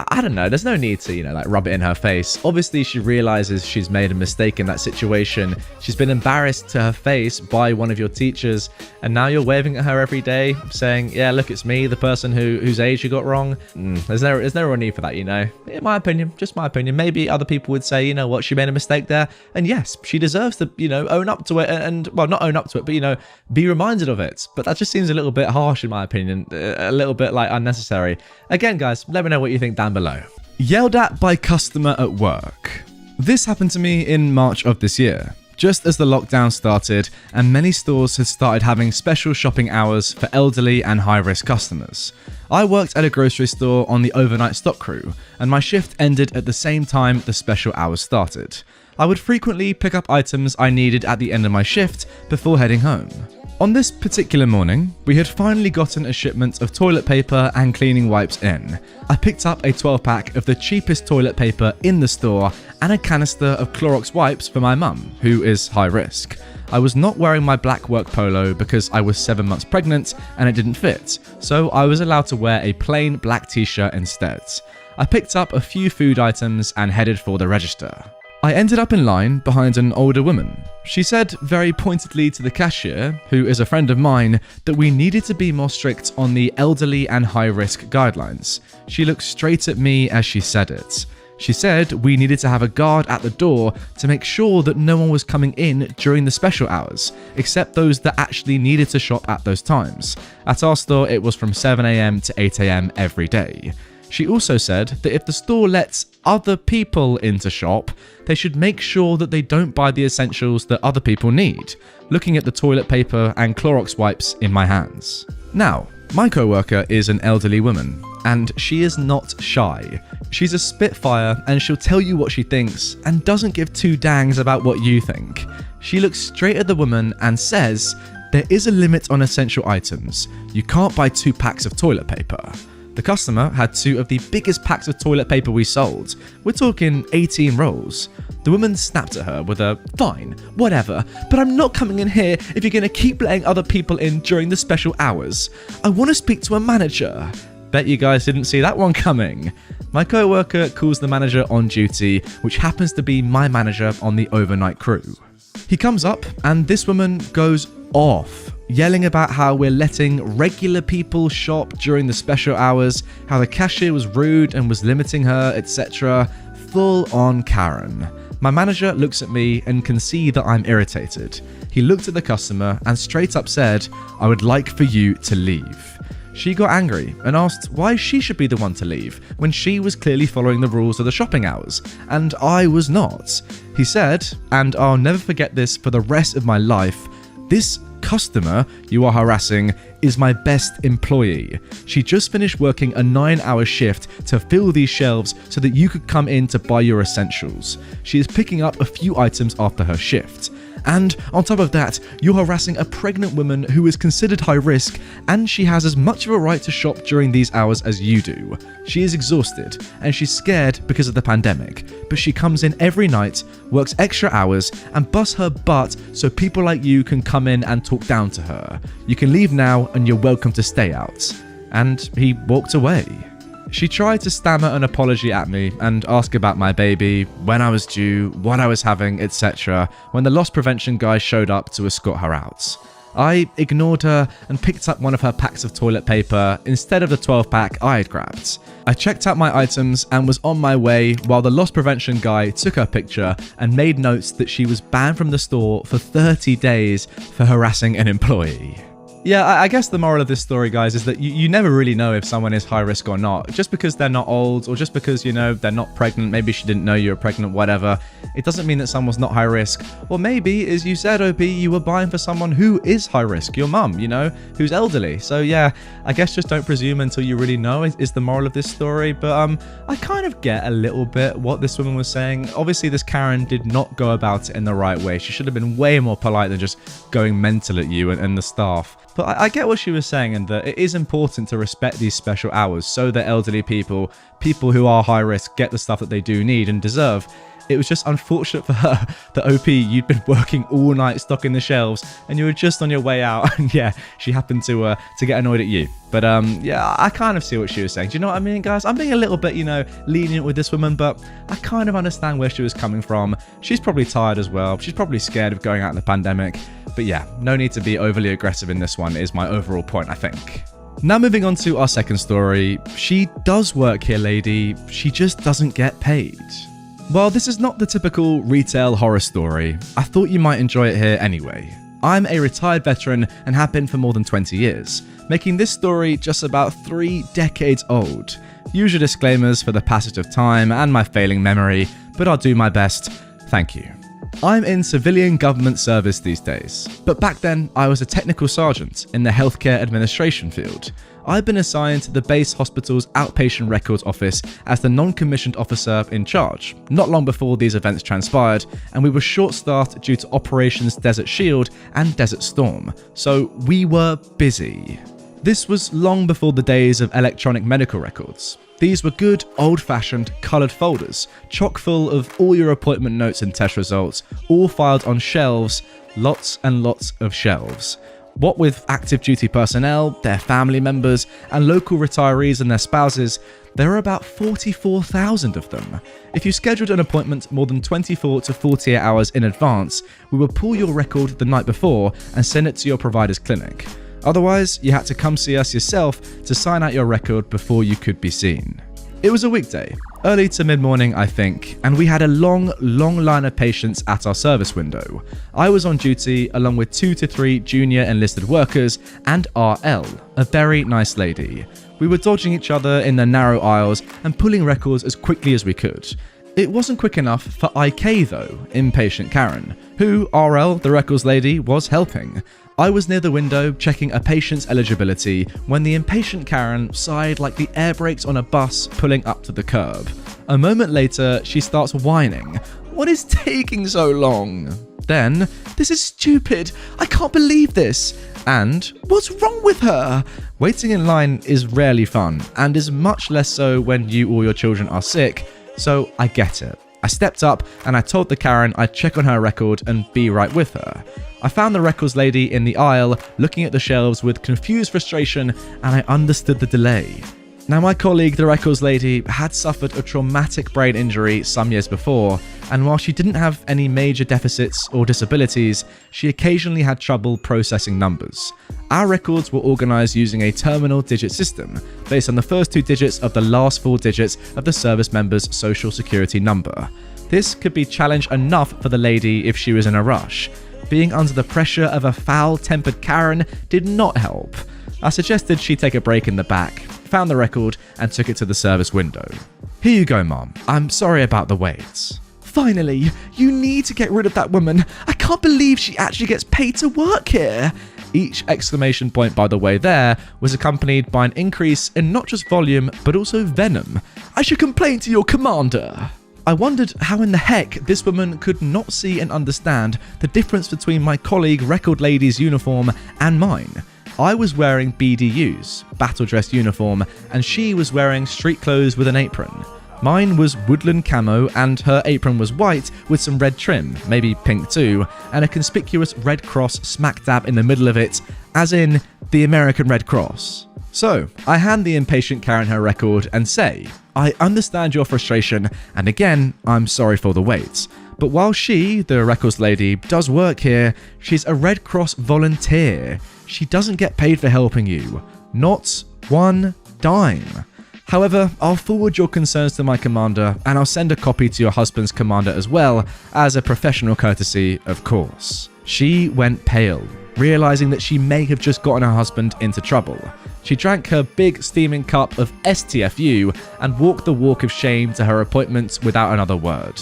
Speaker 1: I don't know, there's no need to, rub it in her face. Obviously, she realizes she's made a mistake in that situation. She's been embarrassed to her face by one of your teachers, and now you're waving at her every day, saying, yeah, look, it's me, the person whose age you got wrong. There's no real need for that, In my opinion, just my opinion. Maybe other people would say, you know what, she made a mistake there, and yes, she deserves to, own up to it, and well, not own up to it, but, be reminded of it. But that just seems a little bit harsh, in my opinion, a little bit, unnecessary. Again, guys, let me know what you think down below. Yelled at by customer at work. This happened to me in March of this year, just as the lockdown started and many stores had started having special shopping hours for elderly and high-risk customers. I worked at a grocery store on the overnight stock crew, and my shift ended at the same time the special hours started. I would frequently pick up items I needed at the end of my shift before heading home. On this particular morning, we had finally gotten a shipment of toilet paper and cleaning wipes in. I picked up a 12-pack of the cheapest toilet paper in the store and a canister of Clorox wipes for my mum, who is high risk. I was not wearing my black work polo because I was 7 months pregnant and it didn't fit, so I was allowed to wear a plain black t-shirt instead. I picked up a few food items and headed for the register. I ended up in line behind an older woman. She said very pointedly to the cashier, who is a friend of mine, that we needed to be more strict on the elderly and high-risk guidelines. She looked straight at me as she said it. She said we needed to have a guard at the door to make sure that no one was coming in during the special hours, except those that actually needed to shop at those times. At our store, it was from 7 AM to 8 AM every day. She also said that if the store lets other people in to shop, they should make sure that they don't buy the essentials that other people need, looking at the toilet paper and Clorox wipes in my hands. Now, my co-worker is an elderly woman, and she is not shy. She's a spitfire and she'll tell you what she thinks and doesn't give two dangs about what you think. She looks straight at the woman and says, there is a limit on essential items. You can't buy 2 packs of toilet paper. The customer had 2 of the biggest packs of toilet paper we sold. We're talking 18 rolls. The woman snapped at her with a, fine, whatever, but I'm not coming in here if you're going to keep letting other people in during the special hours. I want to speak to a manager. Bet you guys didn't see that one coming. My co-worker calls the manager on duty, which happens to be my manager on the overnight crew. He comes up and this woman goes off, yelling about how we're letting regular people shop during the special hours, how the cashier was rude and was limiting her, etc. Full on Karen. My manager looks at me and can see that I'm irritated. He looked at the customer and straight up said, I would like for you to leave. She got angry and asked why she should be the one to leave when she was clearly following the rules of the shopping hours, and I was not. He said, and I'll never forget this for the rest of my life, this customer you are harassing is my best employee. She just finished working a 9-hour shift to fill these shelves so that you could come in to buy your essentials. She is picking up a few items after her shift. And on top of that, you're harassing a pregnant woman who is considered high risk, and she has as much of a right to shop during these hours as you do. She is exhausted, and she's scared because of the pandemic, but she comes in every night, works extra hours, and busts her butt so people like you can come in and talk down to her. You can leave now, and you're welcome to stay out. And he walked away. She tried to stammer an apology at me and ask about my baby, when I was due, what I was having, etc. when the loss prevention guy showed up to escort her out. I ignored her and picked up one of her packs of toilet paper instead of the 12-pack I had grabbed. I checked out my items and was on my way while the loss prevention guy took her picture and made notes that she was banned from the store for 30 days for harassing an employee. Yeah, I guess the moral of this story, guys, is that you never really know if someone is high risk or not. Just because they're not old or just because, they're not pregnant, maybe she didn't know you were pregnant, whatever, it doesn't mean that someone's not high risk. Or maybe, as you said, OP, you were buying for someone who is high risk, your mum, who's elderly. So yeah, I guess just don't presume until you really know is the moral of this story. But I kind of get a little bit what this woman was saying. Obviously, this Karen did not go about it in the right way. She should have been way more polite than just going mental at you and the staff. But I get what she was saying, and that it is important to respect these special hours so that elderly people who are high risk, get the stuff that they do need and deserve. It was just unfortunate for her that OP, you'd been working all night stocking the shelves and you were just on your way out, and yeah, she happened to get annoyed at you. But yeah, I kind of see what she was saying. Do you know what I mean, guys? I'm being a little bit, lenient with this woman, but I kind of understand where she was coming from. She's probably tired as well. She's probably scared of going out in the pandemic. But yeah, no need to be overly aggressive in this one is my overall point, I think. Now moving on to our second story. She does work here, lady. She just doesn't get paid. While this is not the typical retail horror story, I thought you might enjoy it here anyway. I'm a retired veteran and have been for more than 20 years, making this story just about 3 decades old. Usual disclaimers for the passage of time and my failing memory, but I'll do my best. Thank you. I'm in civilian government service these days, but back then I was a technical sergeant in the healthcare administration field. I've been assigned to the base hospital's outpatient records office as the non-commissioned officer in charge, not long before these events transpired, and we were short-staffed due to Operations Desert Shield and Desert Storm, so we were busy. This was long before the days of electronic medical records. These were good, old-fashioned, coloured folders, chock full of all your appointment notes and test results, all filed on shelves, lots and lots of shelves. What with active duty personnel, their family members, and local retirees and their spouses, there are about 44,000 of them. If you scheduled an appointment more than 24 to 48 hours in advance, we would pull your record the night before and send it to your provider's clinic. Otherwise, you had to come see us yourself to sign out your record before you could be seen. It was a weekday, early to mid-morning I think, and we had a long line of patients at our service window. I was on duty along with 2 to 3 junior enlisted workers and RL, a very nice lady. We were dodging each other in the narrow aisles and pulling records as quickly as we could. It wasn't quick enough for IK though, inpatient Karen, who, RL, the records lady, was helping. I was near the window checking a patient's eligibility when the impatient Karen sighed like the air brakes on a bus pulling up to the curb. A moment later, she starts whining. "What is taking so long?" Then, "This is stupid. I can't believe this." And, "What's wrong with her?" Waiting in line is rarely fun, and is much less so when you or your children are sick, so I get it. I stepped up and I told the Karen I'd check on her record and be right with her. I found the records lady in the aisle looking at the shelves with confused frustration, and I understood the delay. Now my colleague, the records lady, had suffered a traumatic brain injury some years before, and while she didn't have any major deficits or disabilities, she occasionally had trouble processing numbers. Our records were organised using a terminal digit system, based on the first 2 digits of the last 4 digits of the service member's social security number. This could be challenge enough for the lady if she was in a rush. Being under the pressure of a foul-tempered Karen did not help. I suggested she take a break in the back, found the record, and took it to the service window. "Here you go, Mom. I'm sorry about the wait." "Finally, you need to get rid of that woman. I can't believe she actually gets paid to work here." Each exclamation point, by the way, there was accompanied by an increase in not just volume, but also venom. "I should complain to your commander." I wondered how in the heck this woman could not see and understand the difference between my colleague record lady's uniform and mine. I was wearing BDUs, battle dress uniform, and she was wearing street clothes with an apron. Mine was woodland camo and her apron was white with some red trim, maybe pink too, and a conspicuous red cross smack dab in the middle of it, as in the American Red Cross. So, I hand the impatient Karen her record and say, "I understand your frustration, and again, I'm sorry for the wait. But while she, the records lady, does work here, she's a Red Cross volunteer. She doesn't get paid for helping you. Not one dime. However, I'll forward your concerns to my commander, and I'll send a copy to your husband's commander as well, as a professional courtesy, of course." She went pale, realizing that she may have just gotten her husband into trouble. She drank her big steaming cup of STFU and walked the walk of shame to her appointment without another word.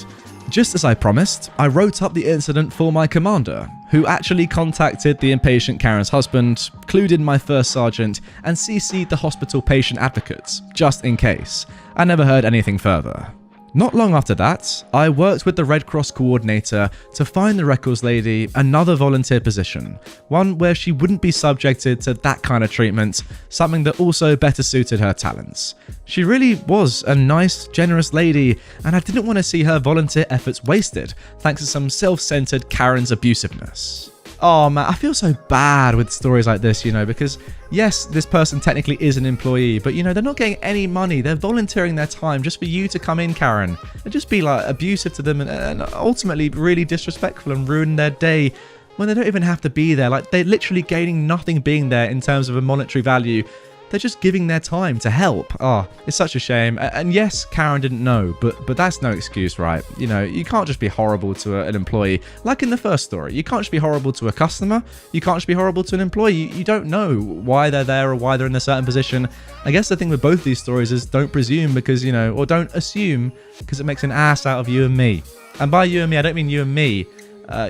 Speaker 1: Just as I promised, I wrote up the incident for my commander, who actually contacted the impatient Karen's husband, clued in my first sergeant, and CC'd the hospital patient advocates, just in case. I never heard anything further. Not long after that, I worked with the Red Cross coordinator to find the records lady another volunteer position, one where she wouldn't be subjected to that kind of treatment, something that also better suited her talents. She really was a nice, generous lady, and I didn't want to see her volunteer efforts wasted thanks to some self-centered Karen's abusiveness. Oh man, I feel so bad with stories like this, because yes, this person technically is an employee, but they're not getting any money. They're volunteering their time just for you to come in, Karen, and just be abusive to them and ultimately really disrespectful and ruin their day when they don't even have to be there. They're literally gaining nothing being there in terms of a monetary value. They're just giving their time to help. Oh, it's such a shame. And yes, Karen didn't know, but that's no excuse, right? You can't just be horrible to an employee. Like in the first story, you can't just be horrible to a customer. You can't just be horrible to an employee. You don't know why they're there or why they're in a certain position. I guess the thing with both these stories is don't presume because, or don't assume because it makes an ass out of you and me. And by you and me, I don't mean you and me.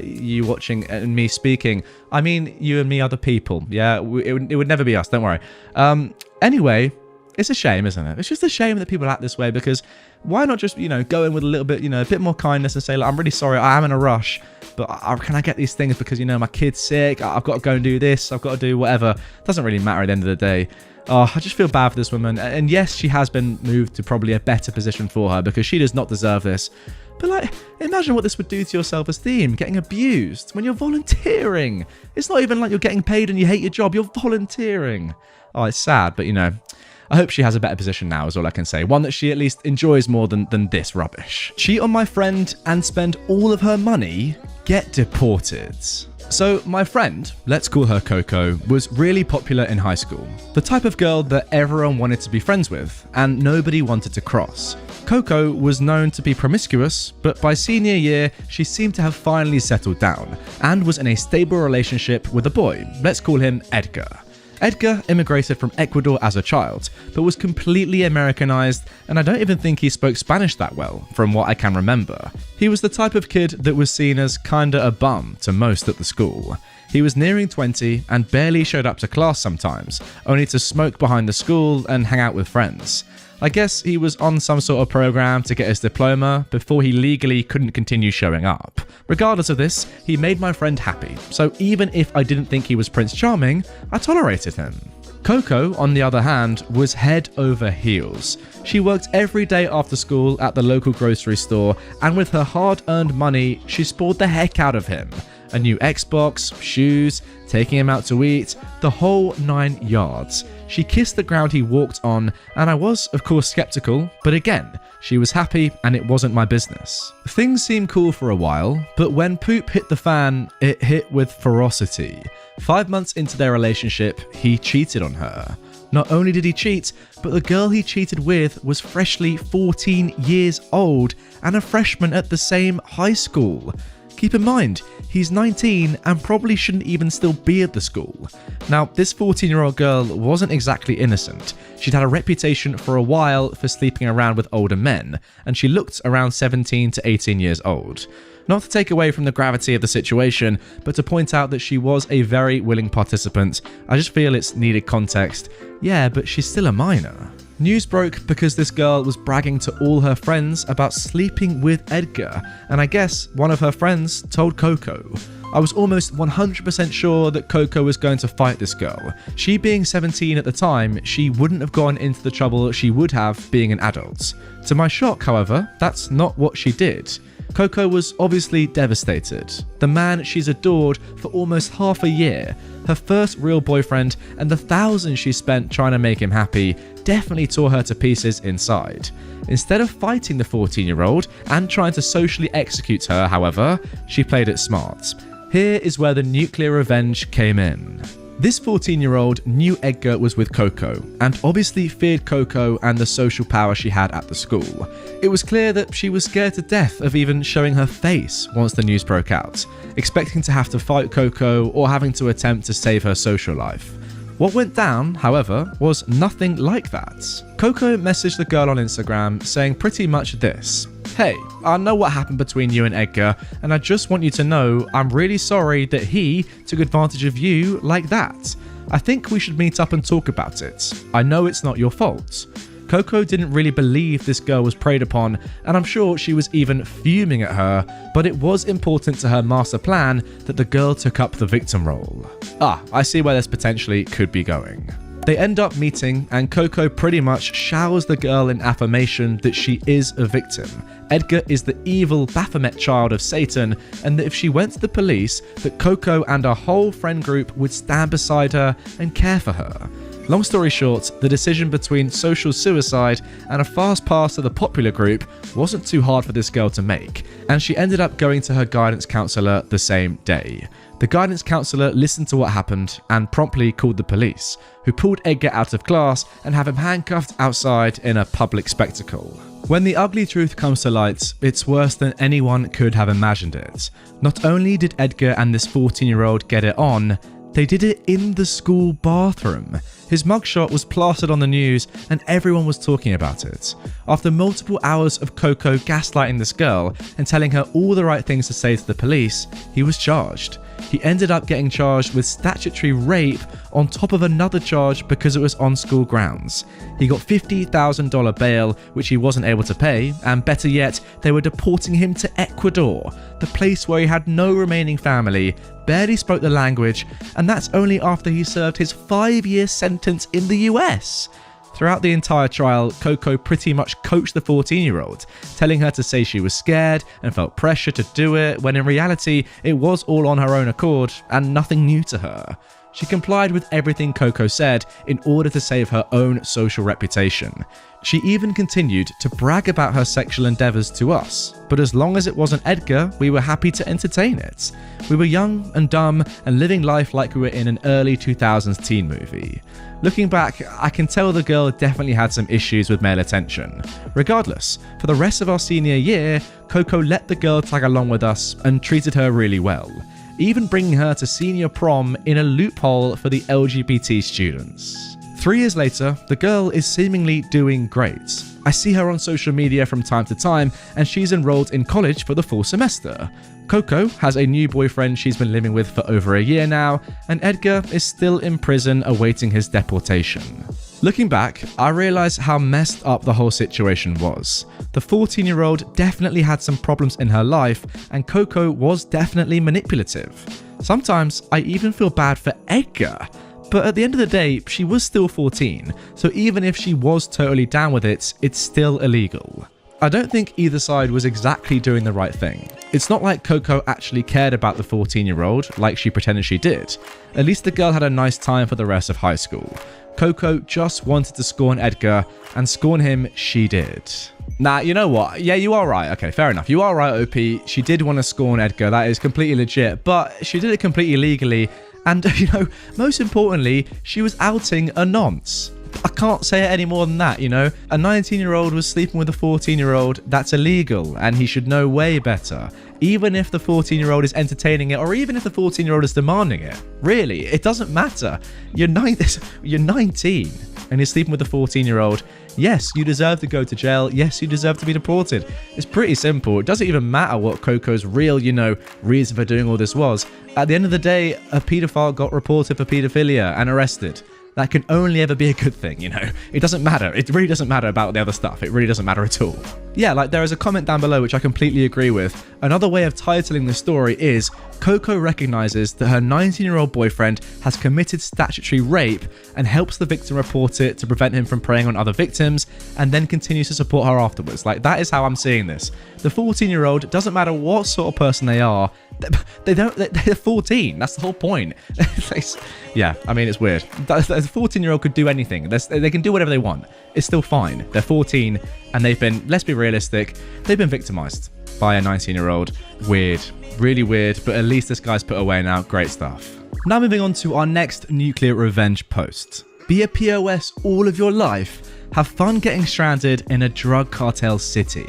Speaker 1: You watching and me speaking. I mean you and me, other people. Yeah, it would never be us, don't worry. Anyway, it's a shame, isn't it? It's just a shame that people act this way, because why not just, go in with a little bit, a bit more kindness and say, I'm really sorry, I am in a rush, but can I get these things because, my kid's sick, I've got to go and do this, I've got to do whatever. Doesn't really matter at the end of the day. Oh, I just feel bad for this woman. And yes, she has been moved to probably a better position for her because she does not deserve this. But imagine what this would do to your self-esteem, getting abused when you're volunteering. It's not even like you're getting paid and you hate your job, you're volunteering. Oh, it's sad, but I hope she has a better position now is all I can say. One that she at least enjoys more than this rubbish. Cheat on my friend and spend all of her money? Get deported. So my friend, let's call her Coco, was really popular in high school. The type of girl that everyone wanted to be friends with and nobody wanted to cross. Coco was known to be promiscuous, but by senior year, she seemed to have finally settled down and was in a stable relationship with a boy. Let's call him Edgar. Edgar immigrated from Ecuador as a child, but was completely Americanized, and I don't even think he spoke Spanish that well, from what I can remember. He was the type of kid that was seen as kinda a bum to most at the school. He was nearing 20 and barely showed up to class sometimes, only to smoke behind the school and hang out with friends. I guess he was on some sort of program to get his diploma before he legally couldn't continue showing up. Regardless of this, he made my friend happy, so even if I didn't think he was Prince Charming, I tolerated him. Coco, on the other hand, was head over heels. She worked every day after school at the local grocery store, and with her hard-earned money, she spoiled the heck out of him. A new Xbox, shoes, taking him out to eat, the whole 9 yards. She kissed the ground he walked on, and I was, of course, skeptical, but again, she was happy and it wasn't my business. Things seemed cool for a while, but when poop hit the fan, it hit with ferocity. 5 months into their relationship, he cheated on her. Not only did he cheat, but the girl he cheated with was freshly 14 years old and a freshman at the same high school. Keep in mind, he's 19 and probably shouldn't even still be at the school. Now, this 14-year-old girl wasn't exactly innocent. She'd had a reputation for a while for sleeping around with older men, and she looked around 17 to 18 years old. Not to take away from the gravity of the situation, but to point out that she was a very willing participant. I just feel it's needed context. Yeah, but she's still a minor. News broke because this girl was bragging to all her friends about sleeping with Edgar, and I guess one of her friends told Coco. I was almost 100% sure that Coco was going to fight this girl. She being 17 at the time, she wouldn't have gone into the trouble she would have being an adult. To my shock, however, that's not what she did. Coco was obviously devastated. The man she's adored for almost half a year, her first real boyfriend, and the thousands she spent trying to make him happy definitely tore her to pieces inside. Instead of fighting the 14-year-old and trying to socially execute her, however, she played it smart. Here is where the nuclear revenge came in. This 14-year-old knew Edgar was with Coco, and obviously feared Coco and the social power she had at the school. It was clear that she was scared to death of even showing her face once the news broke out, expecting to have to fight Coco or having to attempt to save her social life. What went down, however, was nothing like that. Coco messaged the girl on Instagram saying pretty much this: "Hey, I know what happened between you and Edgar, and I just want you to know I'm really sorry that he took advantage of you like that. I think we should meet up and talk about it. I know it's not your fault." Coco didn't really believe this girl was preyed upon, and I'm sure she was even fuming at her, but it was important to her master plan that the girl took up the victim role. I see where this potentially could be going. They end up meeting, and Coco pretty much showers the girl in affirmation that she is a victim. Edgar is the evil Baphomet child of Satan, and that if she went to the police, that Coco and her whole friend group would stand beside her and care for her. Long story short, the decision between social suicide and a fast pass to the popular group wasn't too hard for this girl to make, and she ended up going to her guidance counsellor the same day. The guidance counsellor listened to what happened and promptly called the police, who pulled Edgar out of class and have him handcuffed outside in a public spectacle. When the ugly truth comes to light, it's worse than anyone could have imagined it. Not only did Edgar and this 14-year-old get it on, they did it in the school bathroom. His mugshot was plastered on the news and everyone was talking about it. After multiple hours of Coco gaslighting this girl and telling her all the right things to say to the police, he was charged. He ended up getting charged with statutory rape on top of another charge because it was on school grounds. He got $50,000 bail, which he wasn't able to pay, and better yet, they were deporting him to Ecuador, the place where he had no remaining family, barely spoke the language, and that's only after he served his 5-year sentence in the US. Throughout the entire trial, Coco pretty much coached the 14-year-old, telling her to say she was scared and felt pressure to do it, when in reality, it was all on her own accord and nothing new to her. She complied with everything Coco said in order to save her own social reputation. She even continued to brag about her sexual endeavours to us, but as long as it wasn't Edgar, we were happy to entertain it. We were young and dumb and living life like we were in an early 2000s teen movie. Looking back, I can tell the girl definitely had some issues with male attention. Regardless, for the rest of our senior year, Coco let the girl tag along with us and treated her really well, even bringing her to senior prom in a loophole for the LGBT students. 3 years later, the girl is seemingly doing great. I see her on social media from time to time, and she's enrolled in college for the full semester. Coco has a new boyfriend she's been living with for over a year now, and Edgar is still in prison awaiting his deportation. Looking back, I realise how messed up the whole situation was. The 14-year-old definitely had some problems in her life, and Coco was definitely manipulative. Sometimes I even feel bad for Edgar. But at the end of the day, she was still 14, so even if she was totally down with it, it's still illegal. I don't think either side was exactly doing the right thing. It's not like Coco actually cared about the 14-year-old like she pretended she did. At least the girl had a nice time for the rest of high school. Coco just wanted to scorn Edgar, and scorn him she did. Nah, you know what? Yeah, you are right. Okay, fair enough. You are right, OP. She did want to scorn Edgar. That is completely legit, but she did it completely legally. And, most importantly, she was outing a nonce. I can't say it any more than that, A 19-year-old was sleeping with a 14-year-old, that's illegal, and he should know way better. Even if the 14-year-old is entertaining it, or even if the 14-year-old is demanding it. Really, it doesn't matter. You're 19, and you're sleeping with a 14-year-old. Yes, you deserve to go to jail. Yes, you deserve to be deported. It's pretty simple. It doesn't even matter what Coco's real, reason for doing all this was. At the end of the day, a paedophile got reported for paedophilia and arrested. That can only ever be a good thing, It doesn't matter. It really doesn't matter about the other stuff. It really doesn't matter at all. Yeah, there is a comment down below which I completely agree with. Another way of titling the story is Coco recognizes that her 19-year-old boyfriend has committed statutory rape and helps the victim report it to prevent him from preying on other victims, and then continues to support her afterwards. That is how I'm seeing this. The 14-year-old, doesn't matter what sort of person they are, they're 14. That's the whole point. Yeah, it's weird. The 14-year-old could do anything. They can do whatever they want. It's still fine. They're 14, and they've been, let's be realistic, they've been victimized by a 19-year-old. Weird. Really weird, but at least this guy's put away now. Great stuff. Now moving on to our next nuclear revenge post. Be a POS all of your life. Have fun getting stranded in a drug cartel city.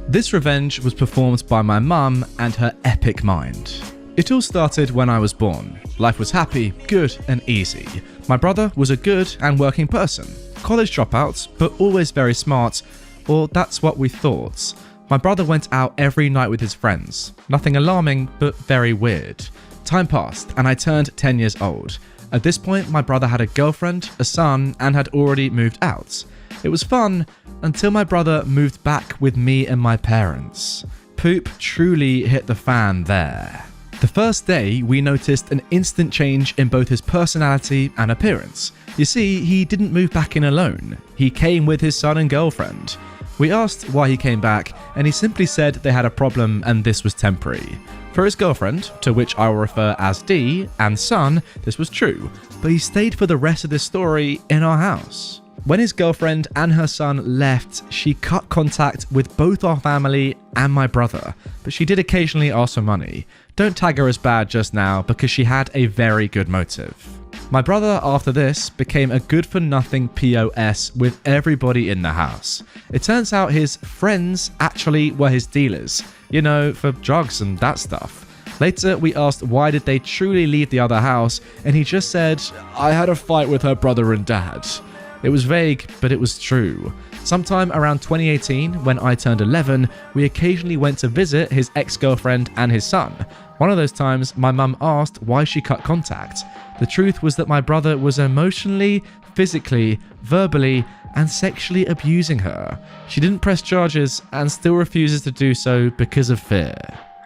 Speaker 1: This revenge was performed by my mum and her epic mind. It all started when I was born. Life was happy, good, and easy. My brother was a good and working person. College dropout, but always very smart, or that's what we thought. My brother went out every night with his friends. Nothing alarming, but very weird. Time passed, and I turned 10 years old. At this point, my brother had a girlfriend, a son, and had already moved out. It was fun until my brother moved back with me and my parents. Poop truly hit the fan there. The first day, we noticed an instant change in both his personality and appearance. You see, he didn't move back in alone. He came with his son and girlfriend. We asked why he came back, and he simply said they had a problem and this was temporary. For his girlfriend, to which I will refer as D, and son, this was true, but he stayed for the rest of the story in our house. When his girlfriend and her son left, she cut contact with both our family and my brother, but she did occasionally ask for money. Don't tag her as bad just now because she had a very good motive. My brother, after this, became a good-for-nothing POS with everybody in the house. It turns out his friends actually were his dealers, you know, for drugs and that stuff. Later, we asked why did they truly leave the other house, and he just said, "I had a fight with her brother and dad." It was vague, but it was true. Sometime around 2018, when I turned 11, we occasionally went to visit his ex-girlfriend and his son. One of those times, my mum asked why she cut contact. The truth was that my brother was emotionally, physically, verbally, and sexually abusing her. She didn't press charges and still refuses to do so because of fear.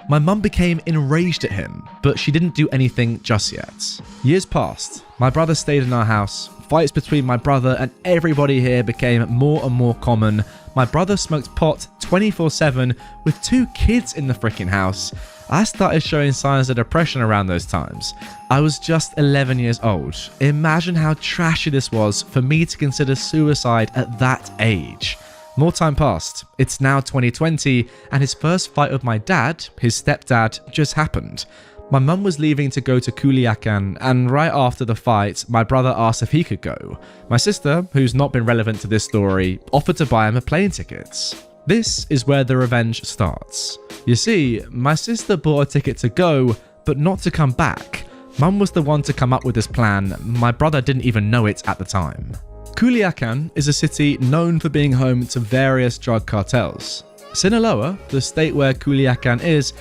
Speaker 1: My mum became enraged at him, but she didn't do anything just yet. Years passed. My brother stayed in our house. Fights between my brother and everybody here became more and more common. My brother smoked pot 24/7 with 2 kids in the freaking house. I started showing signs of depression around those times. I was just 11 years old. Imagine how trashy this was for me to consider suicide at that age. More time passed. It's now 2020, and his first fight with my dad, his stepdad, just happened. My mum was leaving to go to Culiacan, and right after the fight, my brother asked if he could go. My sister, who's not been relevant to this story, offered to buy him a plane ticket. This is where the revenge starts. You see, my sister bought a ticket to go, but not to come back. Mum was the one to come up with this plan. My brother didn't even know it at the time. Culiacan is a city known for being home to various drug cartels. Sinaloa, the state where Culiacan is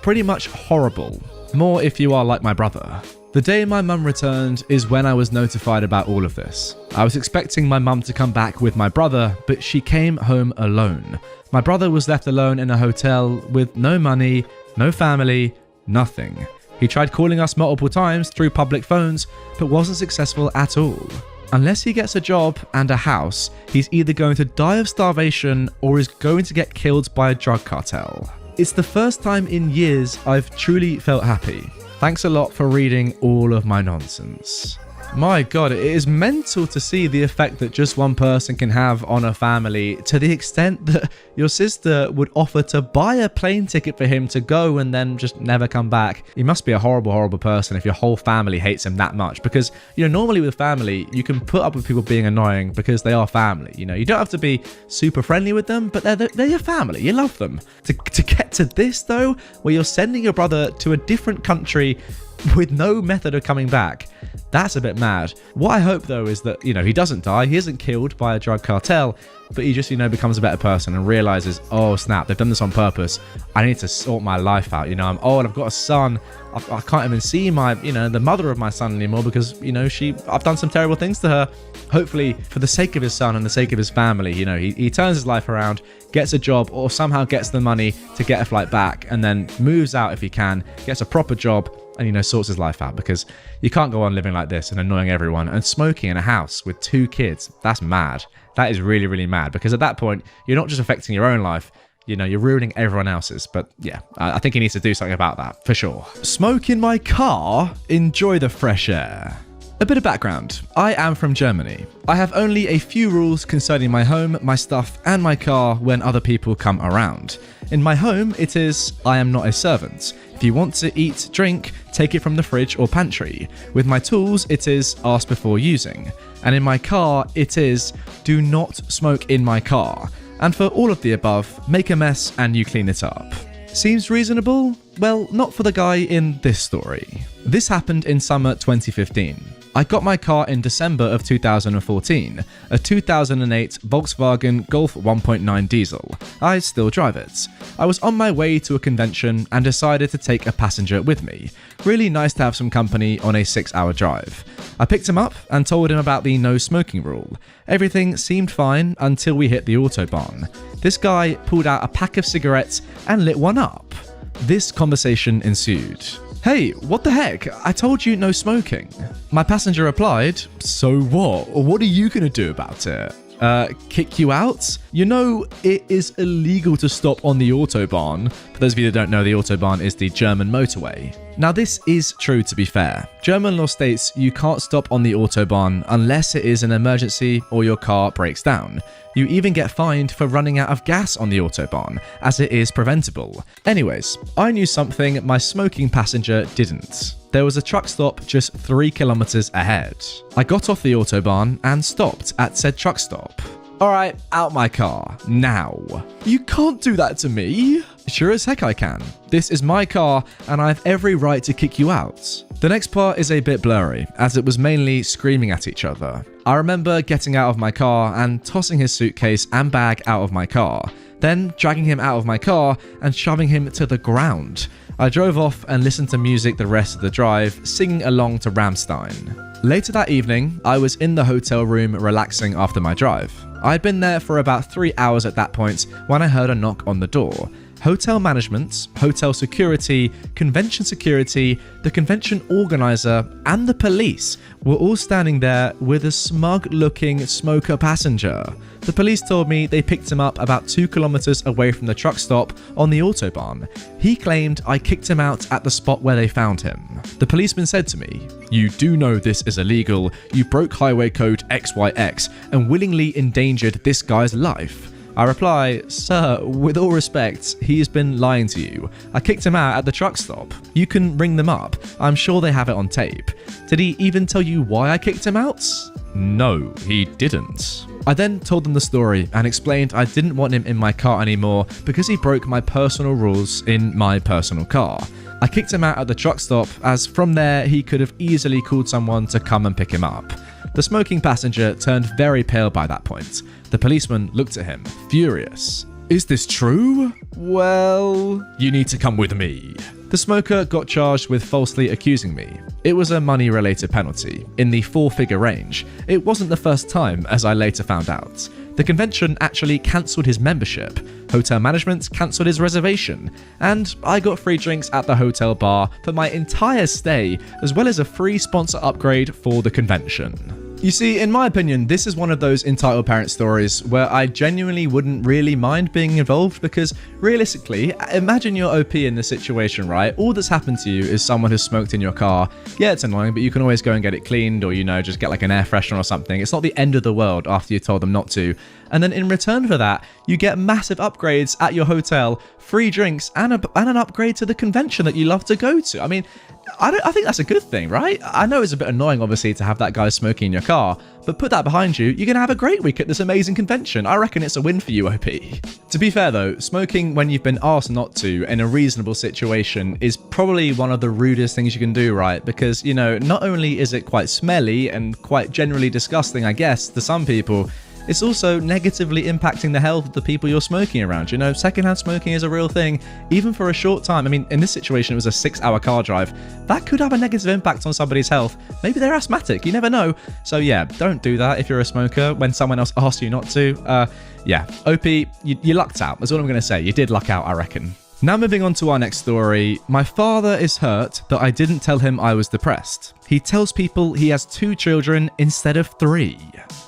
Speaker 1: pretty much horrible. More if you are like my brother. The day my mum returned is when I was notified about all of this. I was expecting my mum to come back with my brother, but she came home alone. My brother was left alone in a hotel with no money, no family, nothing. He tried calling us multiple times through public phones, but wasn't successful at all. Unless he gets a job and a house, he's either going to die of starvation or is going to get killed by a drug cartel. It's the first time in years I've truly felt happy. Thanks a lot for reading all of my nonsense. My god, it is mental to see the effect that just one person can have on a family, to the extent that your sister would offer to buy a plane ticket for him to go and then just never come back. He must be a horrible, horrible person if your whole family hates him that much, because, you know, normally with family, you can put up with people being annoying because they are family. You know, you don't have to be super friendly with them, but they're your family. You love them. To get to this, though, where you're sending your brother to a different country with no method of coming back, that's a bit mad. What I hope, though, is that, you know, he doesn't die, he isn't killed by a drug cartel, but he just, you know, becomes a better person and realizes, oh snap, they've done this on purpose. I need to sort my life out. You know, I'm old, I've got a son, I can't even see my, you know, the mother of my son anymore because, you know, I've done some terrible things to her. Hopefully, for the sake of his son and the sake of his family, you know, he turns his life around, gets a job, or somehow gets the money to get a flight back, and then moves out if he can, gets a proper job, and, you know, sorts his life out, because you can't go on living like this and annoying everyone and smoking in a house with 2 kids. That's mad. That is really, really mad, because at that point, you're not just affecting your own life, you know, you're ruining everyone else's. But yeah, I think he needs to do something about that, for sure. Smoke in my car, enjoy the fresh air. A bit of background. I am from Germany. I have only a few rules concerning my home, my stuff, and my car when other people come around. In my home, it is, I am not a servant. If you want to eat, drink, take it from the fridge or pantry. With my tools, it is, ask before using. And in my car, it is, do not smoke in my car. And for all of the above, make a mess and you clean it up. Seems reasonable? Well, not for the guy in this story. This happened in summer 2015. I got my car in December of 2014, a 2008 Volkswagen Golf 1.9 diesel. I still drive it. I was on my way to a convention and decided to take a passenger with me. Really nice to have some company on a 6-hour drive. I picked him up and told him about the no smoking rule. Everything seemed fine until we hit the autobahn. This guy pulled out a pack of cigarettes and lit one up. This conversation ensued. "Hey, what the heck? I told you no smoking." My passenger replied, "So what? What are you gonna do about it? Kick you out? You know, it is illegal to stop on the Autobahn." For those of you that don't know, the Autobahn is the German motorway. Now, this is true, to be fair. German law states you can't stop on the Autobahn unless it is an emergency or your car breaks down. You even get fined for running out of gas on the Autobahn, as it is preventable. Anyways, I knew something my smoking passenger didn't. There was a truck stop just 3 kilometers ahead. I got off the Autobahn and stopped at said truck stop. "Alright, out my car, now." "You can't do that to me." "Sure as heck I can. This is my car and I have every right to kick you out." The next part is a bit blurry, as it was mainly screaming at each other. I remember getting out of my car and tossing his suitcase and bag out of my car, then dragging him out of my car and shoving him to the ground. I drove off and listened to music the rest of the drive, singing along to Rammstein. Later that evening, I was in the hotel room relaxing after my drive. I'd been there for about 3 hours at that point when I heard a knock on the door. Hotel management, hotel security, convention security, the convention organizer, and the police were all standing there with a smug-looking smoker passenger. The police told me they picked him up about 2 kilometers away from the truck stop on the Autobahn. He claimed I kicked him out at the spot where they found him. The policeman said to me, "You do know this is illegal. You broke highway code XYX and willingly endangered this guy's life." I reply, "Sir, with all respect, he's been lying to you. I kicked him out at the truck stop. You can ring them up. I'm sure they have it on tape. Did he even tell you why I kicked him out?" "No, he didn't." I then told them the story and explained I didn't want him in my car anymore because he broke my personal rules in my personal car. I kicked him out at the truck stop, as from there he could have easily called someone to come and pick him up. The smoking passenger turned very pale by that point. The policeman looked at him, furious. "Is this true? Well, you need to come with me." The smoker got charged with falsely accusing me. It was a money-related penalty, in the 4-figure range. It wasn't the first time, as I later found out. The convention actually cancelled his membership, hotel management cancelled his reservation, and I got free drinks at the hotel bar for my entire stay, as well as a free sponsor upgrade for the convention. You see, in my opinion, this is one of those entitled parent stories where I genuinely wouldn't really mind being involved, because realistically, imagine you're OP in this situation, right? All that's happened to you is someone has smoked in your car. Yeah, it's annoying, but you can always go and get it cleaned, or, you know, just get like an air freshener or something. It's not the end of the world after you told them not to. And then in return for that, you get massive upgrades at your hotel, free drinks, and an upgrade to the convention that you love to go to. I mean, I think that's a good thing, right? I know it's a bit annoying, obviously, to have that guy smoking in your car, but put that behind you, you're going to have a great week at this amazing convention. I reckon it's a win for you, OP. To be fair, though, smoking when you've been asked not to in a reasonable situation is probably one of the rudest things you can do, right? Because, you know, not only is it quite smelly and quite generally disgusting, I guess, to some people, it's also negatively impacting the health of the people you're smoking around. You know, secondhand smoking is a real thing, even for a short time. I mean, in this situation, it was a 6-hour car drive. That could have a negative impact on somebody's health. Maybe they're asthmatic, you never know. So yeah, don't do that if you're a smoker when someone else asks you not to. Yeah, OP, you lucked out. That's all I'm going to say. You did luck out, I reckon. Now moving on to our next story. My father is hurt that I didn't tell him I was depressed. He tells people he has 2 children instead of 3.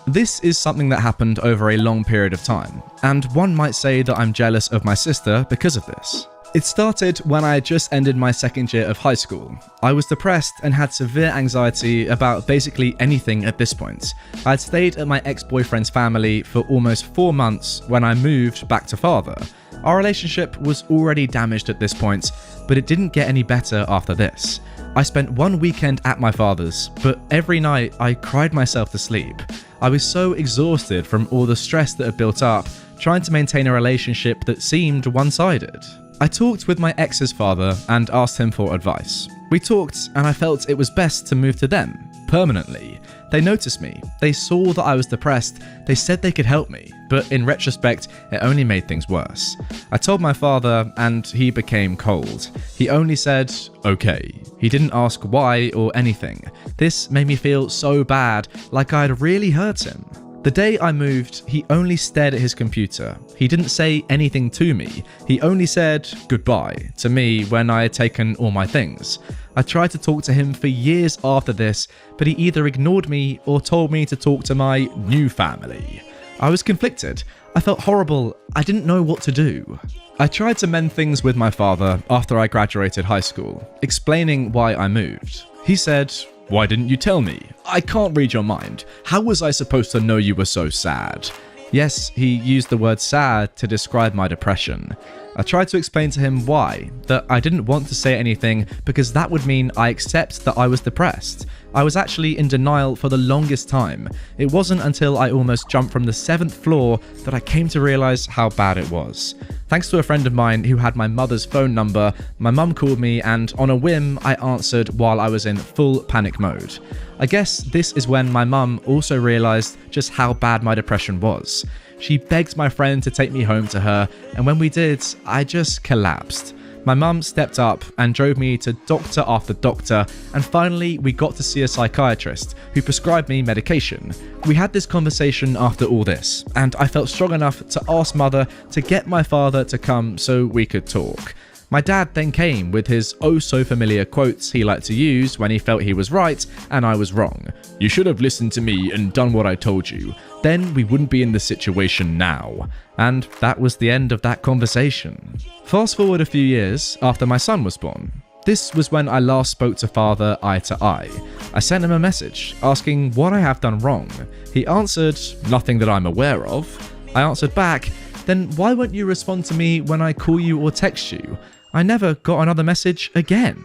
Speaker 1: This is something that happened over a long period of time, and one might say that I'm jealous of my sister because of this. It started when I had just ended my 2nd year of high school. I was depressed and had severe anxiety about basically anything at this point. I had stayed at my ex-boyfriend's family for almost 4 months when I moved back to father. Our relationship was already damaged at this point, but it didn't get any better after this. I spent one weekend at my father's, but every night I cried myself to sleep. I was so exhausted from all the stress that had built up, trying to maintain a relationship that seemed one-sided. I talked with my ex's father and asked him for advice. We talked and I felt it was best to move to them. permanently. They noticed me, they saw that I was depressed, they said they could help me, but in retrospect, it only made things worse. I told my father, and he became cold. He only said, okay. He didn't ask why or anything. This made me feel so bad, like I'd really hurt him. The day I moved, he only stared at his computer. He didn't say anything to me. He only said goodbye to me when I had taken all my things. I tried to talk to him for years after this, but he either ignored me or told me to talk to my new family. I was conflicted. I felt horrible. I didn't know what to do. I tried to mend things with my father after I graduated high school, explaining why I moved. He said, "Why didn't you tell me? I can't read your mind. How was I supposed to know you were so sad?" Yes, he used the word sad to describe my depression. I tried to explain to him why, that I didn't want to say anything because that would mean I accept that I was depressed. I was actually in denial for the longest time. It wasn't until I almost jumped from the 7th floor that I came to realize how bad it was. Thanks to a friend of mine who had my mother's phone number, my mum called me and on a whim I answered while I was in full panic mode. I guess this is when my mum also realized just how bad my depression was. She begged my friend to take me home to her, and when we did, I just collapsed. My mum stepped up and drove me to doctor after doctor, and finally we got to see a psychiatrist who prescribed me medication. We had this conversation after all this, and I felt strong enough to ask mother to get my father to come so we could talk. My dad then came with his oh-so-familiar quotes he liked to use when he felt he was right and I was wrong. "You should have listened to me and done what I told you. Then we wouldn't be in this situation now." And that was the end of that conversation. Fast forward a few years after my son was born. This was when I last spoke to father eye to eye. I sent him a message asking what I have done wrong. He answered, "Nothing that I'm aware of." I answered back, "Then why won't you respond to me when I call you or text you?" I never got another message again.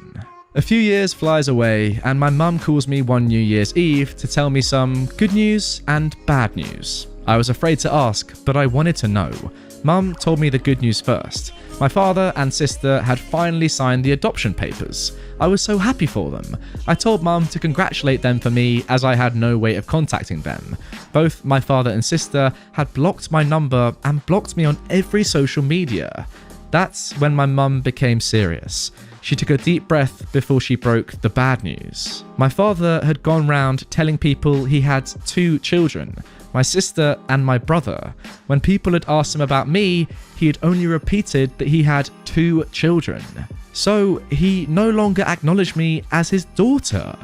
Speaker 1: A few years flies away and my mum calls me one New Year's Eve to tell me some good news and bad news. I was afraid to ask, but I wanted to know. Mum told me the good news first. My father and sister had finally signed the adoption papers. I was so happy for them. I told Mum to congratulate them for me as I had no way of contacting them. Both my father and sister had blocked my number and blocked me on every social media. That's when my mum became serious. She took a deep breath before she broke the bad news. My father had gone round telling people he had 2 children, my sister and my brother. When people had asked him about me, he had only repeated that he had 2 children. So he no longer acknowledged me as his daughter.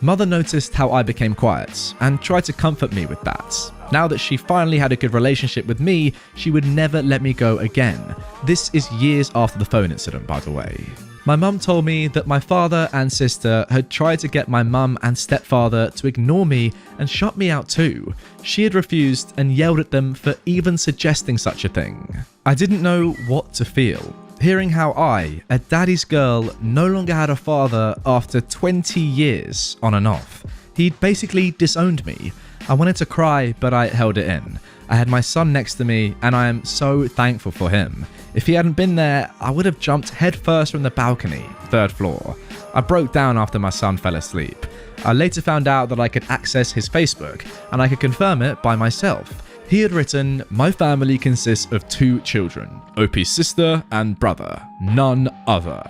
Speaker 1: Mother noticed how I became quiet and tried to comfort me with that. Now that she finally had a good relationship with me, she would never let me go again. This is years after the phone incident, by the way. My mum told me that my father and sister had tried to get my mum and stepfather to ignore me and shut me out too. She had refused and yelled at them for even suggesting such a thing. I didn't know what to feel. Hearing how I, a daddy's girl, no longer had a father after 20 years on and off. He'd basically disowned me. I wanted to cry, but I held it in. I had my son next to me, and I am so thankful for him. If he hadn't been there, I would have jumped headfirst from the balcony, 3rd floor. I broke down after my son fell asleep. I later found out that I could access his Facebook, and I could confirm it by myself. He had written, "My family consists of 2 children, OP's sister and brother, none other."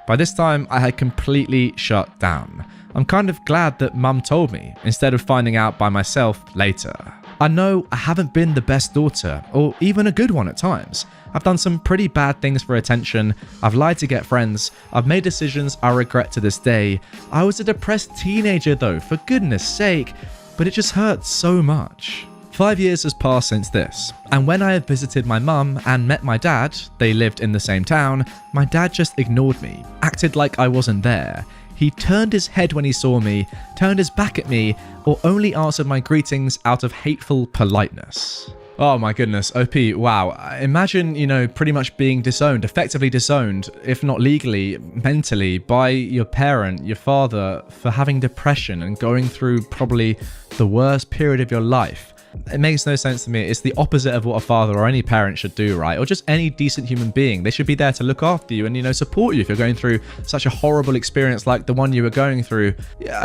Speaker 1: By this time, I had completely shut down. I'm kind of glad that Mum told me, instead of finding out by myself later. I know I haven't been the best daughter, or even a good one at times. I've done some pretty bad things for attention, I've lied to get friends, I've made decisions I regret to this day. I was a depressed teenager though, for goodness sake, but it just hurts so much. 5 years has passed since this, and when I have visited my mum and met my dad, they lived in the same town, my dad just ignored me, acted like I wasn't there. He turned his head when he saw me, turned his back at me, or only answered my greetings out of hateful politeness. Oh my goodness, OP, wow. Imagine, pretty much being disowned, effectively disowned, if not legally, mentally, by your parent, your father, for having depression and going through probably the worst period of your life. It makes no sense to me. It's the opposite of what a father or any parent should do, right? Or just any decent human being. They should be there to look after you and, support you if you're going through such a horrible experience like the one you were going through.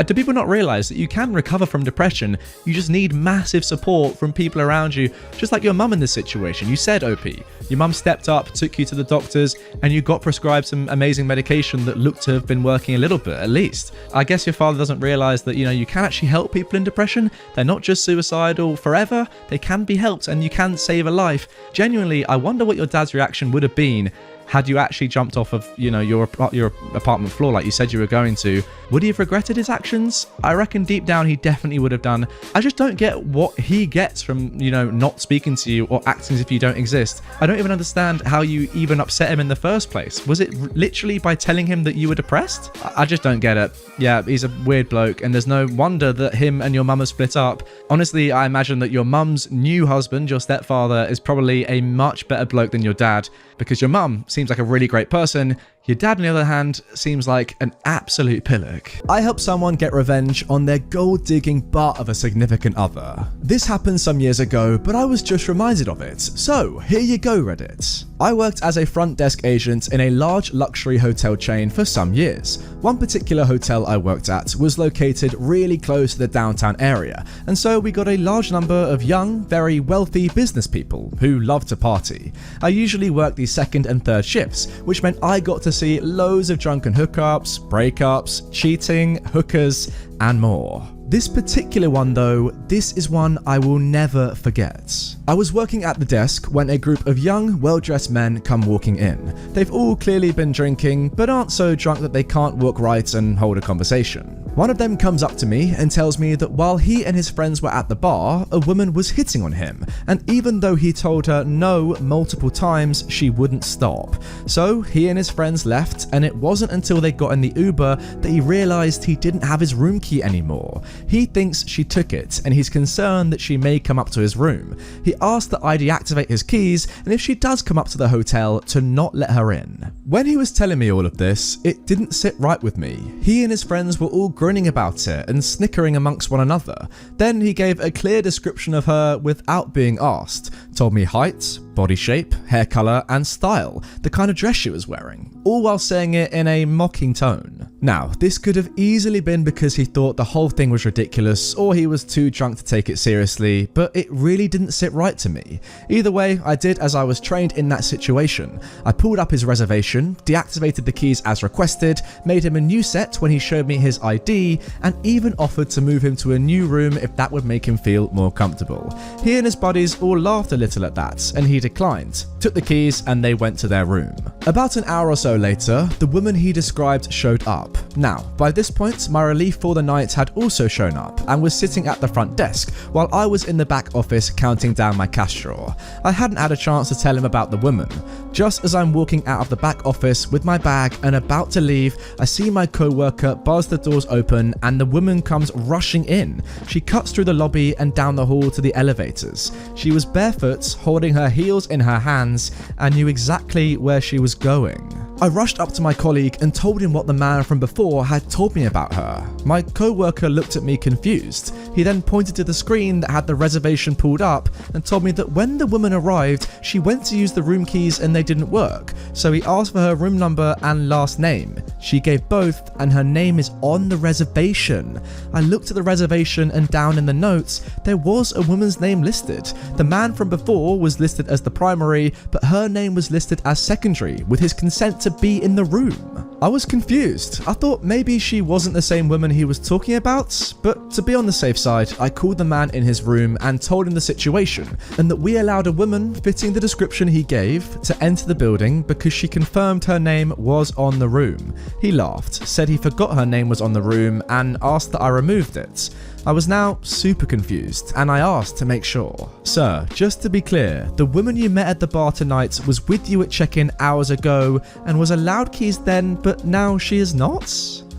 Speaker 1: Do people not realize that you can recover from depression? You just need massive support from people around you, just like your mum in this situation. You said, OP, your mum stepped up, took you to the doctors, and you got prescribed some amazing medication that looked to have been working a little bit, at least. I guess your father doesn't realize that, you can actually help people in depression. They're not just suicidal forever. They can be helped and you can save a life. Genuinely, I wonder what your dad's reaction would have been had you actually jumped off of, your apartment floor like you said you were going to. Would he have regretted his actions? I reckon deep down he definitely would have done. I just don't get what he gets from, not speaking to you or acting as if you don't exist. I don't even understand how you even upset him in the first place. Was it literally by telling him that you were depressed? I just don't get it. Yeah, he's a weird bloke, and there's no wonder that him and your mum are split up. Honestly, I imagine that your mum's new husband, your stepfather, is probably a much better bloke than your dad, because your mum seems like a really great person. Your dad, on the other hand, seems like an absolute pillock. I helped someone get revenge on their gold-digging butt of a significant other. This happened some years ago, but I was just reminded of it. So, here you go, Reddit. I worked as a front desk agent in a large luxury hotel chain for some years. One particular hotel I worked at was located really close to the downtown area, and so we got a large number of young, very wealthy business people who love to party. I usually worked the second and third shifts, which meant I got to see loads of drunken hookups, breakups, cheating, hookers, and more. This particular one though, this is one I will never forget. I was working at the desk when a group of young, well-dressed men come walking in. They've all clearly been drinking, but aren't so drunk that they can't walk right and hold a conversation. One of them comes up to me and tells me that while he and his friends were at the bar, a woman was hitting on him, and even though he told her no multiple times, she wouldn't stop. So he and his friends left, and it wasn't until they got in the Uber that he realized he didn't have his room key anymore. He thinks she took it, and he's concerned that she may come up to his room. He asked that I deactivate his keys, and if she does come up to the hotel, to not let her in. When he was telling me all of this, it didn't sit right with me. He and his friends were all grinning about it and snickering amongst one another. Then he gave a clear description of her without being asked, told me height, body shape, hair colour and style, the kind of dress she was wearing, all while saying it in a mocking tone. Now, this could have easily been because he thought the whole thing was ridiculous or he was too drunk to take it seriously, but it really didn't sit right to me. Either way, I did as I was trained in that situation. I pulled up his reservation, deactivated the keys as requested, made him a new set when he showed me his ID, and even offered to move him to a new room if that would make him feel more comfortable. He and his buddies all laughed a little at that, and he declined, took the keys and they went to their room. About an hour or so later, the woman he described showed up. Now, by this point, my relief for the night had also shown up and was sitting at the front desk while I was in the back office counting down my cash drawer. I hadn't had a chance to tell him about the woman. Just as I'm walking out of the back office with my bag and about to leave, I see my co-worker buzz the doors open and the woman comes rushing in. She cuts through the lobby and down the hall to the elevators. She was barefoot, holding her heels in her hands, and knew exactly where she was going. I rushed up to my colleague and told him what the man from before had told me about her. My co-worker looked at me confused. He then pointed to the screen that had the reservation pulled up and told me that when the woman arrived, she went to use the room keys and they didn't work. So he asked for her room number and last name. She gave both and her name is on the reservation. I looked at the reservation and down in the notes, there was a woman's name listed. The man from before was listed as the primary, but her name was listed as secondary with his consent to be in the room. I was confused. I thought maybe she wasn't the same woman he was talking about, but to be on the safe side, I called the man in his room and told him the situation and that we allowed a woman fitting the description he gave to enter the building because she confirmed her name was on the room. He laughed, said he forgot her name was on the room and asked that I removed it. I was now super confused and I asked to make sure. Sir, just to be clear, the woman you met at the bar tonight was with you at check-in hours ago and was allowed keys then, but now she is not?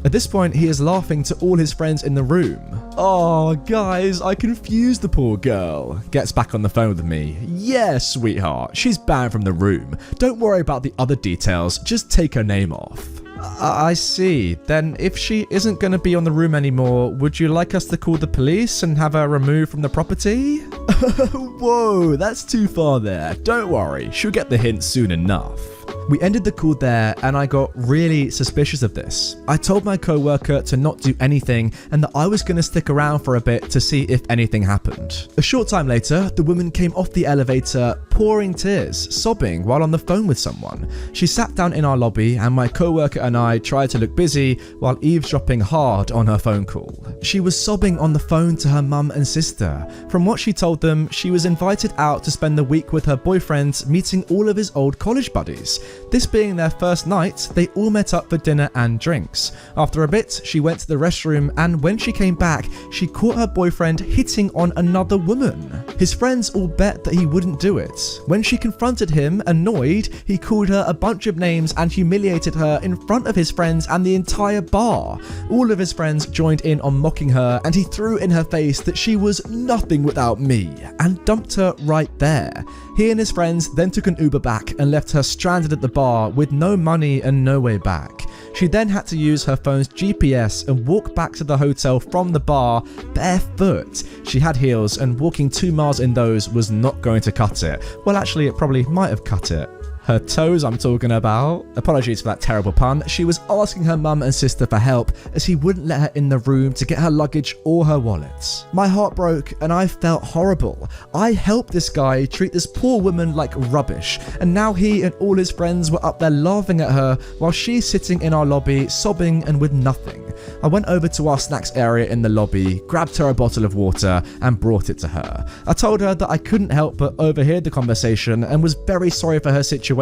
Speaker 1: At this point, he is laughing to all his friends in the room. Oh, guys, I confused the poor girl. Gets back on the phone with me. Yeah, sweetheart, she's banned from the room. Don't worry about the other details, just take her name off. I see. Then if she isn't going to be on the room anymore, would you like us to call the police and have her removed from the property? Whoa, that's too far there. Don't worry, she'll get the hint soon enough. We ended the call there and I got really suspicious of this. I told my co-worker to not do anything and that I was going to stick around for a bit to see if anything happened. A short time later, the woman came off the elevator pouring tears, sobbing while on the phone with someone. She sat down in our lobby and my co-worker and I tried to look busy while eavesdropping hard on her phone call. She was sobbing on the phone to her mum and sister. From what she told them, she was invited out to spend the week with her boyfriend, meeting all of his old college buddies. This being their first night, they all met up for dinner and drinks. After a bit, she went to the restroom and when she came back, she caught her boyfriend hitting on another woman. His friends all bet that he wouldn't do it. When she confronted him, annoyed, he called her a bunch of names and humiliated her in front of his friends and the entire bar. All of his friends joined in on mocking her and he threw in her face that she was nothing without me and dumped her right there. He and his friends then took an Uber back and left her stranded at the bar with no money and no way back. She then had to use her phone's GPS and walk back to the hotel from the bar barefoot. She had heels and walking 2 miles in those was not going to cut it. Well, actually, it probably might have cut it. Her toes I'm talking about. Apologies for that terrible pun. She was asking her mum and sister for help as he wouldn't let her in the room to get her luggage or her wallet. My heart broke and I felt horrible. I helped this guy treat this poor woman like rubbish and now he and all his friends were up there laughing at her while she's sitting in our lobby sobbing and with nothing. I went over to our snacks area in the lobby, grabbed her a bottle of water and brought it to her. I told her that I couldn't help but overhear the conversation and was very sorry for her situation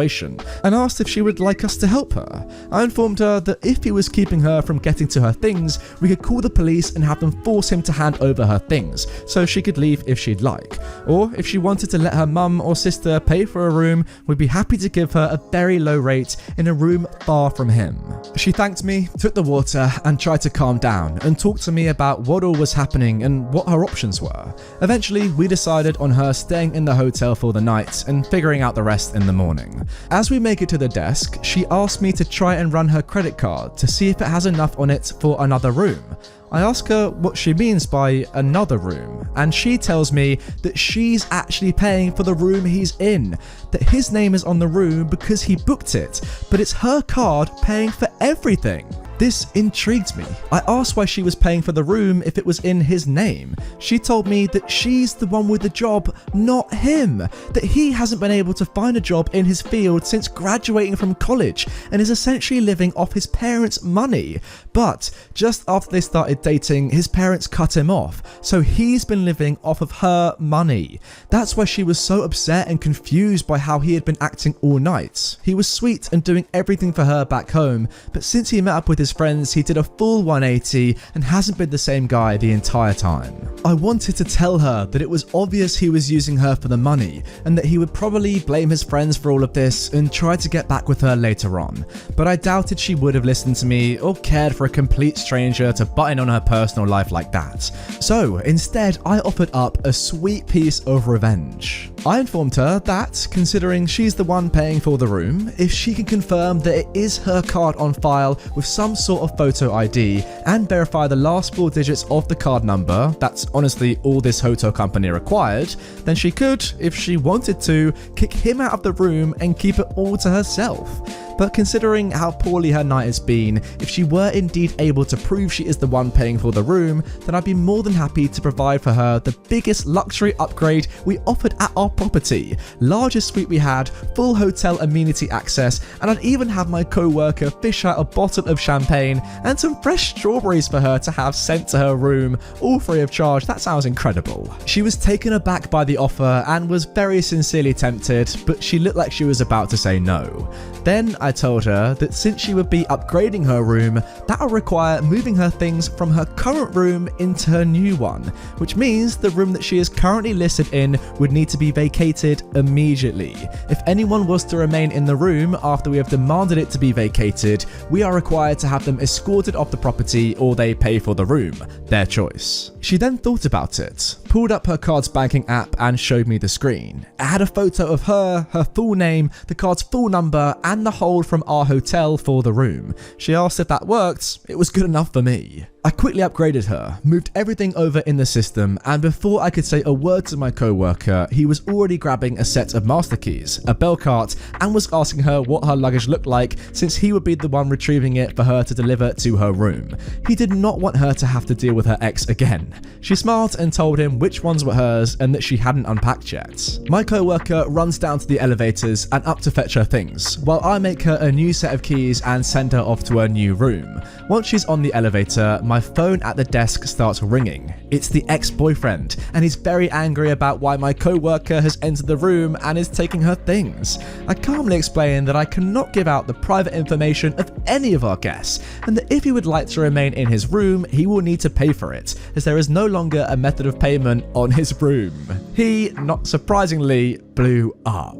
Speaker 1: and asked if she would like us to help her. I informed her that if he was keeping her from getting to her things, we could call the police and have them force him to hand over her things so she could leave if she'd like. Or if she wanted to let her mum or sister pay for a room, we'd be happy to give her a very low rate in a room far from him. She thanked me, took the water and tried to calm down and talk to me about what all was happening and what her options were. Eventually, we decided on her staying in the hotel for the night and figuring out the rest in the morning. As we make it to the desk, she asked me to try and run her credit card to see if it has enough on it for another room. I ask her what she means by another room, and she tells me that she's actually paying for the room he's in, that his name is on the room because he booked it, but it's her card paying for everything. This intrigued me. I asked why she was paying for the room if it was in his name. She told me that she's the one with the job, not him. That he hasn't been able to find a job in his field since graduating from college and is essentially living off his parents' money. But just after they started dating, his parents cut him off, so he's been living off of her money. That's why she was so upset and confused by how he had been acting all night. He was sweet and doing everything for her back home, but since he met up with his friends, he did a full 180 and hasn't been the same guy the entire time. I wanted to tell her that it was obvious he was using her for the money and that he would probably blame his friends for all of this and try to get back with her later on, but I doubted she would have listened to me or cared for a complete stranger to butt in on her personal life like that. So instead, I offered up a sweet piece of revenge. I informed her that, considering she's the one paying for the room, if she can confirm that it is her card on file with some sort of photo ID and verify the last 4 digits of the card number, that's honestly all this hotel company required, then she could, if she wanted to, kick him out of the room and keep it all to herself. But considering how poorly her night has been, if she were indeed able to prove she is the one paying for the room, then I'd be more than happy to provide for her the biggest luxury upgrade we offered at our property, largest suite we had, full hotel amenity access, and I'd even have my co-worker fish out a bottle of champagne and some fresh strawberries for her to have sent to her room, all free of charge. That sounds incredible. She was taken aback by the offer and was very sincerely tempted, but she looked like she was about to say no. Then I told her that since she would be upgrading her room, that would require moving her things from her current room into her new one, which means the room that she is currently listed in would need to be vacated immediately. If anyone was to remain in the room after we have demanded it to be vacated, we are required to have them escorted off the property or they pay for the room, their choice. She then thought about it, pulled up her card's banking app and showed me the screen. It had a photo of her, her full name, the card's full number and the whole sold from our hotel for the room. She asked if that worked, it was good enough for me. I quickly upgraded her, moved everything over in the system, and before I could say a word to my co-worker, he was already grabbing a set of master keys, a bell cart, and was asking her what her luggage looked like since he would be the one retrieving it for her to deliver to her room. He did not want her to have to deal with her ex again. She smiled and told him which ones were hers and that she hadn't unpacked yet. My co-worker runs down to the elevators and up to fetch her things, while I make her a new set of keys and send her off to her new room. Once she's on the elevator, my phone at the desk starts ringing. It's the ex-boyfriend, and he's very angry about why my co-worker has entered the room and is taking her things. I calmly explain that I cannot give out the private information of any of our guests, and that if he would like to remain in his room, he will need to pay for it, as there is no longer a method of payment on his room. He, not surprisingly, blew up.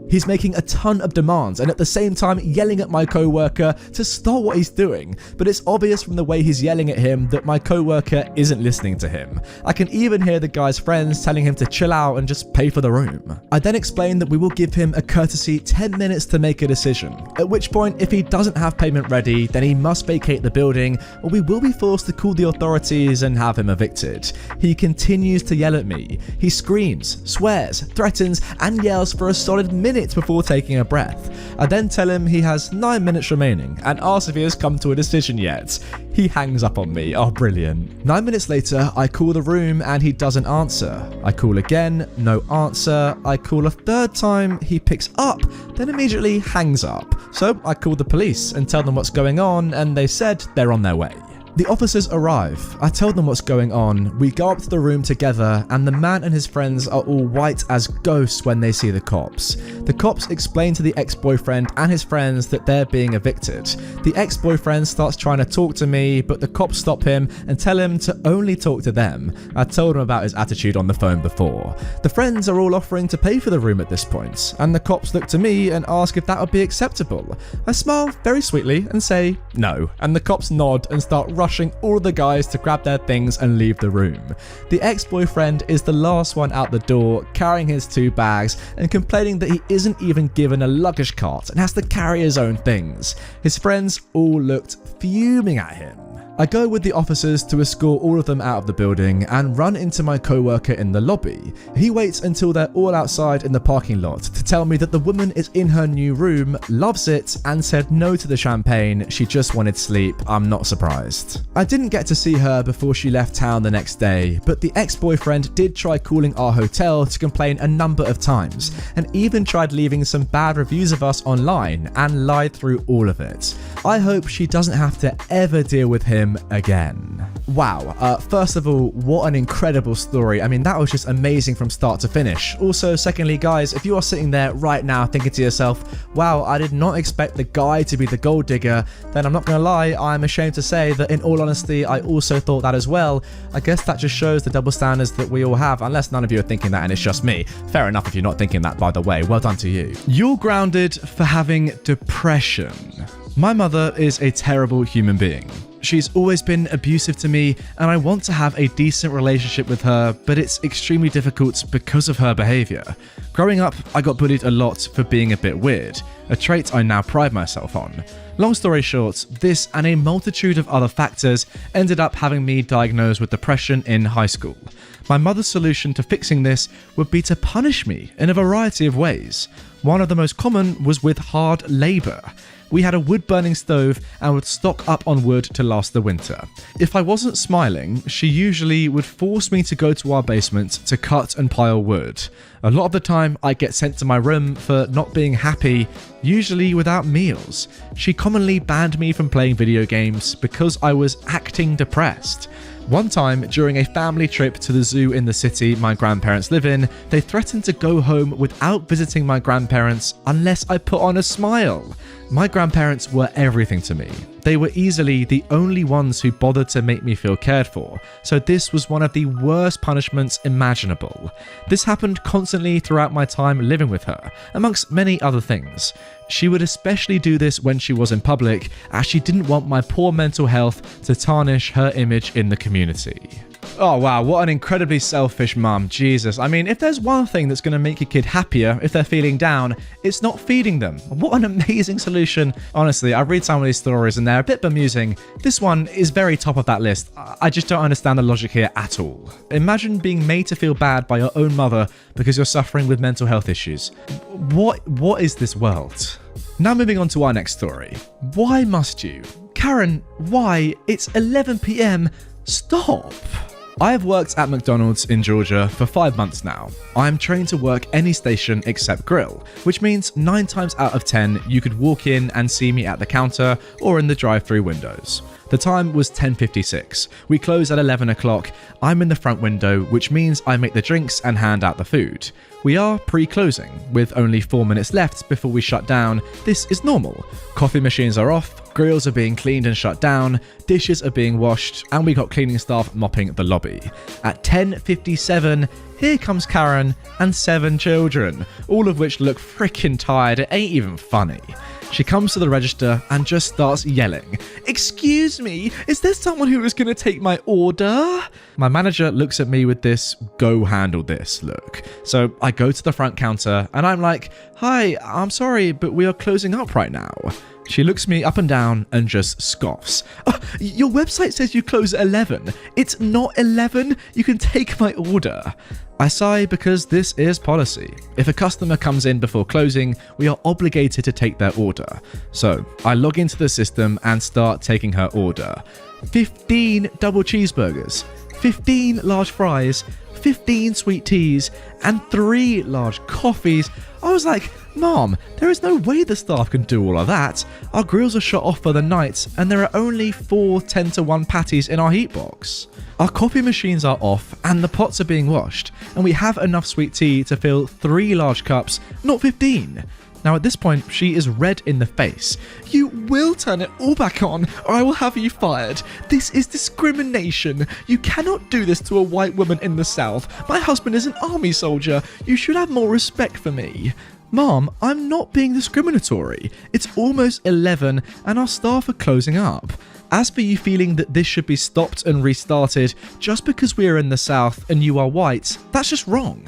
Speaker 1: He's making a ton of demands and at the same time yelling at my co-worker to stop what he's doing, but it's obvious from the way he's yelling at him that my co-worker isn't listening to him. I can even hear the guy's friends telling him to chill out and just pay for the room. I then explain that we will give him a courtesy 10 minutes to make a decision, at which point if he doesn't have payment ready, then he must vacate the building or we will be forced to call the authorities and have him evicted. He continues to yell at me. He screams, swears, threatens, and yells for a solid minute before taking a breath. I then tell him he has 9 minutes remaining and ask if he has come to a decision yet. He hangs up on me. Oh, brilliant. 9 minutes later, I call the room and he doesn't answer. I call again, no answer. I call a third time, he picks up, then immediately hangs up. So I call the police and tell them what's going on, and they said they're on their way. The officers arrive. I tell them what's going on. We go up to the room together and the man and his friends are all white as ghosts when they see the cops. The cops explain to the ex-boyfriend and his friends that they're being evicted. The ex-boyfriend starts trying to talk to me, but the cops stop him and tell him to only talk to them. I told him about his attitude on the phone before. The friends are all offering to pay for the room at this point, and the cops look to me and ask if that would be acceptable. I smile very sweetly and say no, and the cops nod and start rushing all of the guys to grab their things and leave the room. The ex-boyfriend is the last one out the door, carrying his 2 bags and complaining that he isn't even given a luggage cart and has to carry his own things. His friends all looked fuming at him. I go with the officers to escort all of them out of the building and run into my co-worker in the lobby. He waits until they're all outside in the parking lot to tell me that the woman is in her new room, loves it, and said no to the champagne, she just wanted sleep. I'm not surprised. I didn't get to see her before she left town the next day, but the ex-boyfriend did try calling our hotel to complain a number of times, and even tried leaving some bad reviews of us online and lied through all of it. I hope she doesn't have to ever deal with him again. Wow, first of all, what an incredible story. I mean, that was just amazing from start to finish. Also, secondly, guys, if you are sitting there right now thinking to yourself, wow, I did not expect the guy to be the gold digger, then I'm not gonna lie, I'm ashamed to say that in all honesty, I also thought that as well. I guess that just shows the double standards that we all have, unless none of you are thinking that and it's just me. Fair enough if you're not thinking that, by the way. Well done to you. You're grounded for having depression. My mother is a terrible human being. She's always been abusive to me and I want to have a decent relationship with her, but it's extremely difficult because of her behaviour. Growing up, I got bullied a lot for being a bit weird, a trait I now pride myself on. Long story short, this and a multitude of other factors ended up having me diagnosed with depression in high school. My mother's solution to fixing this would be to punish me in a variety of ways. One of the most common was with hard labour. We had a wood-burning stove and would stock up on wood to last the winter. If I wasn't smiling, she usually would force me to go to our basement to cut and pile wood. A lot of the time, I'd get sent to my room for not being happy, usually without meals. She commonly banned me from playing video games because I was acting depressed. One time, during a family trip to the zoo in the city my grandparents live in, they threatened to go home without visiting my grandparents unless I put on a smile. My grandparents were everything to me. They were easily the only ones who bothered to make me feel cared for, so this was one of the worst punishments imaginable. This happened constantly throughout my time living with her, amongst many other things. She would especially do this when she was in public, as she didn't want my poor mental health to tarnish her image in the community. Oh wow, what an incredibly selfish mum. Jesus. I mean, if there's one thing that's going to make your kid happier if they're feeling down, it's not feeding them. What an amazing solution. Honestly, I read some of these stories and they're a bit bemusing. This one is very top of that list. I just don't understand the logic here at all. Imagine being made to feel bad by your own mother because you're suffering with mental health issues. What is this world? Now moving on to our next story. Why must you? Karen, why? It's 11 p.m. Stop. I have worked at McDonald's in Georgia for 5 months now. I am trained to work any station except grill, which means 9 times out of 10 you could walk in and see me at the counter or in the drive-thru windows. The time was 10:56. We close at 11 o'clock. I'm in the front window, which means I make the drinks and hand out the food. We are pre-closing, with only 4 minutes left before we shut down. This is normal. Coffee machines are off, grills are being cleaned and shut down, dishes are being washed, and we got cleaning staff mopping the lobby. At 10:57, here comes Karen and 7 children, all of which look freaking tired. It ain't even funny. She comes to the register and just starts yelling, "Excuse me, is there someone who is going to take my order?" My manager looks at me with this "go handle this" look. So I go to the front counter and I'm like, "Hi, I'm sorry, but we are closing up right now." She looks me up and down and just scoffs. "Your website says you close at 11. It's not 11. You can take my order." I sigh because this is policy. If a customer comes in before closing, we are obligated to take their order. So I log into the system and start taking her order. 15 double cheeseburgers, 15 large fries, 15 sweet teas, and 3 large coffees. I was like, "Mom, there is no way the staff can do all of that. Our grills are shut off for the night, and there are only 4 10-to-1 patties in our heat box. Our coffee machines are off, and the pots are being washed, and we have enough sweet tea to fill 3 large cups, not 15. Now at this point, she is red in the face. "You will turn it all back on, or I will have you fired. This is discrimination. You cannot do this to a white woman in the South. My husband is an army soldier. You should have more respect for me." "Mom, I'm not being discriminatory. It's almost 11 and our staff are closing up. As for you feeling that this should be stopped and restarted just because we are in the South and you are white, that's just wrong."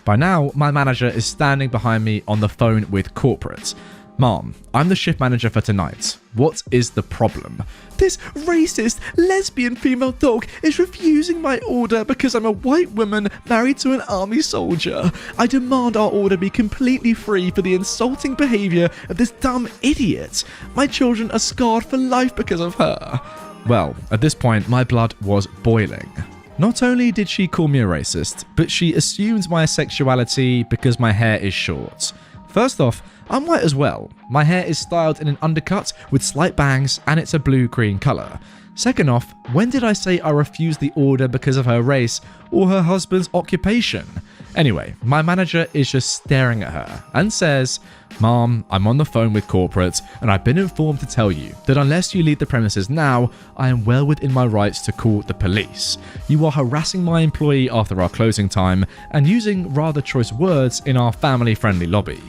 Speaker 1: By now, my manager is standing behind me on the phone with corporate. "Mom, I'm the shift manager for tonight. What is the problem?" "This racist, lesbian female dog is refusing my order because I'm a white woman married to an army soldier. I demand our order be completely free for the insulting behaviour of this dumb idiot. My children are scarred for life because of her." Well, at this point, my blood was boiling. Not only did she call me a racist, but she assumed my sexuality because my hair is short. First off, I'm white as well. My hair is styled in an undercut with slight bangs and it's a blue-green colour. Second off, when did I say I refused the order because of her race or her husband's occupation? Anyway, my manager is just staring at her and says, "Mom, I'm on the phone with corporate and I've been informed to tell you that unless you leave the premises now, I am well within my rights to call the police. You are harassing my employee after our closing time and using rather choice words in our family-friendly lobby."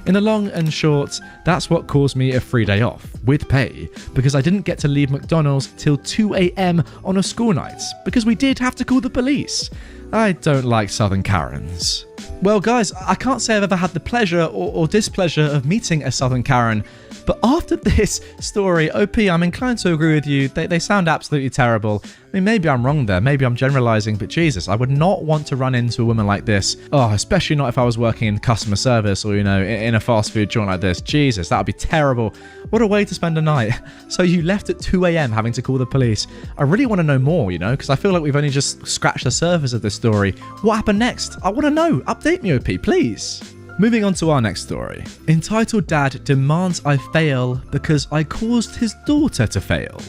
Speaker 1: In the long and short, that's what caused me a free day off, with pay, because I didn't get to leave McDonald's till 2 a.m. on a school night, because we did have to call the police. I don't like Southern Karens. Well guys, I can't say I've ever had the pleasure or displeasure of meeting a Southern Karen, but after this story, OP, I'm inclined to agree with you. They sound absolutely terrible. I mean, maybe I'm wrong there. Maybe I'm generalizing, but Jesus, I would not want to run into a woman like this. Oh, especially not if I was working in customer service or, in a fast food joint like this. Jesus, that would be terrible. What a way to spend a night. So you left at 2 a.m. having to call the police. I really want to know more, because I feel like we've only just scratched the surface of this story. What happened next? I want to know. Update me, OP, please. Moving on to our next story. Entitled Dad Demands I Fail Because I Caused His Daughter to Fail.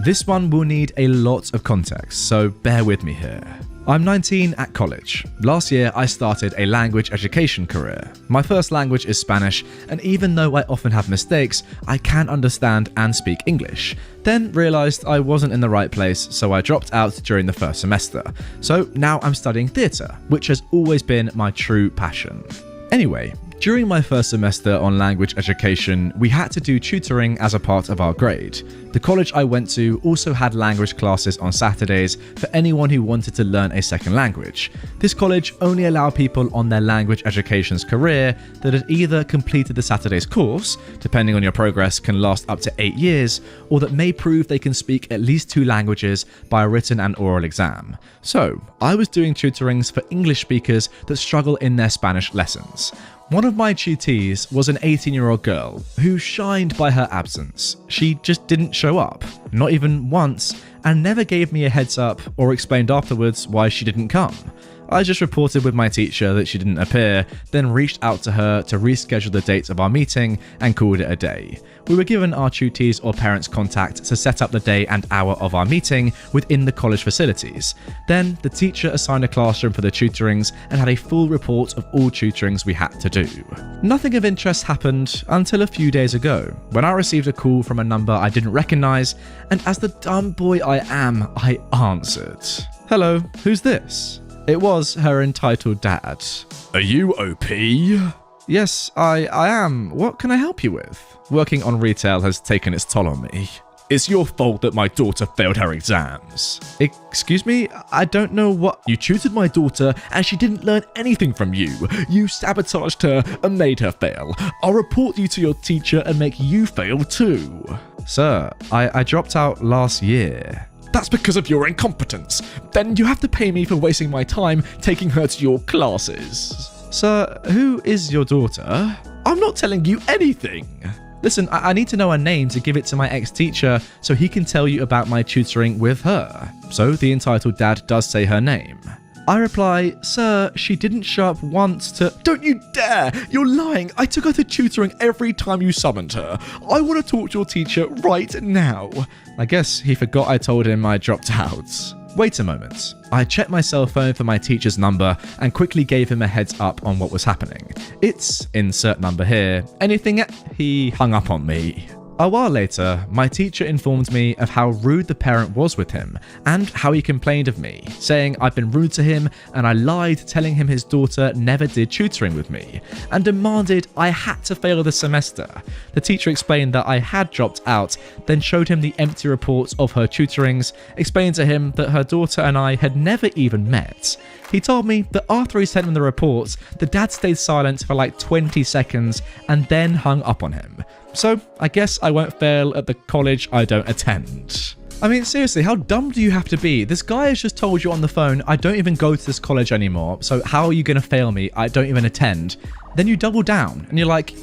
Speaker 1: This one will need a lot of context, so bear with me here. I'm 19 at college. Last year, I started a language education career. My first language is Spanish, and even though I often have mistakes, I can understand and speak English. Then realised I wasn't in the right place, so I dropped out during the first semester. So now I'm studying theatre, which has always been my true passion. Anyway, During my first semester on language education, we had to do tutoring as a part of our grade. The college I went to also had language classes on Saturdays for anyone who wanted to learn a second language. This college only allowed people on their language education's career that had either completed the Saturday's course, depending on your progress can last up to 8 years, or that may prove they can speak at least 2 languages by a written and oral exam. So, I was doing tutorings for English speakers that struggle in their Spanish lessons. One of my tutees was an 18-year-old girl who shined by her absence. She just didn't show up, not even once, and never gave me a heads up or explained afterwards why she didn't come. I just reported with my teacher that she didn't appear, then reached out to her to reschedule the date of our meeting and called it a day. We were given our tutees or parents' contact to set up the day and hour of our meeting within the college facilities. Then, the teacher assigned a classroom for the tutorings and had a full report of all tutorings we had to do. Nothing of interest happened until a few days ago, when I received a call from a number I didn't recognise, and as the dumb boy I am, I answered. "Hello, who's this?" It was her entitled dad. "Are you OP?" "Yes, I am. What can I help you with?" Working on retail has taken its toll on me. "It's your fault that my daughter failed her exams." "Excuse me? I don't know what..." "You tutored my daughter and she didn't learn anything from you. You sabotaged her and made her fail. I'll report you to your teacher and make you fail too." "Sir, I dropped out last year." "That's because of your incompetence. Then you have to pay me for wasting my time taking her to your classes." "Sir, who is your daughter?" "I'm not telling you anything." "Listen, I need to know her name to give it to my ex-teacher so he can tell you about my tutoring with her." So the entitled dad does say her name. I reply, "Sir, she didn't show up once to..." "Don't you dare! You're lying! I took her to tutoring every time you summoned her. I want to talk to your teacher right now." I guess he forgot I told him I dropped out. Wait a moment. I checked my cell phone for my teacher's number and quickly gave him a heads up on what was happening. It's insert number here. Anything... He hung up on me. A while later, my teacher informed me of how rude the parent was with him and how he complained of me, saying I'd been rude to him and I lied telling him his daughter never did tutoring with me, and demanded I had to fail the semester. The teacher explained that I had dropped out, then showed him the empty reports of her tutorings, explained to him that her daughter and I had never even met. He told me that after he sent him the reports, the dad stayed silent for like 20 seconds and then hung up on him. So, I guess I won't fail at the college I don't attend. I mean, seriously, how dumb do you have to be? This guy has just told you on the phone, I don't even go to this college anymore, so how are you going to fail me? I don't even attend. Then you double down, and you're like,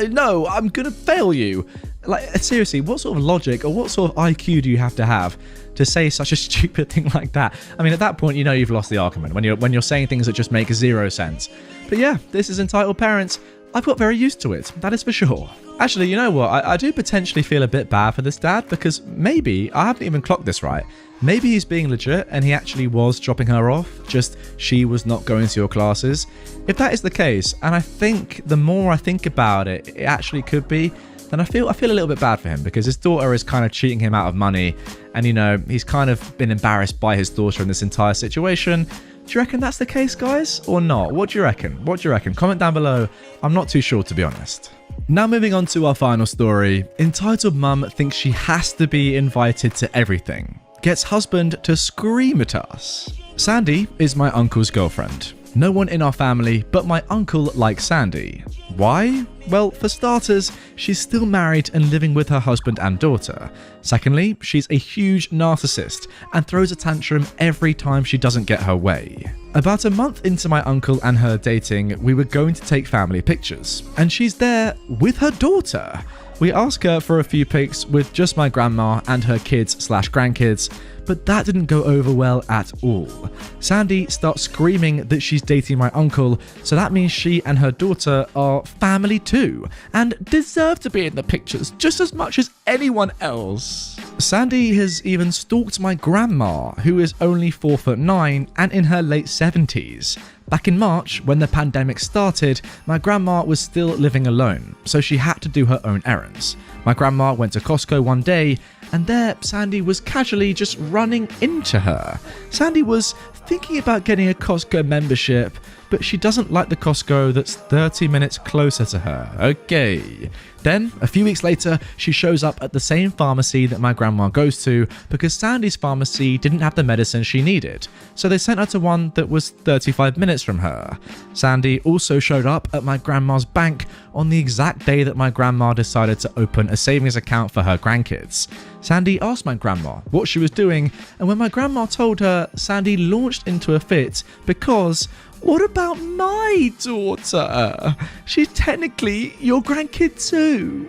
Speaker 1: no, I'm going to fail you. Like, seriously, what sort of logic or what sort of IQ do you have to say such a stupid thing like that? I mean, at that point, you know you've lost the argument, when you're saying things that just make zero sense. But yeah, this is Entitled Parents. I've got very used to it, that is for sure. Actually, you know what? I do potentially feel a bit bad for this dad because maybe, I haven't even clocked this right, maybe he's being legit and he actually was dropping her off, just she was not going to your classes. If that is the case, and I think the more I think about it, it actually could be, then I feel a little bit bad for him because his daughter is kind of cheating him out of money and, you know, he's kind of been embarrassed by his daughter in this entire situation. Do you reckon that's the case, guys, or not? What do you reckon? Comment down below. I'm not too sure, to be honest. Now moving on to our final story. Entitled mum thinks she has to be invited to everything. Gets husband to scream at us. Sandy is my uncle's girlfriend. No one in our family but my uncle likes Sandy. Why? Well, for starters, she's still married and living with her husband and daughter. Secondly, she's a huge narcissist and throws a tantrum every time she doesn't get her way. About a month into my uncle and her dating, we were going to take family pictures, and she's there with her daughter. We ask her for a few pics with just my grandma and her kids/grandkids, but that didn't go over well at all. Sandy starts screaming that she's dating my uncle, so that means she and her daughter are family too, and deserve to be in the pictures just as much as anyone else. Sandy has even stalked my grandma, who is only 4'9" and in her late 70s. Back in March, when the pandemic started, my grandma was still living alone, so she had to do her own errands. My grandma went to Costco one day, and there Sandy was casually just running into her. Sandy was thinking about getting a Costco membership, but she doesn't like the Costco that's 30 minutes closer to her. Okay. Then, a few weeks later, she shows up at the same pharmacy that my grandma goes to because Sandy's pharmacy didn't have the medicine she needed, so they sent her to one that was 35 minutes from her. Sandy also showed up at my grandma's bank on the exact day that my grandma decided to open a savings account for her grandkids. Sandy asked my grandma what she was doing, and when my grandma told her, Sandy launched into a fit because, what about my daughter? She's technically your grandkid too.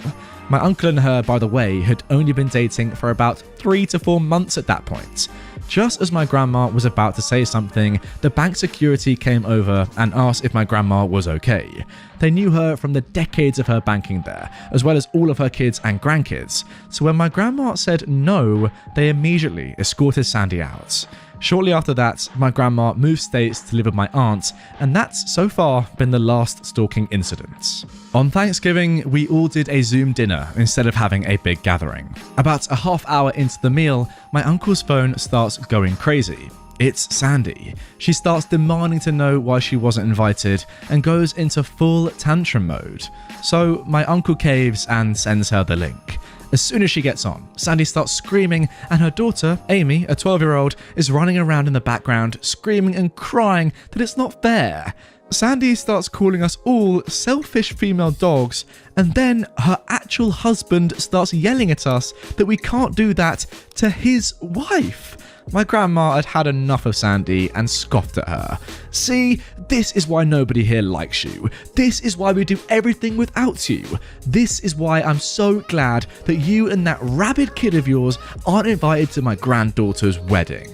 Speaker 1: My uncle and her, by the way, had only been dating for about 3 to 4 months at that point. Just as my grandma was about to say something, the bank security came over and asked if my grandma was okay. They knew her from the decades of her banking there, as well as all of her kids and grandkids. So when my grandma said no, they immediately escorted Sandy out. Shortly after that, my grandma moved states to live with my aunt, and that's so far been the last stalking incident. On Thanksgiving, we all did a Zoom dinner instead of having a big gathering. About a half hour into the meal, my uncle's phone starts going crazy. It's Sandy. She starts demanding to know why she wasn't invited and goes into full tantrum mode. So my uncle caves and sends her the link. As soon as she gets on, Sandy starts screaming, and her daughter, Amy, a 12-year-old, is running around in the background, screaming and crying that it's not fair. Sandy starts calling us all selfish female dogs, and then her actual husband starts yelling at us that we can't do that to his wife. My grandma had had enough of Sandy and scoffed at her. See, this is why nobody here likes you. This is why we do everything without you. This is why I'm so glad that you and that rabid kid of yours aren't invited to my granddaughter's wedding.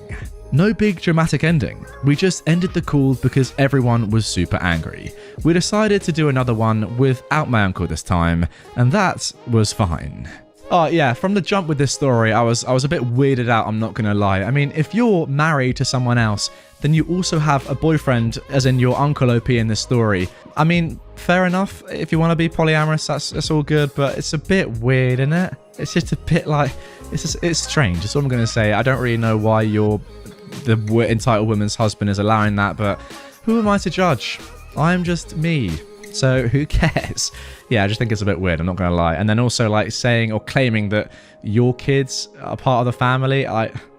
Speaker 1: No big dramatic ending. We just ended the call because everyone was super angry. We decided to do another one without my uncle this time, and that was fine. Oh yeah, from the jump with this story, I was a bit weirded out, I'm not gonna lie. I mean, if you're married to someone else, then you also have a boyfriend, as in your Uncle OP in this story. I mean, fair enough, if you want to be polyamorous, that's all good, but it's a bit weird, isn't it? It's just a bit like, it's strange, that's all I'm gonna say. I don't really know why the entitled woman's husband is allowing that, but who am I to judge? I'm just me. So who cares? Yeah, I just think it's a bit weird, I'm not gonna lie. And then also like saying or claiming that your kids are part of the family,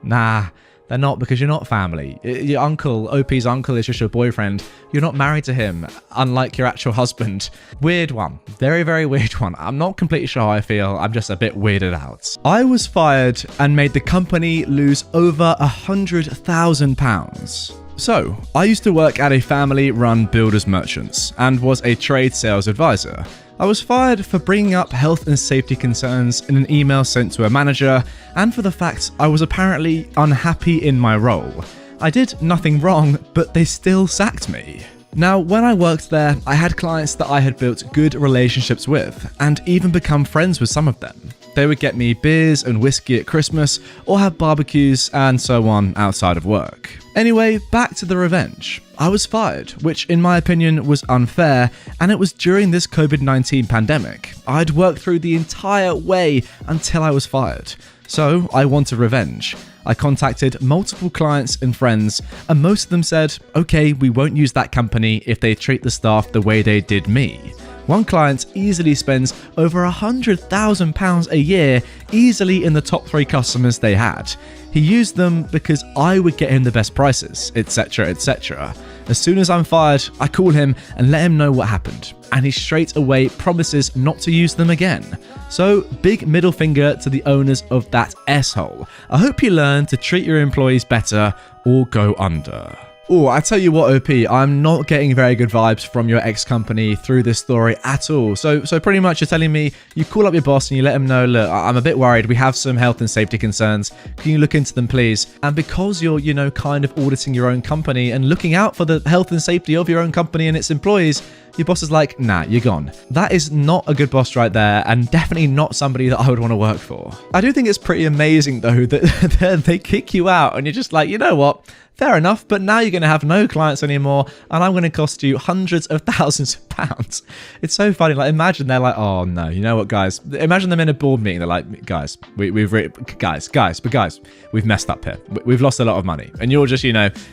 Speaker 1: nah, they're not, because you're not family. Your uncle, OP's uncle, is just your boyfriend. You're not married to him, unlike your actual husband. Weird one. Very, very weird one. I'm not completely sure how I feel. I'm just a bit weirded out. I was fired and made the company lose over £100,000. So, I used to work at a family-run builders merchants and was a trade sales advisor. I was fired for bringing up health and safety concerns in an email sent to a manager, and for the fact I was apparently unhappy in my role. I did nothing wrong, but they still sacked me. Now, when I worked there, I had clients that I had built good relationships with, and even become friends with some of them. They would get me beers and whiskey at Christmas, or have barbecues and so on outside of work. Anyway, back to the revenge. I was fired, which in my opinion was unfair, and it was during this COVID-19 pandemic. I'd worked through the entire way until I was fired. So I wanted revenge. I contacted multiple clients and friends, and most of them said, okay, we won't use that company if they treat the staff the way they did me. One client easily spends over £100,000 a year easily in the top 3 customers they had. He used them because I would get him the best prices, etc, etc. As soon as I'm fired, I call him and let him know what happened, and he straight away promises not to use them again. So, big middle finger to the owners of that S-hole. I hope you learn to treat your employees better or go under. Oh, I tell you what, OP, I'm not getting very good vibes from your ex-company through this story at all. So pretty much you're telling me you call up your boss and you let him know, look, I'm a bit worried. We have some health and safety concerns. Can you look into them, please? And because you're, kind of auditing your own company and looking out for the health and safety of your own company and its employees, your boss is like, nah, you're gone. That is not a good boss right there, and definitely not somebody that I would want to work for. I do think it's pretty amazing, though, that they kick you out and you're just like, you know what? fair enough, but now you're going to have no clients anymore, and I'm going to cost you hundreds of thousands of pounds. It's so funny. Like, imagine they're like, oh no, you know what, guys? Imagine them in a board meeting. They're like, guys, we've messed up here. We've lost a lot of money, and you're just,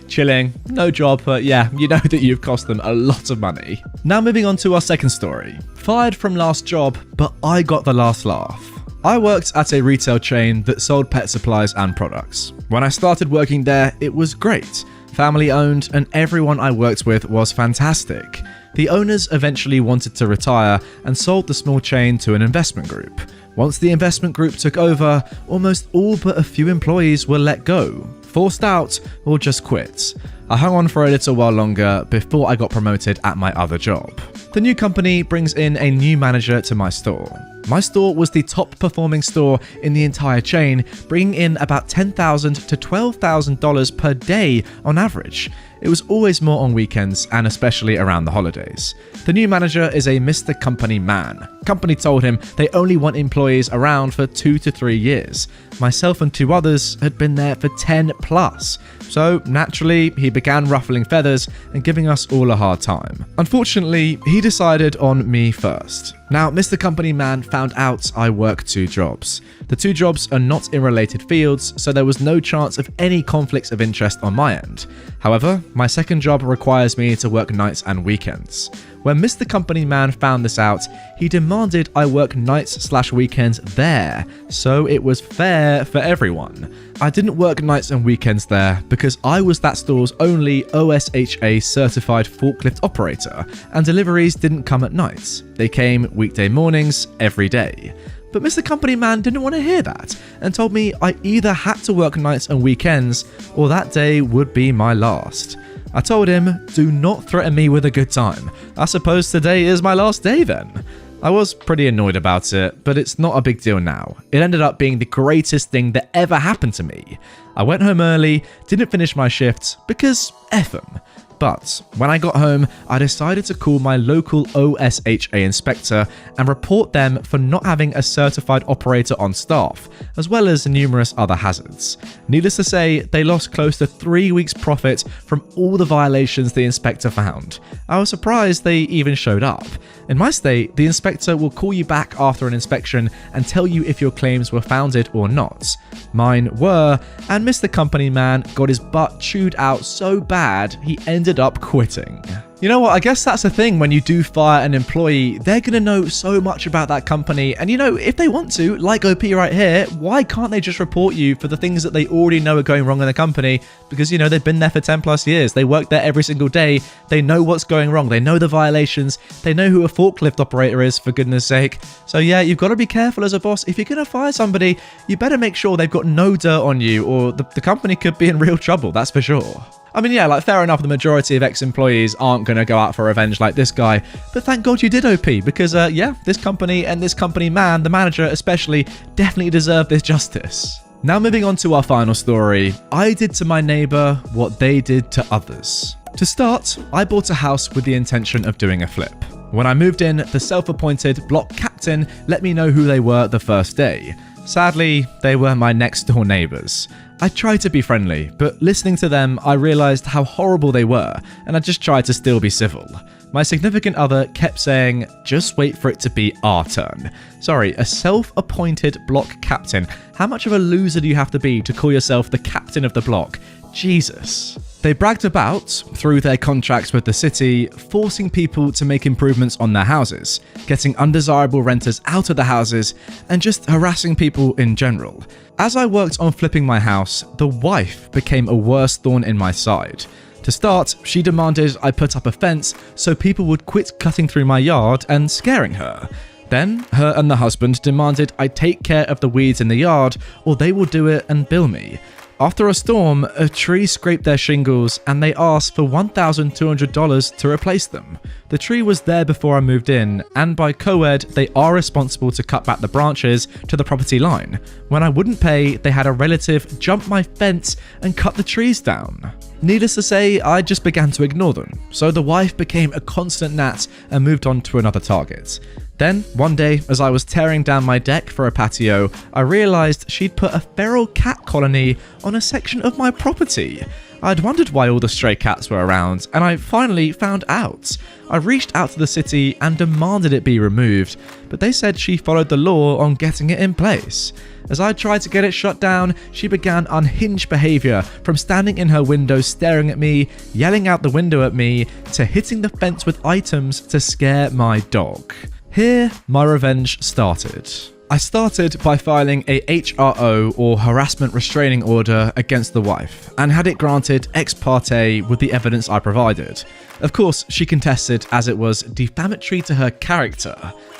Speaker 1: chilling, no job, but yeah, you know that you've cost them a lot of money. Now moving on to our second story. Fired from last job, but I got the last laugh. I worked at a retail chain that sold pet supplies and products. When I started working there, it was great. Family owned, and everyone I worked with was fantastic. The owners eventually wanted to retire and sold the small chain to an investment group. Once the investment group took over, almost all but a few employees were let go, forced out, or just quit. I hung on for a little while longer before I got promoted at my other job. The new company brings in a new manager to my store. My store was the top performing store in the entire chain, bringing in about $10,000 to $12,000 per day on average. It was always more on weekends and especially around the holidays. The new manager is a Mr. Company man. Company told him they only want employees around for 2 to 3 years. Myself and 2 others had been there for 10 plus. So naturally, he began ruffling feathers and giving us all a hard time. Unfortunately, he decided on me first. Now, Mr. Company Man found out I work 2 jobs. The 2 jobs are not in related fields, so there was no chance of any conflicts of interest on my end. However, my second job requires me to work nights and weekends. When Mr. Company Man found this out, he demanded I work nights/weekends there, so it was fair for everyone. I didn't work nights and weekends there because I was that store's only OSHA certified forklift operator, and deliveries didn't come at night. They came weekday mornings every day. But Mr. Company Man didn't want to hear that and told me I either had to work nights and weekends or that day would be my last. I told him, do not threaten me with a good time. I suppose today is my last day then. I was pretty annoyed about it, but it's not a big deal now. It ended up being the greatest thing that ever happened to me. I went home early, didn't finish my shift because F 'em. But when I got home, I decided to call my local OSHA inspector and report them for not having a certified operator on staff, as well as numerous other hazards. Needless to say, they lost close to 3 weeks' profit from all the violations the inspector found. I was surprised they even showed up. In my state, the inspector will call you back after an inspection and tell you if your claims were founded or not. Mine were, and Mr. Company Man got his butt chewed out so bad he ended up quitting. You know what, I guess that's the thing when you do fire an employee, they're going to know so much about that company, and if they want to, like OP right here, why can't they just report you for the things that they already know are going wrong in the company? Because, they've been there for 10 plus years, they work there every single day, they know what's going wrong, they know the violations, they know who a forklift operator is, for goodness sake. So yeah, you've got to be careful as a boss. If you're going to fire somebody, you better make sure they've got no dirt on you, or the company could be in real trouble, that's for sure. I mean, yeah, fair enough, the majority of ex-employees aren't going to go out for revenge like this guy, but thank God you did, OP, because, this company and this company man, the manager especially, definitely deserve this justice. Now moving on to our final story, I did to my neighbour what they did to others. To start, I bought a house with the intention of doing a flip. When I moved in, the self-appointed block captain let me know who they were the first day. Sadly, they were my next door neighbours. I tried to be friendly, but listening to them, I realised how horrible they were, and I just tried to still be civil. My significant other kept saying, just wait for it to be our turn. Sorry, a self-appointed block captain. How much of a loser do you have to be to call yourself the captain of the block? Jesus. They bragged about, through their contracts with the city, forcing people to make improvements on their houses, getting undesirable renters out of the houses, and just harassing people in general. As I worked on flipping my house, the wife became a worse thorn in my side. To start, she demanded I put up a fence so people would quit cutting through my yard and scaring her. Then, her and the husband demanded I take care of the weeds in the yard or they will do it and bill me. After a storm, a tree scraped their shingles and they asked for $1,200 to replace them. The tree was there before I moved in, and by co-ed, they are responsible to cut back the branches to the property line. When I wouldn't pay, they had a relative jump my fence and cut the trees down. Needless to say, I just began to ignore them, so the wife became a constant gnat and moved on to another target. Then, one day, as I was tearing down my deck for a patio, I realised she'd put a feral cat colony on a section of my property. I'd wondered why all the stray cats were around, and I finally found out. I reached out to the city and demanded it be removed, but they said she followed the law on getting it in place. As I tried to get it shut down, she began unhinged behaviour, from standing in her window staring at me, yelling out the window at me, to hitting the fence with items to scare my dog. Here, my revenge started. I started by filing a HRO, or harassment restraining order, against the wife, and had it granted ex parte with the evidence I provided. Of course, she contested, as it was defamatory to her character.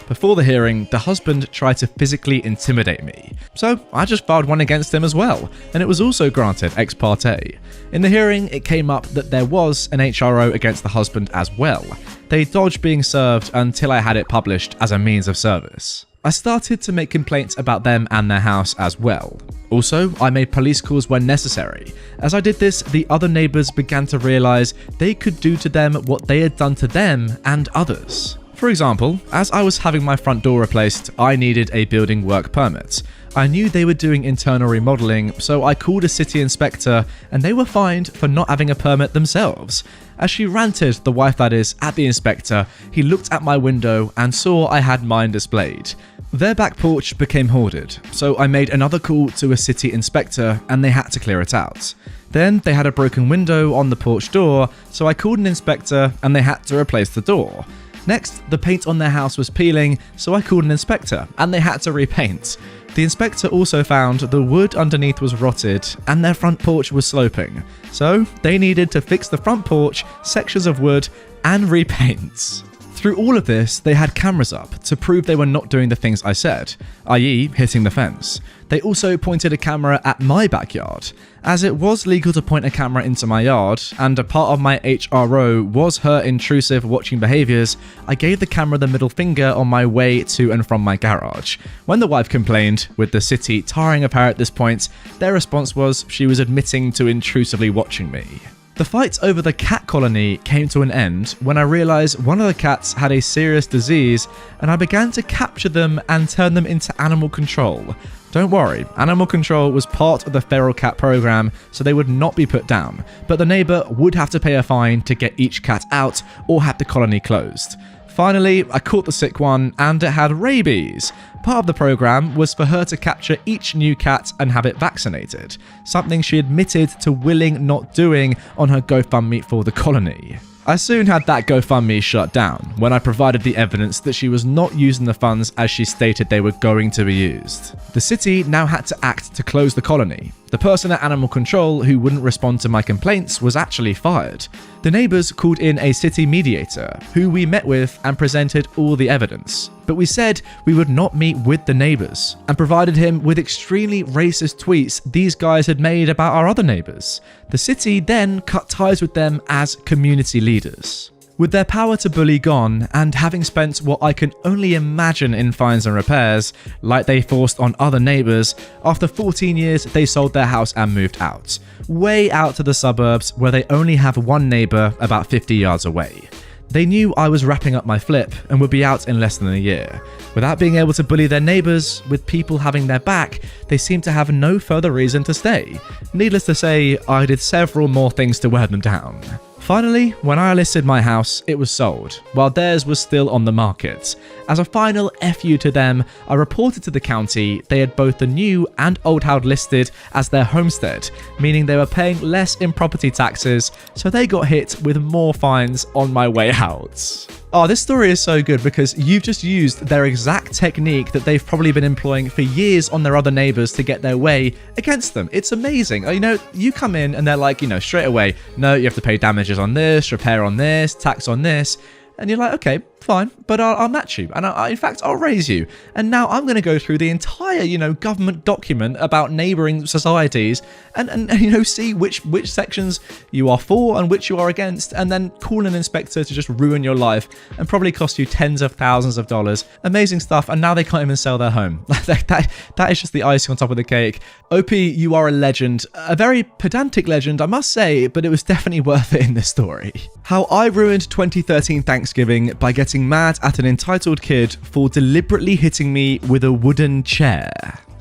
Speaker 1: Before the hearing, the husband tried to physically intimidate me, so I just filed one against him as well, and it was also granted ex parte. In the hearing, it came up that there was an HRO against the husband as well. They dodged being served until I had it published as a means of service. I started to make complaints about them and their house as well. Also, I made police calls when necessary. As I did this, the other neighbours began to realise they could do to them what they had done to them and others. For example, as I was having my front door replaced, I needed a building work permit. I knew they were doing internal remodelling, so I called a city inspector and they were fined for not having a permit themselves. As she ranted, the wife that is, at the inspector, he looked at my window and saw I had mine displayed. Their back porch became hoarded, so I made another call to a city inspector and they had to clear it out. Then they had a broken window on the porch door, so I called an inspector and they had to replace the door. Next, the paint on their house was peeling, so I called an inspector and they had to repaint. The inspector also found the wood underneath was rotted and their front porch was sloping, so they needed to fix the front porch, sections of wood, and repaint. Through all of this, they had cameras up to prove they were not doing the things I said, i.e. hitting the fence. They also pointed a camera at my backyard. As it was legal to point a camera into my yard, and a part of my HRO was her intrusive watching behaviours, I gave the camera the middle finger on my way to and from my garage. When the wife complained, with the city tiring of her at this point, their response was she was admitting to intrusively watching me. The fight over the cat colony came to an end when I realised one of the cats had a serious disease and I began to capture them and turn them into animal control. Don't worry, animal control was part of the feral cat program, so they would not be put down, but the neighbour would have to pay a fine to get each cat out or have the colony closed. Finally, I caught the sick one and it had rabies. Part of the program was for her to capture each new cat and have it vaccinated, something she admitted to willing not doing on her GoFundMe for the colony. I soon had that GoFundMe shut down when I provided the evidence that she was not using the funds as she stated they were going to be used. The city now had to act to close the colony. The person at Animal Control who wouldn't respond to my complaints was actually fired. The neighbours called in a city mediator, who we met with and presented all the evidence. But we said we would not meet with the neighbours, and provided him with extremely racist tweets these guys had made about our other neighbours. The city then cut ties with them as community leaders. With their power to bully gone, and having spent what I can only imagine in fines and repairs, like they forced on other neighbours, after 14 years they sold their house and moved out. Way out to the suburbs where they only have one neighbour about 50 yards away. They knew I was wrapping up my flip and would be out in less than a year. Without being able to bully their neighbours, with people having their back, they seemed to have no further reason to stay. Needless to say, I did several more things to wear them down. Finally, when I listed my house, it was sold, while theirs was still on the market. As a final FU to them, I reported to the county they had both the new and old house listed as their homestead, meaning they were paying less in property taxes, so they got hit with more fines on my way out. Oh, this story is so good because you've just used their exact technique that they've probably been employing for years on their other neighbours to get their way against them. It's amazing. You know, you come in and they're like, straight away, no, you have to pay damages on this, repair on this, tax on this. And you're like, okay, fine, but I'll match you. And in fact, I'll raise you. And now I'm going to go through the entire, government document about neighbouring societies and see which sections you are for and which you are against, and then call an inspector to just ruin your life and probably cost you tens of thousands of dollars. Amazing stuff. And now they can't even sell their home. That is just the icing on top of the cake. OP, you are a legend. A very pedantic legend, I must say, but it was definitely worth it in this story. How I ruined 2013 Thanksgiving by getting getting mad at an entitled kid for deliberately hitting me with a wooden chair.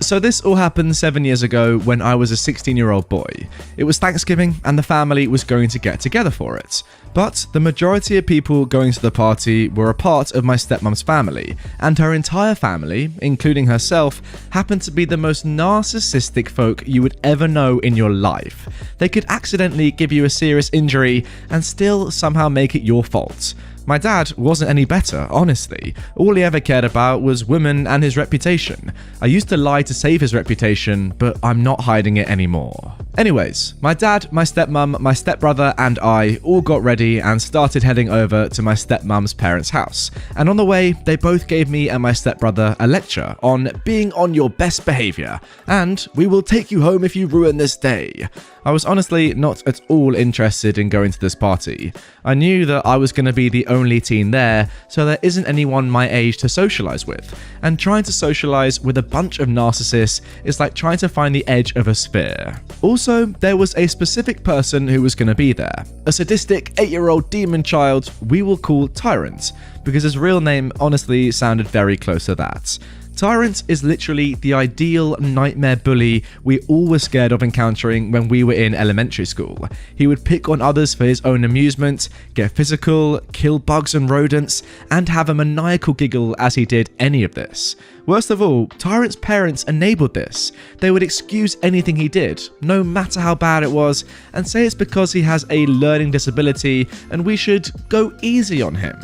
Speaker 1: So this all happened 7 years ago when I was a 16-year-old boy. It was Thanksgiving and the family was going to get together for it. But the majority of people going to the party were a part of my stepmom's family, and her entire family, including herself, happened to be the most narcissistic folk you would ever know in your life. They could accidentally give you a serious injury and still somehow make it your fault. My dad wasn't any better, honestly. All he ever cared about was women and his reputation. I used to lie to save his reputation, but I'm not hiding it anymore. Anyways, my dad, my stepmom, my stepbrother, and I all got ready and started heading over to my stepmom's parents' house. And on the way, they both gave me and my stepbrother a lecture on being on your best behavior, and we will take you home if you ruin this day. I was honestly not at all interested in going to this party. I knew that I was going to be the only teen there, so there isn't anyone my age to socialize with. And trying to socialize with a bunch of narcissists is like trying to find the edge of a sphere. Also, there was a specific person who was going to be there. A sadistic 8-year-old demon child we will call Tyrant, because his real name honestly sounded very close to that. Tyrant is literally the ideal nightmare bully we all were scared of encountering when we were in elementary school. He would pick on others for his own amusement, get physical, kill bugs and rodents, and have a maniacal giggle as he did any of this. Worst of all, Tyrant's parents enabled this. They would excuse anything he did, no matter how bad it was, and say it's because he has a learning disability and we should go easy on him.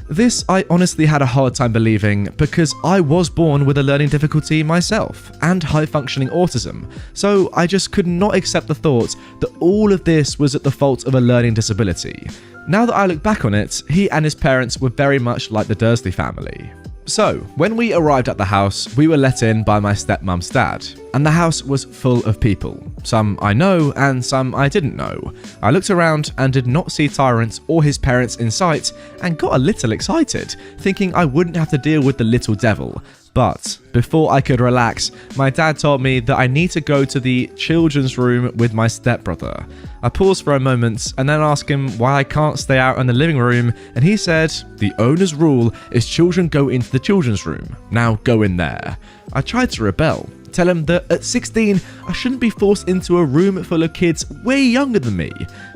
Speaker 1: This I honestly had a hard time believing because I was born with a learning difficulty myself and high-functioning autism, so I just could not accept the thought that all of this was at the fault of a learning disability. Now that I look back on it, he and his parents were very much like the Dursley family. So, when we arrived at the house, we were let in by my stepmom's dad, and the house was full of people. Some I know and some I didn't know. I looked around and did not see Tyrant or his parents in sight and got a little excited, thinking I wouldn't have to deal with the little devil. But before I could relax, my dad told me that I need to go to the children's room with my stepbrother. I paused for a moment and then asked him why I can't stay out in the living room, and he said, "The owner's rule is children go into the children's room. Now go in there." I tried to rebel, tell him that at 16 I shouldn't be forced into a room full of kids way younger than me,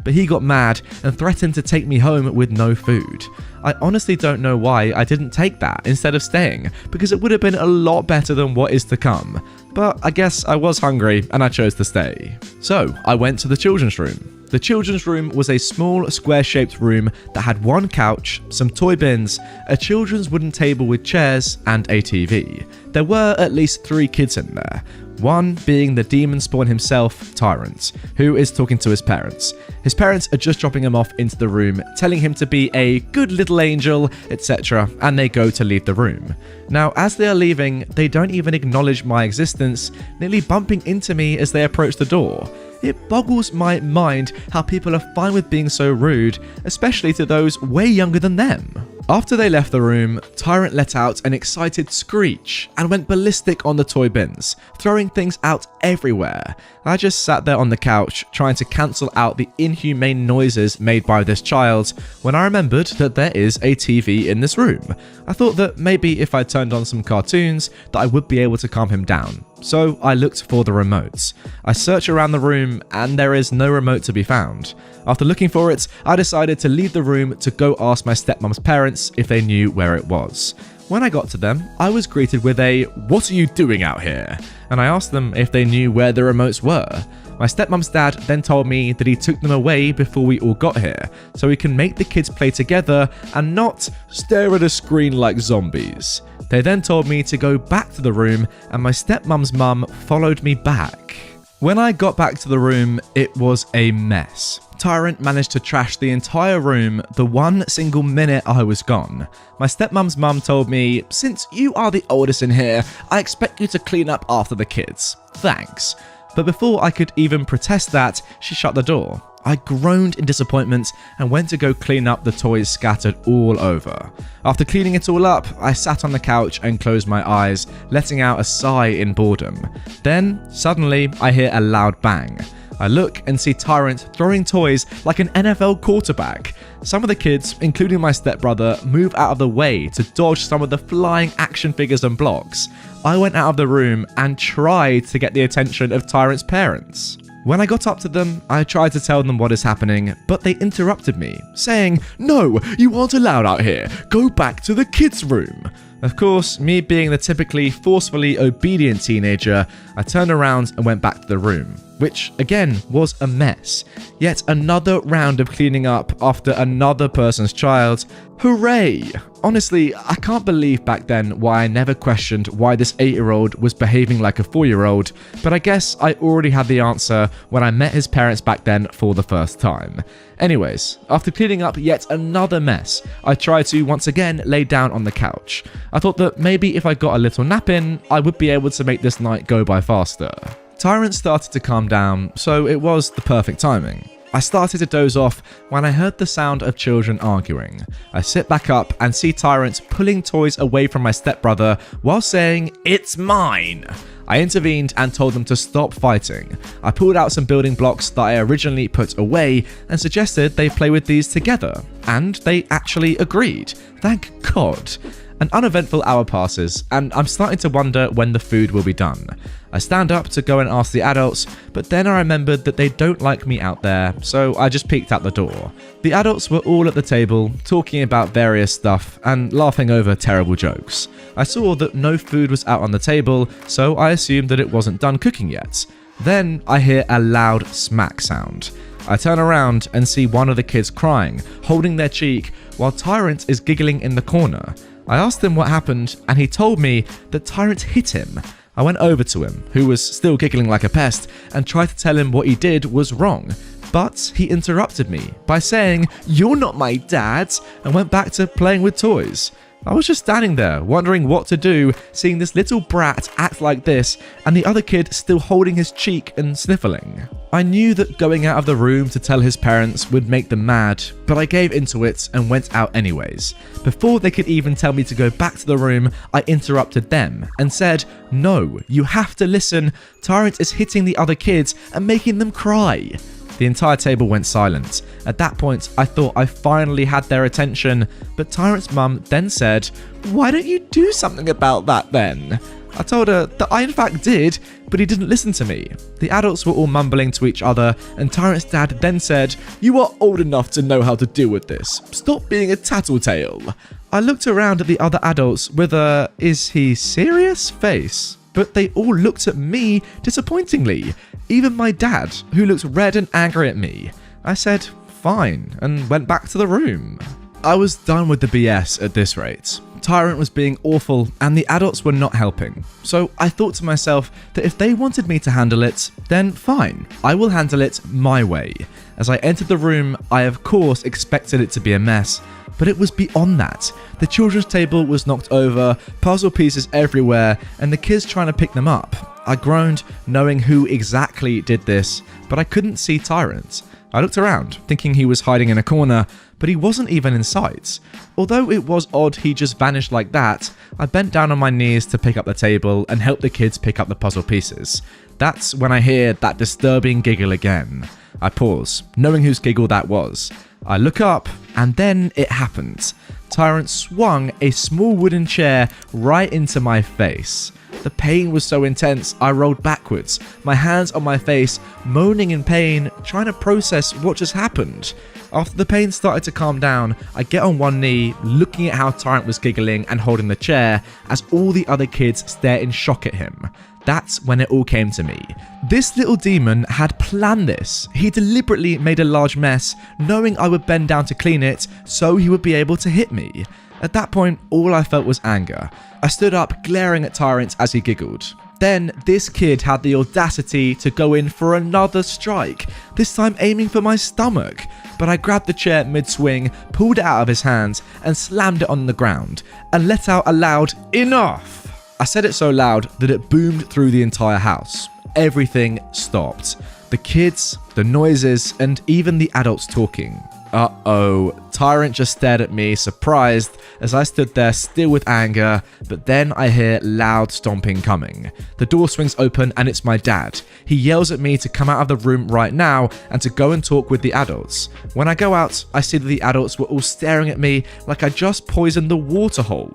Speaker 1: but he got mad and threatened to take me home with no food. I honestly don't know why I didn't take that instead of staying, because it would have been a lot better than what is to come. But I guess I was hungry and I chose to stay. So I went to the children's room. The children's room was a small square-shaped room that had one couch, some toy bins, a children's wooden table with chairs, and a TV. There were at least 3 kids in there, one being the demon spawn himself, Tyrant, who is talking to his parents. His parents are just dropping him off into the room, telling him to be a good little angel, etc., and they go to leave the room. Now, as they are leaving, they don't even acknowledge my existence, nearly bumping into me as they approach the door. It boggles my mind how people are fine with being so rude, especially to those way younger than them. After they left the room, Tyrant let out an excited screech and went ballistic on the toy bins, throwing things out everywhere. I just sat there on the couch trying to cancel out the inhumane noises made by this child when I remembered that there is a TV in this room. I thought that maybe if I turned on some cartoons that I would be able to calm him down. So I looked for the remote. I search around the room and there is no remote to be found. After looking for it, I decided to leave the room to go ask my stepmom's parents if they knew where it was. When I got to them, I was greeted with a "What are you doing out here?" and I asked them if they knew where the remotes were. My stepmom's dad then told me that he took them away before we all got here, so we can make the kids play together and not stare at a screen like zombies. They then told me to go back to the room, and my stepmom's mum followed me back. When I got back to the room, it was a mess. Tyrant managed to trash the entire room the one single minute I was gone. My stepmom's mum told me, "Since you are the oldest in here, I expect you to clean up after the kids. Thanks." But before I could even protest that, she shut the door. I groaned in disappointment and went to go clean up the toys scattered all over. After cleaning it all up, I sat on the couch and closed my eyes, letting out a sigh in boredom. Then, suddenly, I hear a loud bang. I look and see Tyrant throwing toys like an NFL quarterback. Some of the kids, including my stepbrother, move out of the way to dodge some of the flying action figures and blocks. I went out of the room and tried to get the attention of Tyrant's parents. When I got up to them, I tried to tell them what is happening, but they interrupted me, saying, "No, you aren't allowed out here. Go back to the kids' room." Of course, me being the typically forcefully obedient teenager, I turned around and went back to the room, which again was a mess. Yet another round of cleaning up after another person's child. Hooray! Honestly, I can't believe back then why I never questioned why this 8-year-old was behaving like a 4-year-old, but I guess I already had the answer when I met his parents back then for the first time. Anyways, after cleaning up yet another mess, I tried to once again lay down on the couch. I thought that maybe if I got a little nap in, I would be able to make this night go by faster. Tyrant started to calm down, so it was the perfect timing. I started to doze off when I heard the sound of children arguing. I sit back up and see Tyrant pulling toys away from my stepbrother while saying, "It's mine!" I intervened and told them to stop fighting. I pulled out some building blocks that I originally put away and suggested they play with these together. And they actually agreed. Thank God. An uneventful hour passes, and I'm starting to wonder when the food will be done. I stand up to go and ask the adults, but then I remembered that they don't like me out there, so I just peeked out the door. The adults were all at the table, talking about various stuff and laughing over terrible jokes. I saw that no food was out on the table, so I assumed that it wasn't done cooking yet. Then I hear a loud smack sound. I turn around and see one of the kids crying, holding their cheek, while Tyrant is giggling in the corner. I asked him what happened, and he told me that Tyrant hit him. I went over to him, who was still giggling like a pest, and tried to tell him what he did was wrong. But he interrupted me by saying, "You're not my dad," and went back to playing with toys. I was just standing there, wondering what to do, seeing this little brat act like this, and the other kid still holding his cheek and sniffling. I knew that going out of the room to tell his parents would make them mad, but I gave into it and went out anyways. Before they could even tell me to go back to the room, I interrupted them and said, "No, you have to listen. Tyrant is hitting the other kids and making them cry." The entire table went silent. At that point, I thought I finally had their attention, but Tyrant's mum then said, "Why don't you do something about that then?" I told her that I in fact did, but he didn't listen to me. The adults were all mumbling to each other, and Tyrant's dad then said, "You are old enough to know how to deal with this. Stop being a tattletale." I looked around at the other adults with a "is he serious?" face, but they all looked at me disappointingly. Even my dad, who looked red and angry at me. I said, "Fine," and went back to the room. I was done with the BS at this rate. Tyrant was being awful and the adults were not helping. So I thought to myself that if they wanted me to handle it, then fine, I will handle it my way. As I entered the room, I of course expected it to be a mess, but it was beyond that. The children's table was knocked over, puzzle pieces everywhere, and the kids trying to pick them up. I groaned, knowing who exactly did this, but I couldn't see Tyrant. I looked around, thinking he was hiding in a corner, but he wasn't even in sight. Although it was odd he just vanished like that, I bent down on my knees to pick up the table and help the kids pick up the puzzle pieces. That's when I hear that disturbing giggle again. I pause, knowing whose giggle that was. I look up, and then it happened. Tyrant swung a small wooden chair right into my face. The pain was so intense, I rolled backwards, my hands on my face, moaning in pain, trying to process what just happened. After the pain started to calm down, I get on one knee, looking at how Tyrant was giggling and holding the chair, as all the other kids stare in shock at him. That's when it all came to me. This little demon had planned this. He deliberately made a large mess, knowing I would bend down to clean it, so he would be able to hit me. At that point, all I felt was anger. I stood up, glaring at Tyrant as he giggled. Then, this kid had the audacity to go in for another strike, this time aiming for my stomach. But I grabbed the chair mid-swing, pulled it out of his hands, and slammed it on the ground, and let out a loud, "Enough!" I said it so loud that it boomed through the entire house. Everything stopped. The kids, the noises, and even the adults talking. Uh-oh, Tyrant just stared at me, surprised, as I stood there still with anger, but then I hear loud stomping coming. The door swings open and it's my dad. He yells at me to come out of the room right now and to go and talk with the adults. When I go out, I see that the adults were all staring at me like I just poisoned the water hole.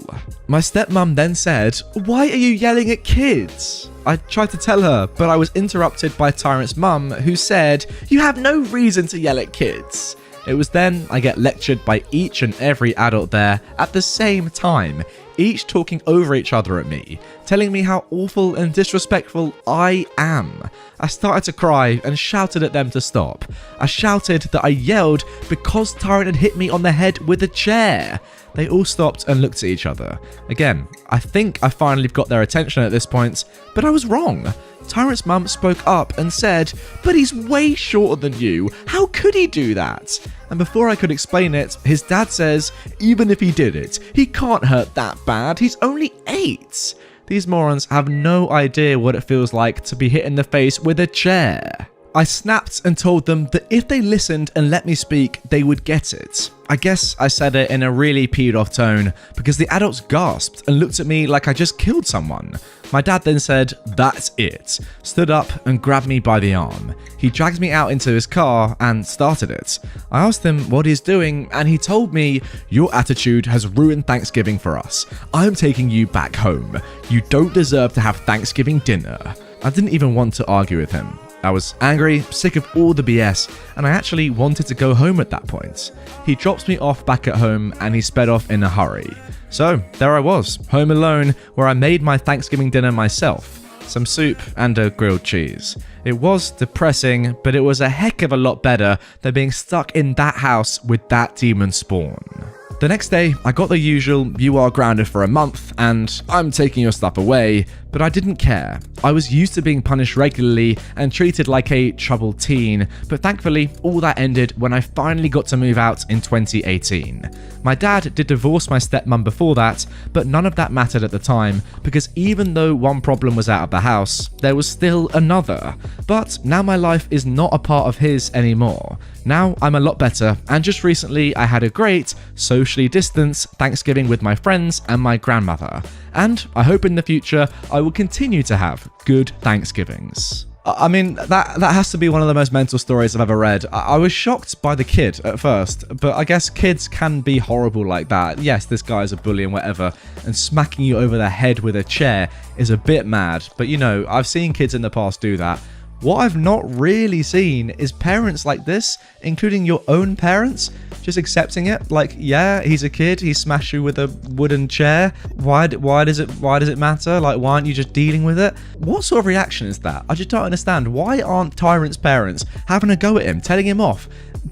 Speaker 1: My stepmom then said, "Why are you yelling at kids?" I tried to tell her, but I was interrupted by Tyrant's mum, who said, "You have no reason to yell at kids." It was then I get lectured by each and every adult there at the same time, each talking over each other at me, telling me how awful and disrespectful I am. I started to cry and shouted at them to stop. I shouted that I yelled because Tyrant had hit me on the head with a chair. They all stopped and looked at each other. Again, I think I finally got their attention at this point, but I was wrong. Tyrant's mum spoke up and said, "But he's way shorter than you. How could he do that?" And before I could explain it, his dad says, "Even if he did it, he can't hurt that bad. He's only 8. These morons have no idea what it feels like to be hit in the face with a chair. I snapped and told them that if they listened and let me speak, they would get it. I guess I said it in a really peed off tone because the adults gasped and looked at me like I just killed someone. My dad then said, "That's it," stood up and grabbed me by the arm. He dragged me out into his car and started it. I asked him what he's doing and he told me, "Your attitude has ruined Thanksgiving for us. I'm taking you back home. You don't deserve to have Thanksgiving dinner." I didn't even want to argue with him. I was angry, sick of all the BS, and I actually wanted to go home at that point. He drops me off back at home and he sped off in a hurry. So there I was, home alone, where I made my Thanksgiving dinner myself. Some soup and a grilled cheese. It was depressing, but it was a heck of a lot better than being stuck in that house with that demon spawn. The next day, I got the usual, "You are grounded for a month," and "I'm taking your stuff away," but I didn't care. I was used to being punished regularly and treated like a troubled teen, but thankfully, all that ended when I finally got to move out in 2018. My dad did divorce my stepmom before that, but none of that mattered at the time, because even though one problem was out of the house, there was still another. But now my life is not a part of his anymore. Now I'm a lot better, and just recently I had a great, socially distanced Thanksgiving with my friends and my grandmother. And I hope in the future I will continue to have good Thanksgivings. I mean, that has to be one of the most mental stories I've ever read. I was shocked by the kid at first, but I guess kids can be horrible like that. Yes, this guy's a bully and whatever, and smacking you over the head with a chair is a bit mad. But you know, I've seen kids in the past do that. What I've not really seen is parents like this, including your own parents, just accepting it. Like, yeah, he's a kid, he smashed you with a wooden chair. Why does it matter? Like, why aren't you just dealing with it? What sort of reaction is that? I just don't understand. Why aren't Tyrant's parents having a go at him, telling him off,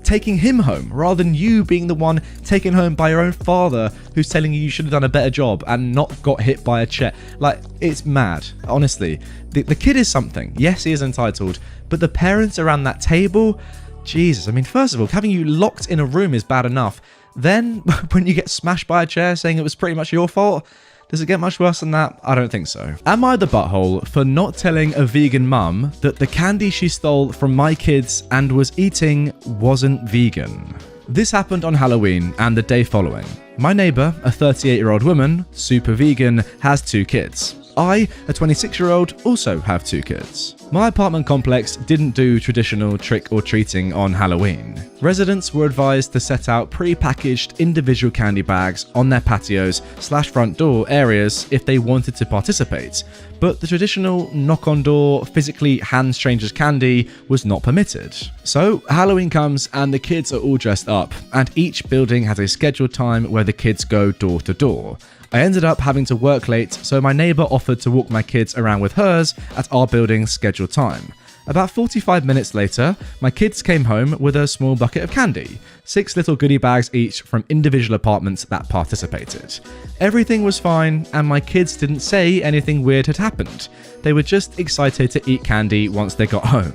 Speaker 1: taking him home, rather than you being the one taken home by your own father who's telling you should have done a better job and not got hit by a chair? Like, it's mad, honestly. The kid is something. Yes, he is entitled, but the parents around that table, Jesus. I mean, first of all, having you locked in a room is bad enough. Then, when you get smashed by a chair saying it was pretty much your fault, does it get much worse than that? I don't think so. Am I the butthole for not telling a vegan mum that the candy she stole from my kids and was eating wasn't vegan? This happened on Halloween and the day following. My neighbour, a 38-year-old woman, super vegan, has 2 kids. I, a 26-year-old, also have 2 kids. My apartment complex didn't do traditional trick-or-treating on Halloween. Residents were advised to set out pre-packaged individual candy bags on their patios/front door areas if they wanted to participate, but the traditional knock-on-door, physically hand strangers candy was not permitted. So Halloween comes and the kids are all dressed up, and each building has a scheduled time where the kids go door to door. I ended up having to work late, so my neighbour offered to walk my kids around with hers at our building's scheduled time. About 45 minutes later, my kids came home with a small bucket of candy, 6 little goodie bags each from individual apartments that participated. Everything was fine, and my kids didn't say anything weird had happened. They were just excited to eat candy once they got home.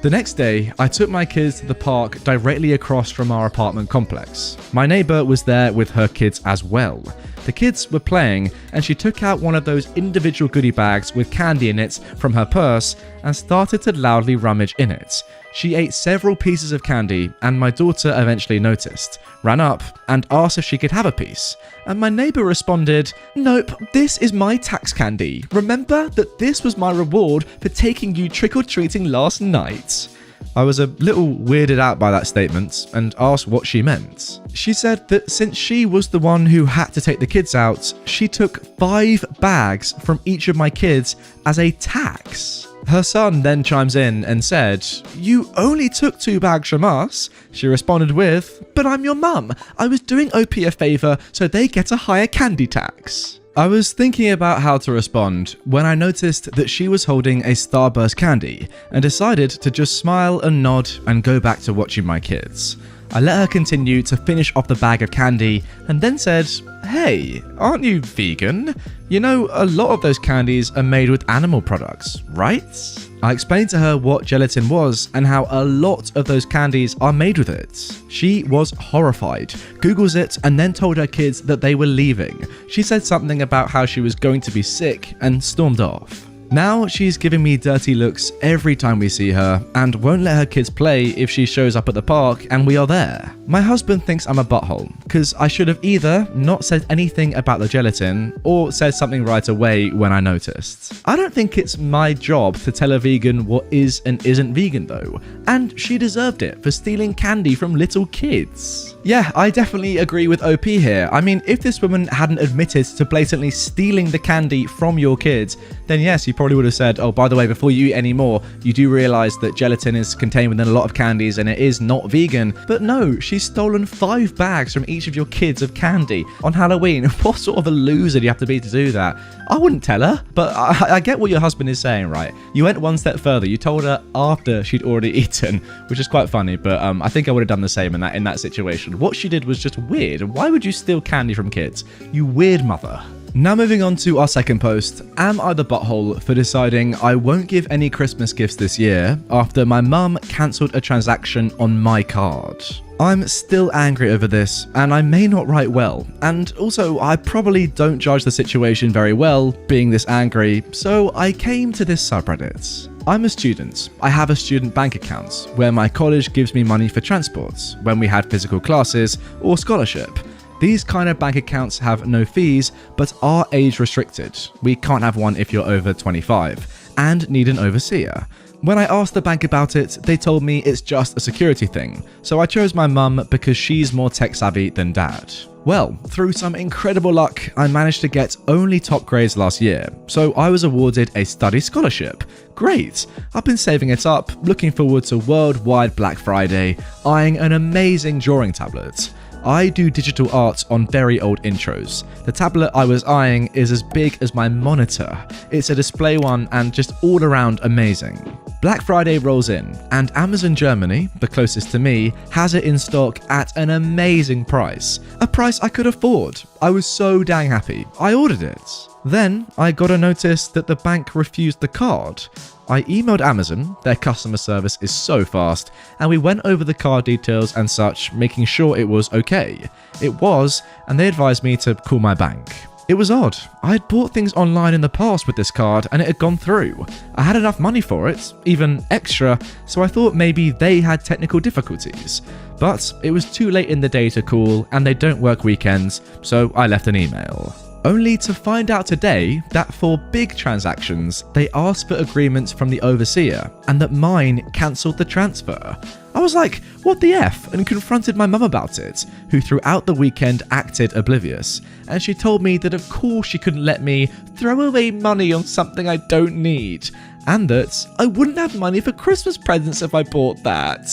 Speaker 1: The next day, I took my kids to the park directly across from our apartment complex. My neighbour was there with her kids as well. The kids were playing, and she took out one of those individual goodie bags with candy in it from her purse and started to loudly rummage in it. She ate several pieces of candy, and my daughter eventually noticed, ran up, and asked if she could have a piece. And my neighbour responded, "Nope, this is my tax candy. Remember that this was my reward for taking you trick-or-treating last night." I was a little weirded out by that statement and asked what she meant. She said that since she was the one who had to take the kids out, she took 5 bags from each of my kids as a tax. Her son then chimes in and said, "You only took 2 bags from us." She responded with, "But I'm your mum. I was doing OP a favour so they get a higher candy tax." I was thinking about how to respond when I noticed that she was holding a Starburst candy and decided to just smile and nod and go back to watching my kids. I let her continue to finish off the bag of candy and then said, "Hey, aren't you vegan? You know, a lot of those candies are made with animal products, right?" I explained to her what gelatin was and how a lot of those candies are made with it. She was horrified, Googles it, and then told her kids that they were leaving. She said something about how she was going to be sick and stormed off. Now she's giving me dirty looks every time we see her and won't let her kids play if she shows up at the park and we are there. My husband thinks I'm a butthole because I should have either not said anything about the gelatin or said something right away when I noticed. I don't think it's my job to tell a vegan what is and isn't vegan though, and she deserved it for stealing candy from little kids. Yeah, I definitely agree with OP here. I mean, if this woman hadn't admitted to blatantly stealing the candy from your kids, then yes, you probably would have said, "Oh, by the way, before you eat any more, you do realize that gelatin is contained within a lot of candies and it is not vegan." But no, she's stolen 5 bags from each of your kids of candy on Halloween. What sort of a loser do you have to be to do that? I wouldn't tell her, but I get what your husband is saying, right? You went one step further. You told her after she'd already eaten, which is quite funny, but I think I would have done the same in that situation. What she did was just weird. Why would you steal candy from kids? You weird mother. Now moving on to our second post. Am I the butthole for deciding I won't give any Christmas gifts this year after my mum cancelled a transaction on my card? I'm still angry over this, and I may not write well, and also I probably don't judge the situation very well being this angry, so I came to this subreddit. I'm a student. I have a student bank account where my college gives me money for transport when we had physical classes or scholarship. These kind of bank accounts have no fees, but are age restricted. We can't have one if you're over 25 and need an overseer. When I asked the bank about it, they told me it's just a security thing, so I chose my mum because she's more tech savvy than dad. Well, through some incredible luck, I managed to get only top grades last year, so I was awarded a study scholarship. Great! I've been saving it up, looking forward to worldwide Black Friday, eyeing an amazing drawing tablet. I do digital art on very old intros. The tablet I was eyeing is as big as my monitor. It's a display one and just all around amazing. Black Friday rolls in, and Amazon Germany, the closest to me, has it in stock at an amazing price. A price I could afford. I was so dang happy. I ordered it. Then I got a notice that the bank refused the card. I emailed Amazon, their customer service is so fast, and we went over the card details and such, making sure it was okay. It was, and they advised me to call my bank. It was odd. I had bought things online in the past with this card and it had gone through. I had enough money for it, even extra, so I thought maybe they had technical difficulties. But it was too late in the day to call and they don't work weekends, so I left an email. Only to find out today that for big transactions, they asked for agreements from the overseer and that mine cancelled the transfer. I was like, what the F? And confronted my mum about it, who throughout the weekend acted oblivious. And she told me that of course she couldn't let me throw away money on something I don't need. And that I wouldn't have money for Christmas presents if I bought that.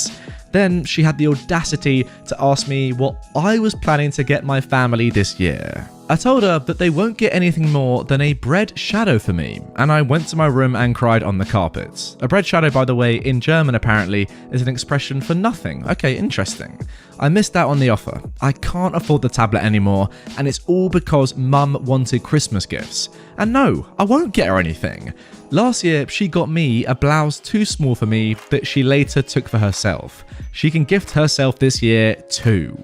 Speaker 1: Then she had the audacity to ask me what I was planning to get my family this year. I told her that they won't get anything more than a bread shadow for me, and I went to my room and cried on the carpet. A bread shadow, by the way, in German apparently, is an expression for nothing. Okay, interesting. I missed out on the offer. I can't afford the tablet anymore, and it's all because mum wanted Christmas gifts. And no, I won't get her anything. Last year, she got me a blouse too small for me that she later took for herself. She can gift herself this year too.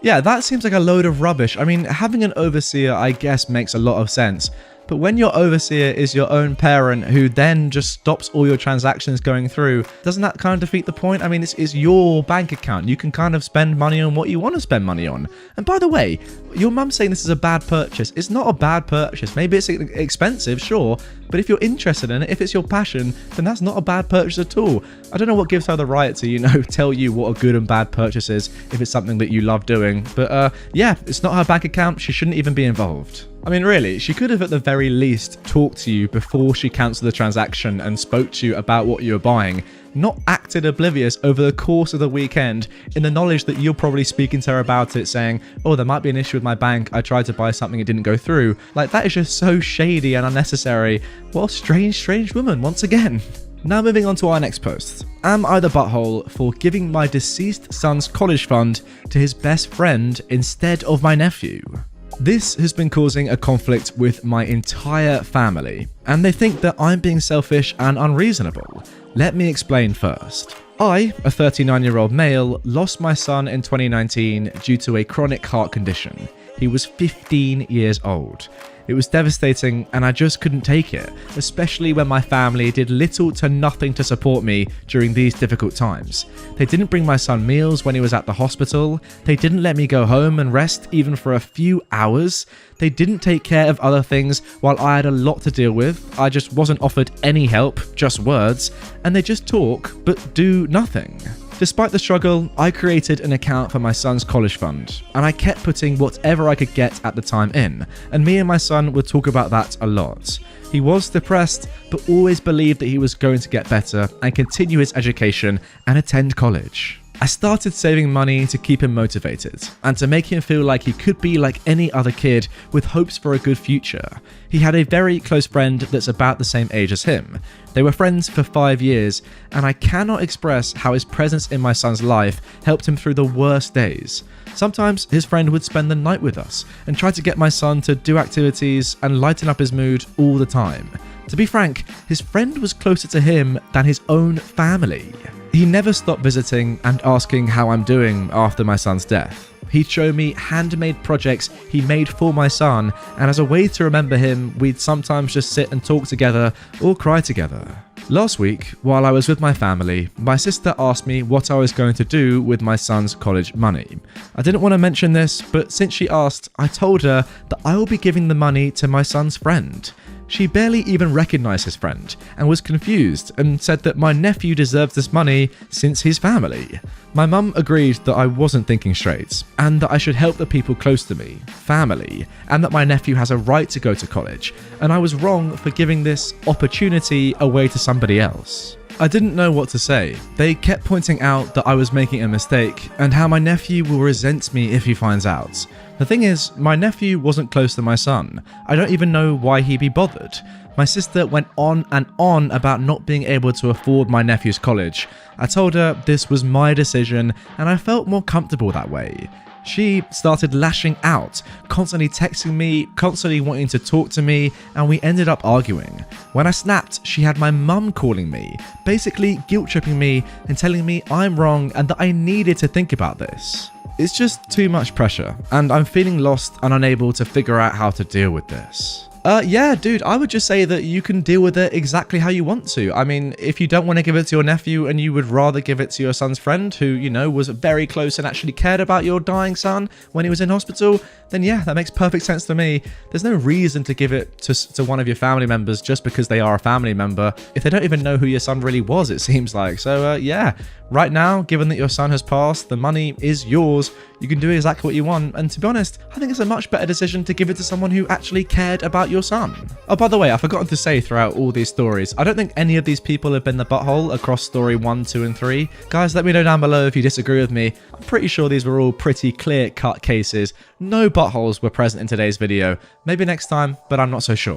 Speaker 1: Yeah, that seems like a load of rubbish. I mean, having an overseer, I guess, makes a lot of sense. But when your overseer is your own parent who then just stops all your transactions going through, doesn't that kind of defeat the point? I mean, it's your bank account. You can kind of spend money on what you want to spend money on. And by the way, your mum's saying this is a bad purchase. It's not a bad purchase. Maybe it's expensive, sure. But if you're interested in it, if it's your passion, then that's not a bad purchase at all. I don't know what gives her the right to, tell you what a good and bad purchase is if it's something that you love doing. But yeah, it's not her bank account. She shouldn't even be involved. I mean, really, she could have at the very least talked to you before she cancelled the transaction and spoke to you about what you were buying, not acted oblivious over the course of the weekend in the knowledge that you're probably speaking to her about it, saying, oh, there might be an issue with my bank, I tried to buy something, it didn't go through. Like, that is just so shady and unnecessary. What a strange woman, once again. Now moving on to our next post. Am I the butthole for giving my deceased son's college fund to his best friend instead of my nephew? This has been causing a conflict with my entire family, and they think that I'm being selfish and unreasonable. Let me explain first. I, a 39-year-old male, lost my son in 2019 due to a chronic heart condition. He was 15 years old. It was devastating and I just couldn't take it, especially when my family did little to nothing to support me during these difficult times. They didn't bring my son meals when he was at the hospital, they didn't let me go home and rest even for a few hours, they didn't take care of other things while I had a lot to deal with, I just wasn't offered any help, just words, and they just talk but do nothing. Despite the struggle, I created an account for my son's college fund, and I kept putting whatever I could get at the time in, and me and my son would talk about that a lot. He was depressed, but always believed that he was going to get better and continue his education and attend college. I started saving money to keep him motivated and to make him feel like he could be like any other kid with hopes for a good future. He had a very close friend that's about the same age as him. They were friends for 5 years, and I cannot express how his presence in my son's life helped him through the worst days. Sometimes his friend would spend the night with us and try to get my son to do activities and lighten up his mood all the time. To be frank, his friend was closer to him than his own family. He never stopped visiting and asking how I'm doing after my son's death. He'd show me handmade projects he made for my son, and as a way to remember him, we'd sometimes just sit and talk together or cry together. Last week, while I was with my family, my sister asked me what I was going to do with my son's college money. I didn't want to mention this, but since she asked, I told her that I will be giving the money to my son's friend. She barely even recognized his friend and was confused and said that my nephew deserves this money since he's family. My mum agreed that I wasn't thinking straight and that I should help the people close to me, family, and that my nephew has a right to go to college, and I was wrong for giving this opportunity away to somebody else. I didn't know what to say. They kept pointing out that I was making a mistake and how my nephew will resent me if he finds out. The thing is, my nephew wasn't close to my son. I don't even know why he'd be bothered. My sister went on and on about not being able to afford my nephew's college. I told her this was my decision and I felt more comfortable that way. She started lashing out, constantly texting me, constantly wanting to talk to me, and we ended up arguing. When I snapped, she had my mum calling me, basically guilt-tripping me and telling me I'm wrong and that I needed to think about this. It's just too much pressure, and I'm feeling lost and unable to figure out how to deal with this. Yeah, dude, I would just say that you can deal with it exactly how you want to. I mean, if you don't want to give it to your nephew and you would rather give it to your son's friend who, was very close and actually cared about your dying son when he was in hospital, then yeah, that makes perfect sense to me. There's no reason to give it to one of your family members just because they are a family member if they don't even know who your son really was, it seems like. So yeah, right now, given that your son has passed, the money is yours. You can do exactly what you want, and to be honest, I think it's a much better decision to give it to someone who actually cared about your son. Oh, by the way, I've forgotten to say throughout all these stories, I don't think any of these people have been the butthole across story 1, 2, and 3. Guys, let me know down below if you disagree with me. I'm pretty sure these were all pretty clear-cut cases. No buttholes were present in today's video. Maybe next time, but I'm not so sure.